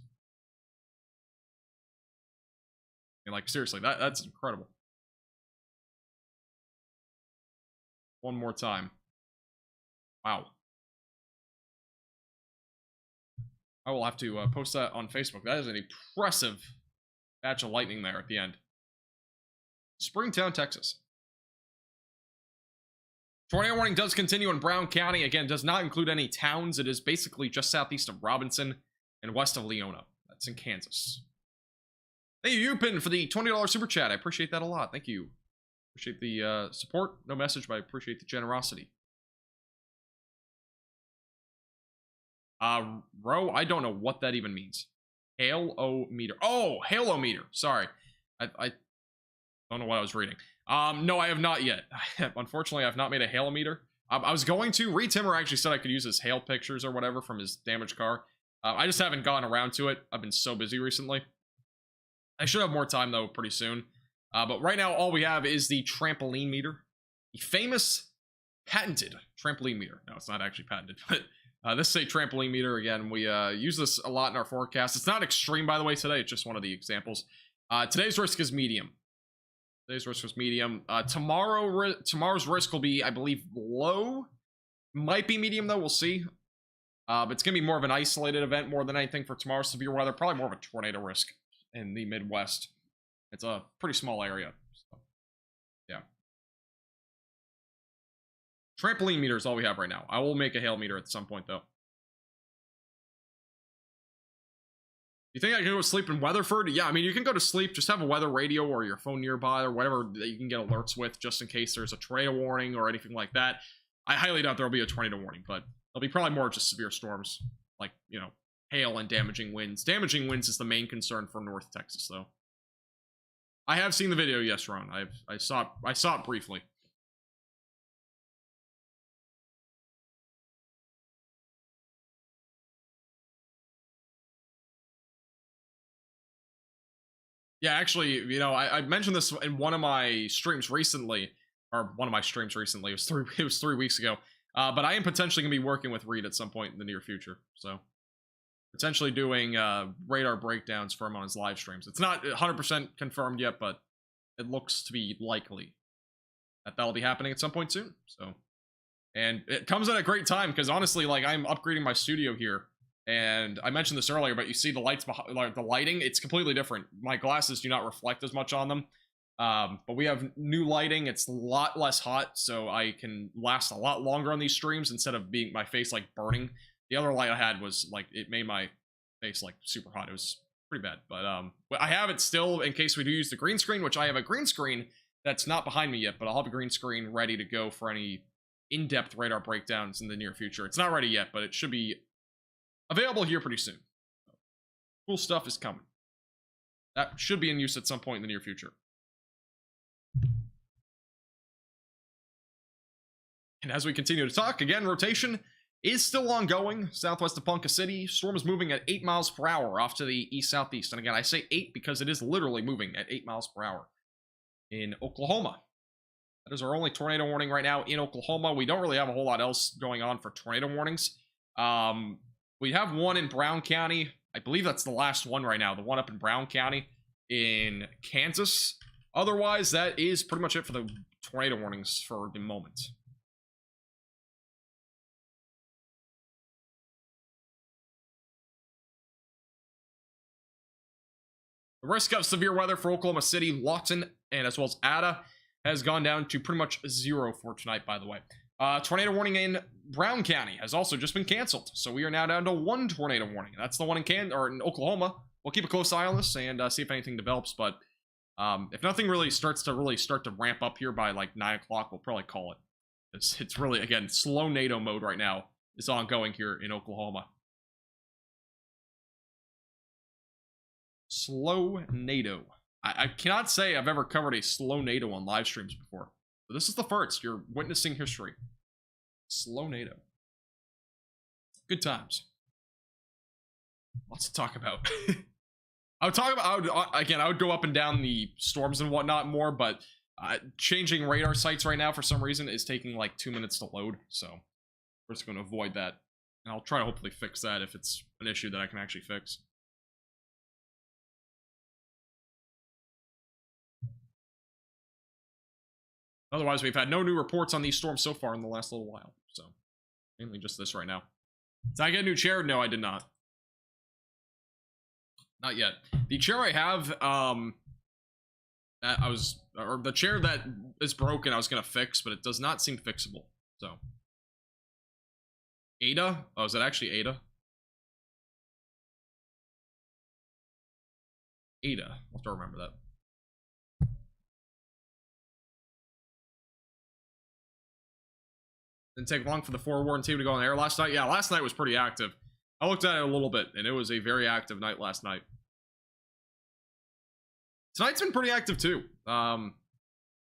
And like, seriously, that's incredible. One more time. Wow. I will have to post that on Facebook. That is an impressive batch of lightning there at the end. Springtown, Texas. Tornado warning does continue in Brown County. Again, does not include any towns. It is basically just southeast of Robinson and west of Leona. That's in Kansas. Thank you, Yupin, for the $20 super chat. I appreciate that a lot. Thank you. Appreciate the support. No message, but I appreciate the generosity. Ro, I don't know what that even means. Halo-meter. Oh, halo-meter. Sorry. I don't know what I was reading. No, I have not yet. Unfortunately, I've not made a halo-meter. I was going to. Reed Timmer actually said I could use his hail pictures or whatever from his damaged car. I just haven't gotten around to it. I've been so busy recently. I should have more time, though, pretty soon. But right now, all we have is the trampoline meter. The famous patented trampoline meter. No, it's not actually patented, but this is a trampoline meter. Again, we use this a lot in our forecast. It's not extreme, by the way, today. It's just one of the examples. Today's risk is medium. Today's risk was medium. Tomorrow's risk will be, I believe, low. Might be medium, though. We'll see. But it's going to be more of an isolated event more than anything for tomorrow's severe weather. Probably more of a tornado risk in the Midwest. It's a pretty small area. So, yeah. Trampoline meter is all we have right now. I will make a hail meter at some point, though. You think I can go to sleep in Weatherford? Yeah, I mean, you can go to sleep. Just have a weather radio or your phone nearby or whatever that you can get alerts with just in case there's a tornado warning or anything like that. I highly doubt there will be a tornado warning, but there'll be probably more just severe storms like, you know, hail and damaging winds. Damaging winds is the main concern for North Texas, though. I have seen the video, yes, Ron. I saw it briefly. Yeah, actually, you know, I mentioned this in one of my streams recently, It was 3 weeks ago. But I am potentially gonna be working with Reed at some point in the near future. So potentially doing radar breakdowns for him on his live streams. It's not 100% confirmed yet, but it looks to be likely that that'll be happening at some point soon. So, and it comes at a great time because honestly, like, I'm upgrading my studio here. And I mentioned this earlier, but you see the lights behind, like the lighting, it's completely different. My glasses do not reflect as much on them. But we have new lighting. It's a lot less hot, so I can last a lot longer on these streams instead of being my face like burning. The other light I had was like, it made my face like super hot. It was pretty bad. But I have it still in case we do use the green screen, which I have a green screen that's not behind me yet, but I'll have a green screen ready to go for any in-depth radar breakdowns in the near future. It's not ready yet, but it should be available here pretty soon. Cool stuff is coming. That should be in use at some point in the near future. And as we continue to talk, again, rotation is still ongoing. Southwest of Ponca City. Storm is moving at 8 miles per hour off to the east-southeast. And again, I say 8 because it is literally moving at 8 miles per hour in Oklahoma. That is our only tornado warning right now in Oklahoma. We don't really have a whole lot else going on for tornado warnings. We have one in Brown County. I believe that's the last one right now. The one up in Brown County in Kansas. Otherwise, that is pretty much it for the tornado warnings for the moment. The risk of severe weather for Oklahoma City, Lawton, and as well as Ada has gone down to pretty much 0 for tonight, by the way. Tornado warning in Brown County has also just been canceled. So we are now down to 1 tornado warning. That's the one in Oklahoma. We'll keep a close eye on this and see if anything develops. But if nothing really starts to ramp up here by like 9 o'clock, we'll probably call it. It's really, again, slow NATO mode right now is ongoing here in Oklahoma. Slow NATO. I cannot say I've ever covered a slow NATO on live streams before. But this is the first. You're witnessing history. Slow NATO. Good times. Lots to talk about. I would go up and down the storms and whatnot more, but changing radar sites right now for some reason is taking like 2 minutes to load. So we're just going to avoid that. And I'll try to hopefully fix that if it's an issue that I can actually fix. Otherwise, we've had no new reports on these storms so far in the last little while. So, mainly just this right now. Did I get a new chair? No, I did not. Not yet. The chair I have, the chair that is broken, I was gonna fix, but it does not seem fixable. So, Ada? Oh, is that actually Ada? Ada. I'll have to remember that. Didn't take long for the forewarned team to go on the air last night. Yeah, last night was pretty active. I looked at it a little bit, and it was a very active night last night. Tonight's been pretty active, too.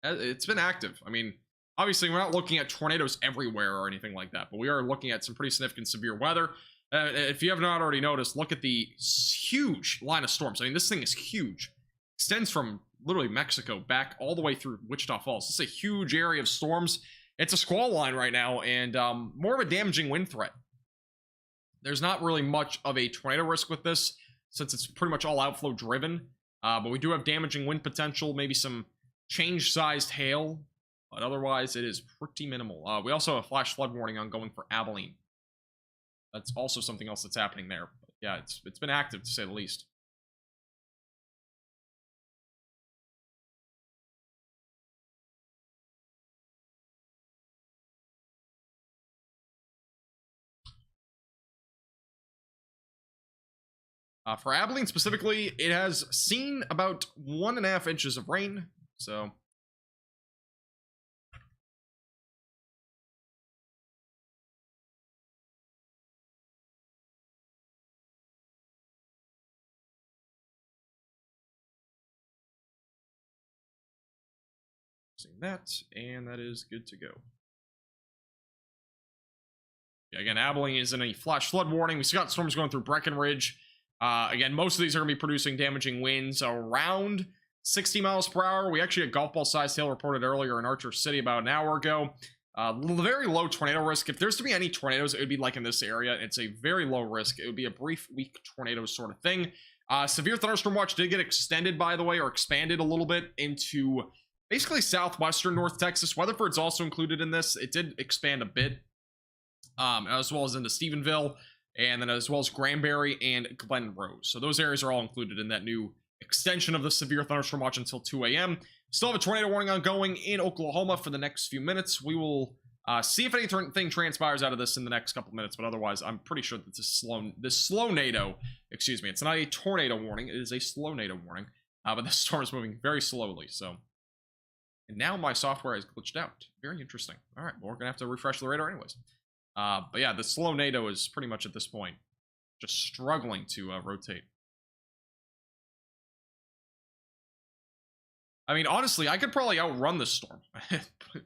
It's been active. I mean, obviously, we're not looking at tornadoes everywhere or anything like that, but we are looking at some pretty significant severe weather. If you have not already noticed, look at the huge line of storms. I mean, this thing is huge. Extends from literally Mexico back all the way through Wichita Falls. This is a huge area of storms. It's a squall line right now, and more of a damaging wind threat. There's not really much of a tornado risk with this, since it's pretty much all outflow driven. But we do have damaging wind potential, maybe some change-sized hail, but otherwise it is pretty minimal. We also have a flash flood warning ongoing for Abilene. That's also something else that's happening there. But yeah, it's been active, to say the least. For Abilene specifically, it has seen about 1.5 inches of rain, so... Seeing that, and that is good to go. Yeah, again, Abilene is in a flash flood warning. We still got storms going through Breckenridge. Again, most of these are going to be producing damaging winds around 60 miles per hour. We actually had golf ball sized hail reported earlier in Archer City about an hour ago. Very low tornado risk. If there's to be any tornadoes, it would be like in this area. It's a very low risk. It would be a brief, weak tornado sort of thing. Severe thunderstorm watch did get extended, by the way, or expanded a little bit into basically southwestern North Texas. Weatherford's also included in this. It did expand a bit, as well as into Stephenville. And then as well as Granbury and Glen Rose. So those areas are all included in that new extension of the severe thunderstorm watch until 2 a.m. Still have a tornado warning ongoing in Oklahoma for the next few minutes. We will see if anything transpires out of this in the next couple minutes, but otherwise, I'm pretty sure that this slow nado, excuse me, it's not a tornado warning, it is a slow nado warning, but the storm is moving very slowly, so. And now my software has glitched out. Very interesting. All right, well, we're gonna have to refresh the radar anyways. But yeah, the slow nado is pretty much at this point just struggling to rotate. I mean, honestly, I could probably outrun this storm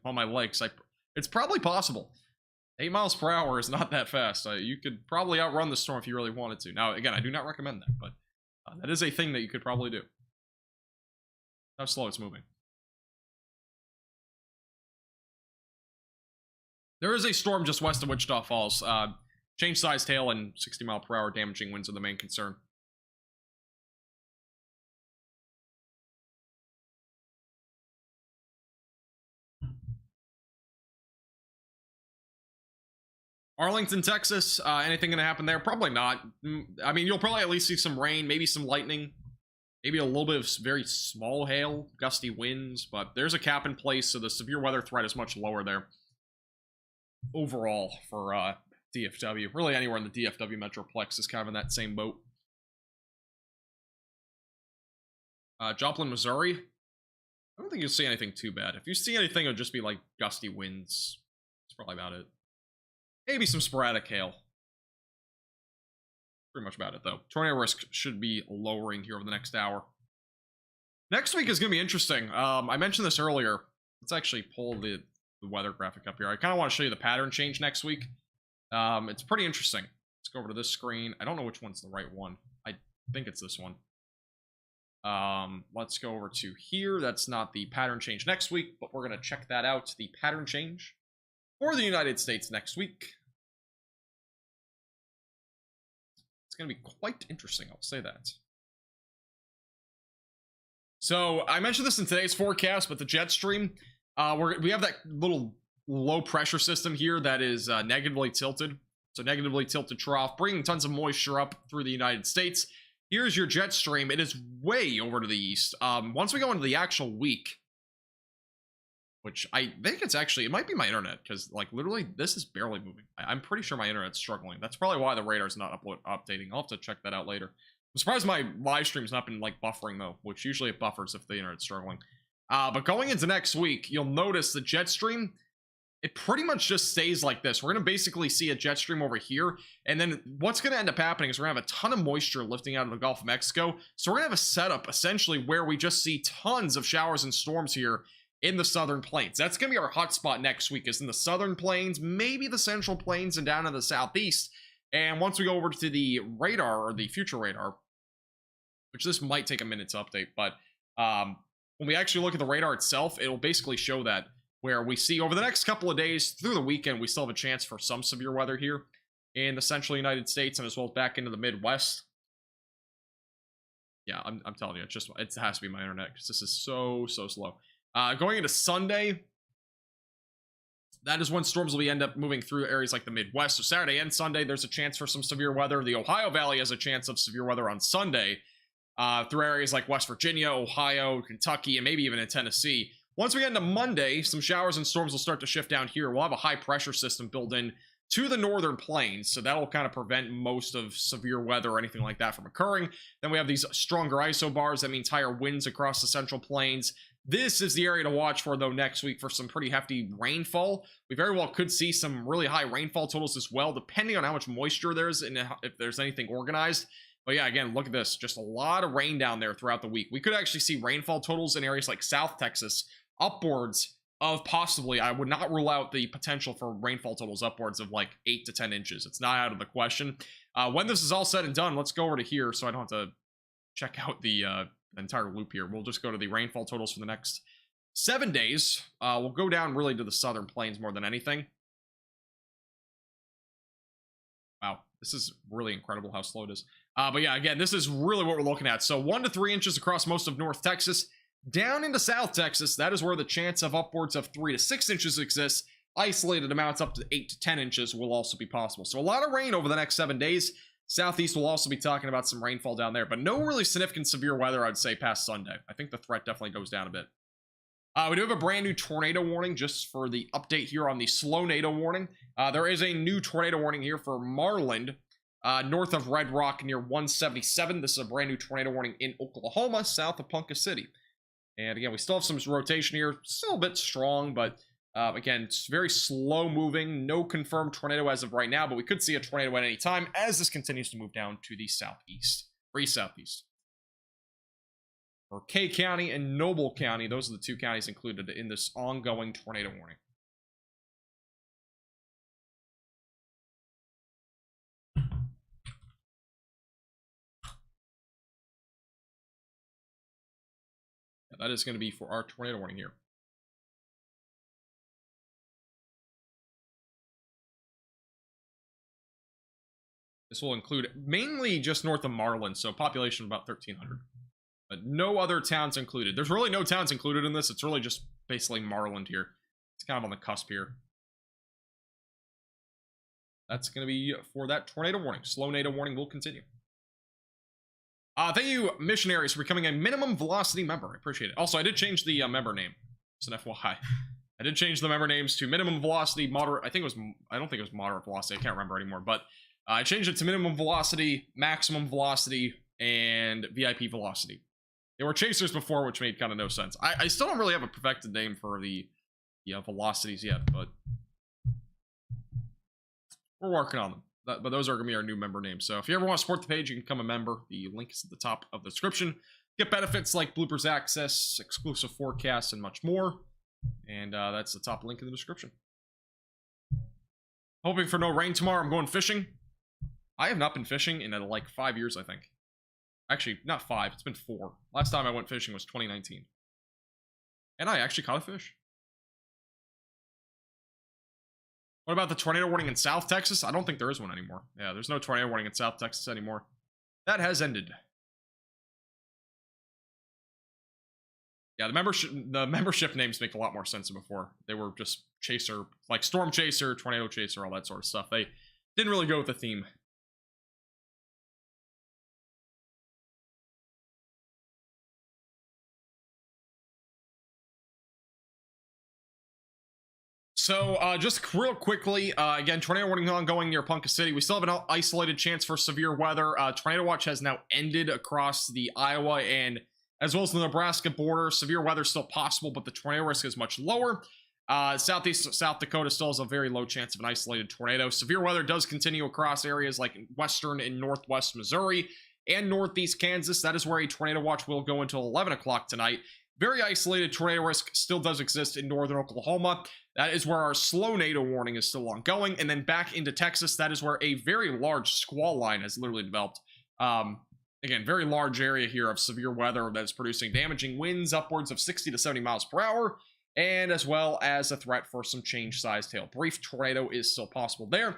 on my legs. It's probably possible. 8 miles per hour is not that fast. You could probably outrun the storm if you really wanted to. Now, again, I do not recommend that, but that is a thing that you could probably do. How slow it's moving. There is a storm just west of Wichita Falls. Change size hail and 60 mile per hour damaging winds are the main concern. Arlington, Texas, anything gonna happen there? Probably not. I mean, you'll probably at least see some rain, maybe some lightning, maybe a little bit of very small hail, gusty winds, but there's a cap in place, so the severe weather threat is much lower there. Overall, for DFW. Really anywhere in the DFW Metroplex is kind of in that same boat. Joplin, Missouri. I don't think you'll see anything too bad. If you see anything, it'll just be like gusty winds. That's probably about it. Maybe some sporadic hail. Pretty much about it, though. Tornado risk should be lowering here over the next hour. Next week is going to be interesting. I mentioned this earlier. Let's actually pull the weather graphic up here. I kind of want to show you the pattern change next week. It's pretty interesting. Let's go over to this screen. I don't know which one's the right one. I think it's this one. Let's go over to here. That's not the pattern change next week, but we're going to check that out. The pattern change for the United States next week. It's going to be quite interesting, I'll say that. So, I mentioned this in today's forecast, but the jet stream, we have that little low pressure system here that is negatively tilted. So, negatively tilted trough, bringing tons of moisture up through the United States. Here's your jet stream. It is way over to the east. Once we go into the actual week, which I think it's actually, it might be my internet, because, like, literally, this is barely moving. I'm pretty sure my internet's struggling. That's probably why the radar's not updating. I'll have to check that out later. I'm surprised my live stream's not been, like, buffering, though, which usually it buffers if the internet's struggling. But going into next week, you'll notice the jet stream, it pretty much just stays like this. We're going to basically see a jet stream over here, and then what's going to end up happening is we're going to have a ton of moisture lifting out of the Gulf of Mexico, so we're going to have a setup, essentially, where we just see tons of showers and storms here in the southern plains. That's going to be our hotspot next week, is in the southern plains, maybe the central plains, and down in the southeast. And once we go over to the radar, or the future radar, which this might take a minute to update, but when we actually look at the radar itself, it'll basically show that, where we see over the next couple of days, through the weekend, we still have a chance for some severe weather here in the central United States, and as well as back into the Midwest. Yeah, I'm telling you, it has to be my internet, because this is so slow. Going into Sunday, that is when storms will end up moving through areas like the Midwest. So Saturday and Sunday, there's a chance for some severe weather. The Ohio Valley has a chance of severe weather on Sunday through areas like West Virginia, Ohio, Kentucky, and maybe even in Tennessee. Once we get into Monday, some showers and storms will start to shift down here. We'll have a high pressure system built in to the northern plains, so that'll kind of prevent most of severe weather or anything like that from occurring. Then we have these stronger isobars. That means higher winds across the central plains. This is the area to watch for, though, next week for some pretty hefty rainfall. We very well could see some really high rainfall totals as well, depending on how much moisture there is and if there's anything organized. But yeah, again, look at this. Just a lot of rain down there throughout the week. We could actually see rainfall totals in areas like South Texas upwards of possibly, I would not rule out the potential for rainfall totals upwards of like 8 to 10 inches. It's not out of the question. When this is all said and done, let's go over to here so I don't have to check out the entire loop here. We'll just go to the rainfall totals for the next 7 days. We'll go down really to the southern plains more than anything. Wow, this is really incredible how slow it is. But yeah, again, this is really what we're looking at. So 1 to 3 inches across most of North Texas. Down into South Texas, that is where the chance of upwards of 3 to 6 inches exists. Isolated amounts up to 8 to 10 inches will also be possible. So a lot of rain over the next 7 days. Southeast will also be talking about some rainfall down there, but no really significant severe weather, I'd say, past Sunday. I think the threat definitely goes down a bit. We do have a brand new tornado warning just for the update here on the slow NATO warning. There is a new tornado warning here for Marland, north of Red Rock near 177. This is a brand new tornado warning in Oklahoma, south of Ponca City. And again, we still have some rotation here, still a bit strong, but again, it's very slow moving. No confirmed tornado as of right now, but we could see a tornado at any time as this continues to move down to the southeast, or east southeast. For K County and Noble County, those are the two counties included in this ongoing tornado warning. Yeah, that is going to be for our tornado warning here. This will include mainly just north of Marlin, so population of about 1,300. But no other towns included. There's really no towns included in this. It's really just basically Marland here. It's kind of on the cusp here. That's going to be for that tornado warning. Slow NATO warning will continue. Thank you, missionaries, for becoming a minimum velocity member. I appreciate it. Also, I did change the member name. It's an FYI. I did change the member names to minimum velocity, moderate. I don't think it was moderate velocity. I can't remember anymore. But I changed it to minimum velocity, maximum velocity, and VIP velocity. They were chasers before, which made kind of no sense. I still don't really have a perfected name for the velocities yet, but we're working on them. But those are going to be our new member names. So if you ever want to support the page, you can become a member. The link is at the top of the description. Get benefits like bloopers access, exclusive forecasts, and much more. And that's the top link in the description. Hoping for no rain tomorrow. I'm going fishing. I have not been fishing in like 5 years, I think. Actually, not 5. It's been 4. Last time I went fishing was 2019. And I actually caught a fish. What about the tornado warning in South Texas? I don't think there is one anymore. Yeah, there's no tornado warning in South Texas anymore. That has ended. Yeah, the membership names make a lot more sense than before. They were just chaser, like storm chaser, tornado chaser, all that sort of stuff. They didn't really go with the theme. So, just real quickly, again, tornado warning ongoing near Ponca City. We still have an isolated chance for severe weather. Tornado watch has now ended across the Iowa and as well as the Nebraska border. Severe weather is still possible, but the tornado risk is much lower. Southeast South Dakota still has a very low chance of an isolated tornado. Severe weather does continue across areas like western and northwest Missouri and northeast Kansas. That is where a tornado watch will go until 11 o'clock tonight. Very isolated tornado risk still does exist in northern Oklahoma. That is where our slow NATO warning is still ongoing. And then back into Texas, that is where a very large squall line has literally developed. Again, very large area here of severe weather that is producing damaging winds upwards of 60 to 70 miles per hour, and as well as a threat for some change-sized hail. Brief tornado is still possible there.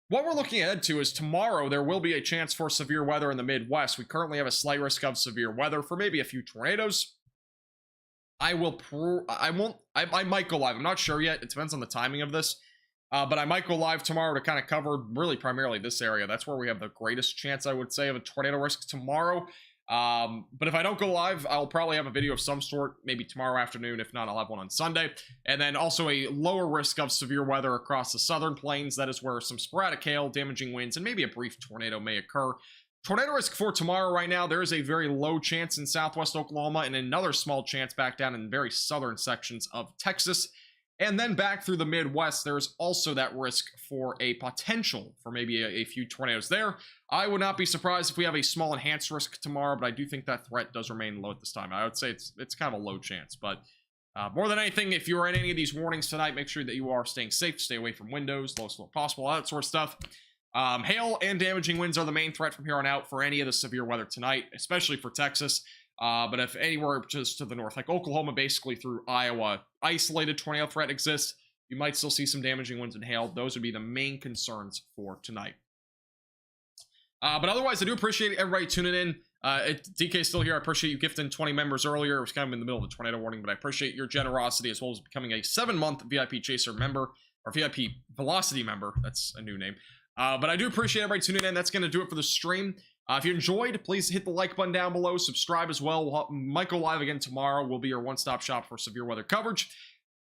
What we're looking ahead to is tomorrow there will be a chance for severe weather in the Midwest. We currently have a slight risk of severe weather for maybe a few tornadoes. I might go live. I'm not sure yet. It depends on the timing of this. But I might go live tomorrow to kind of cover really primarily this area. That's where we have the greatest chance, I would say, of a tornado risk tomorrow. But if I don't go live, I'll probably have a video of some sort, maybe tomorrow afternoon. If not, I'll have one on Sunday. And then also a lower risk of severe weather across the southern plains. That is where some sporadic hail, damaging winds, and maybe a brief tornado may occur. Tornado risk for tomorrow right now, there is a very low chance in southwest Oklahoma and another small chance back down in very southern sections of Texas. And then back through the Midwest, there's also that risk for a potential for maybe a few tornadoes there. I would not be surprised if we have a small enhanced risk tomorrow, but I do think that threat does remain low at this time. I would say it's kind of a low chance, but more than anything, if you are in any of these warnings tonight, make sure that you are staying safe, stay away from windows, lowest floor possible, all that sort of stuff. Hail and damaging winds are the main threat from here on out for any of the severe weather tonight, especially for Texas. But if anywhere just to the north, like Oklahoma, basically through Iowa, isolated tornado threat exists, you might still see some damaging winds and hail. Those would be the main concerns for tonight. But otherwise, I do appreciate everybody tuning in. DK's still here. I appreciate you gifting 20 members earlier. It was kind of in the middle of the tornado warning, but I appreciate your generosity as well as becoming a 7-month VIP Chaser member, or VIP Velocity member. That's a new name. But I do appreciate everybody tuning in. That's going to do it for the stream. If you enjoyed, please hit the like button down below. Subscribe as well. Might go live again tomorrow. We'll be your one-stop shop for severe weather coverage.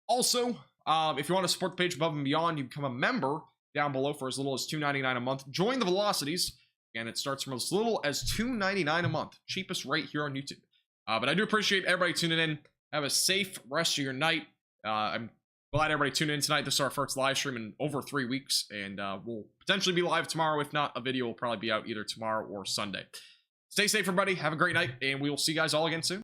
Also, if you want to support the page above and beyond, you become a member down below for as little as $2.99 a month. Join the Velocities. And it starts from as little as $2.99 a month. Cheapest rate here on YouTube. But I do appreciate everybody tuning in. Have a safe rest of your night. I'm glad everybody tuned in tonight. This is our first live stream in over 3 weeks. And we'll potentially be live tomorrow. If not, a video will probably be out either tomorrow or Sunday. Stay safe, everybody. Have a great night. And we will see you guys all again soon.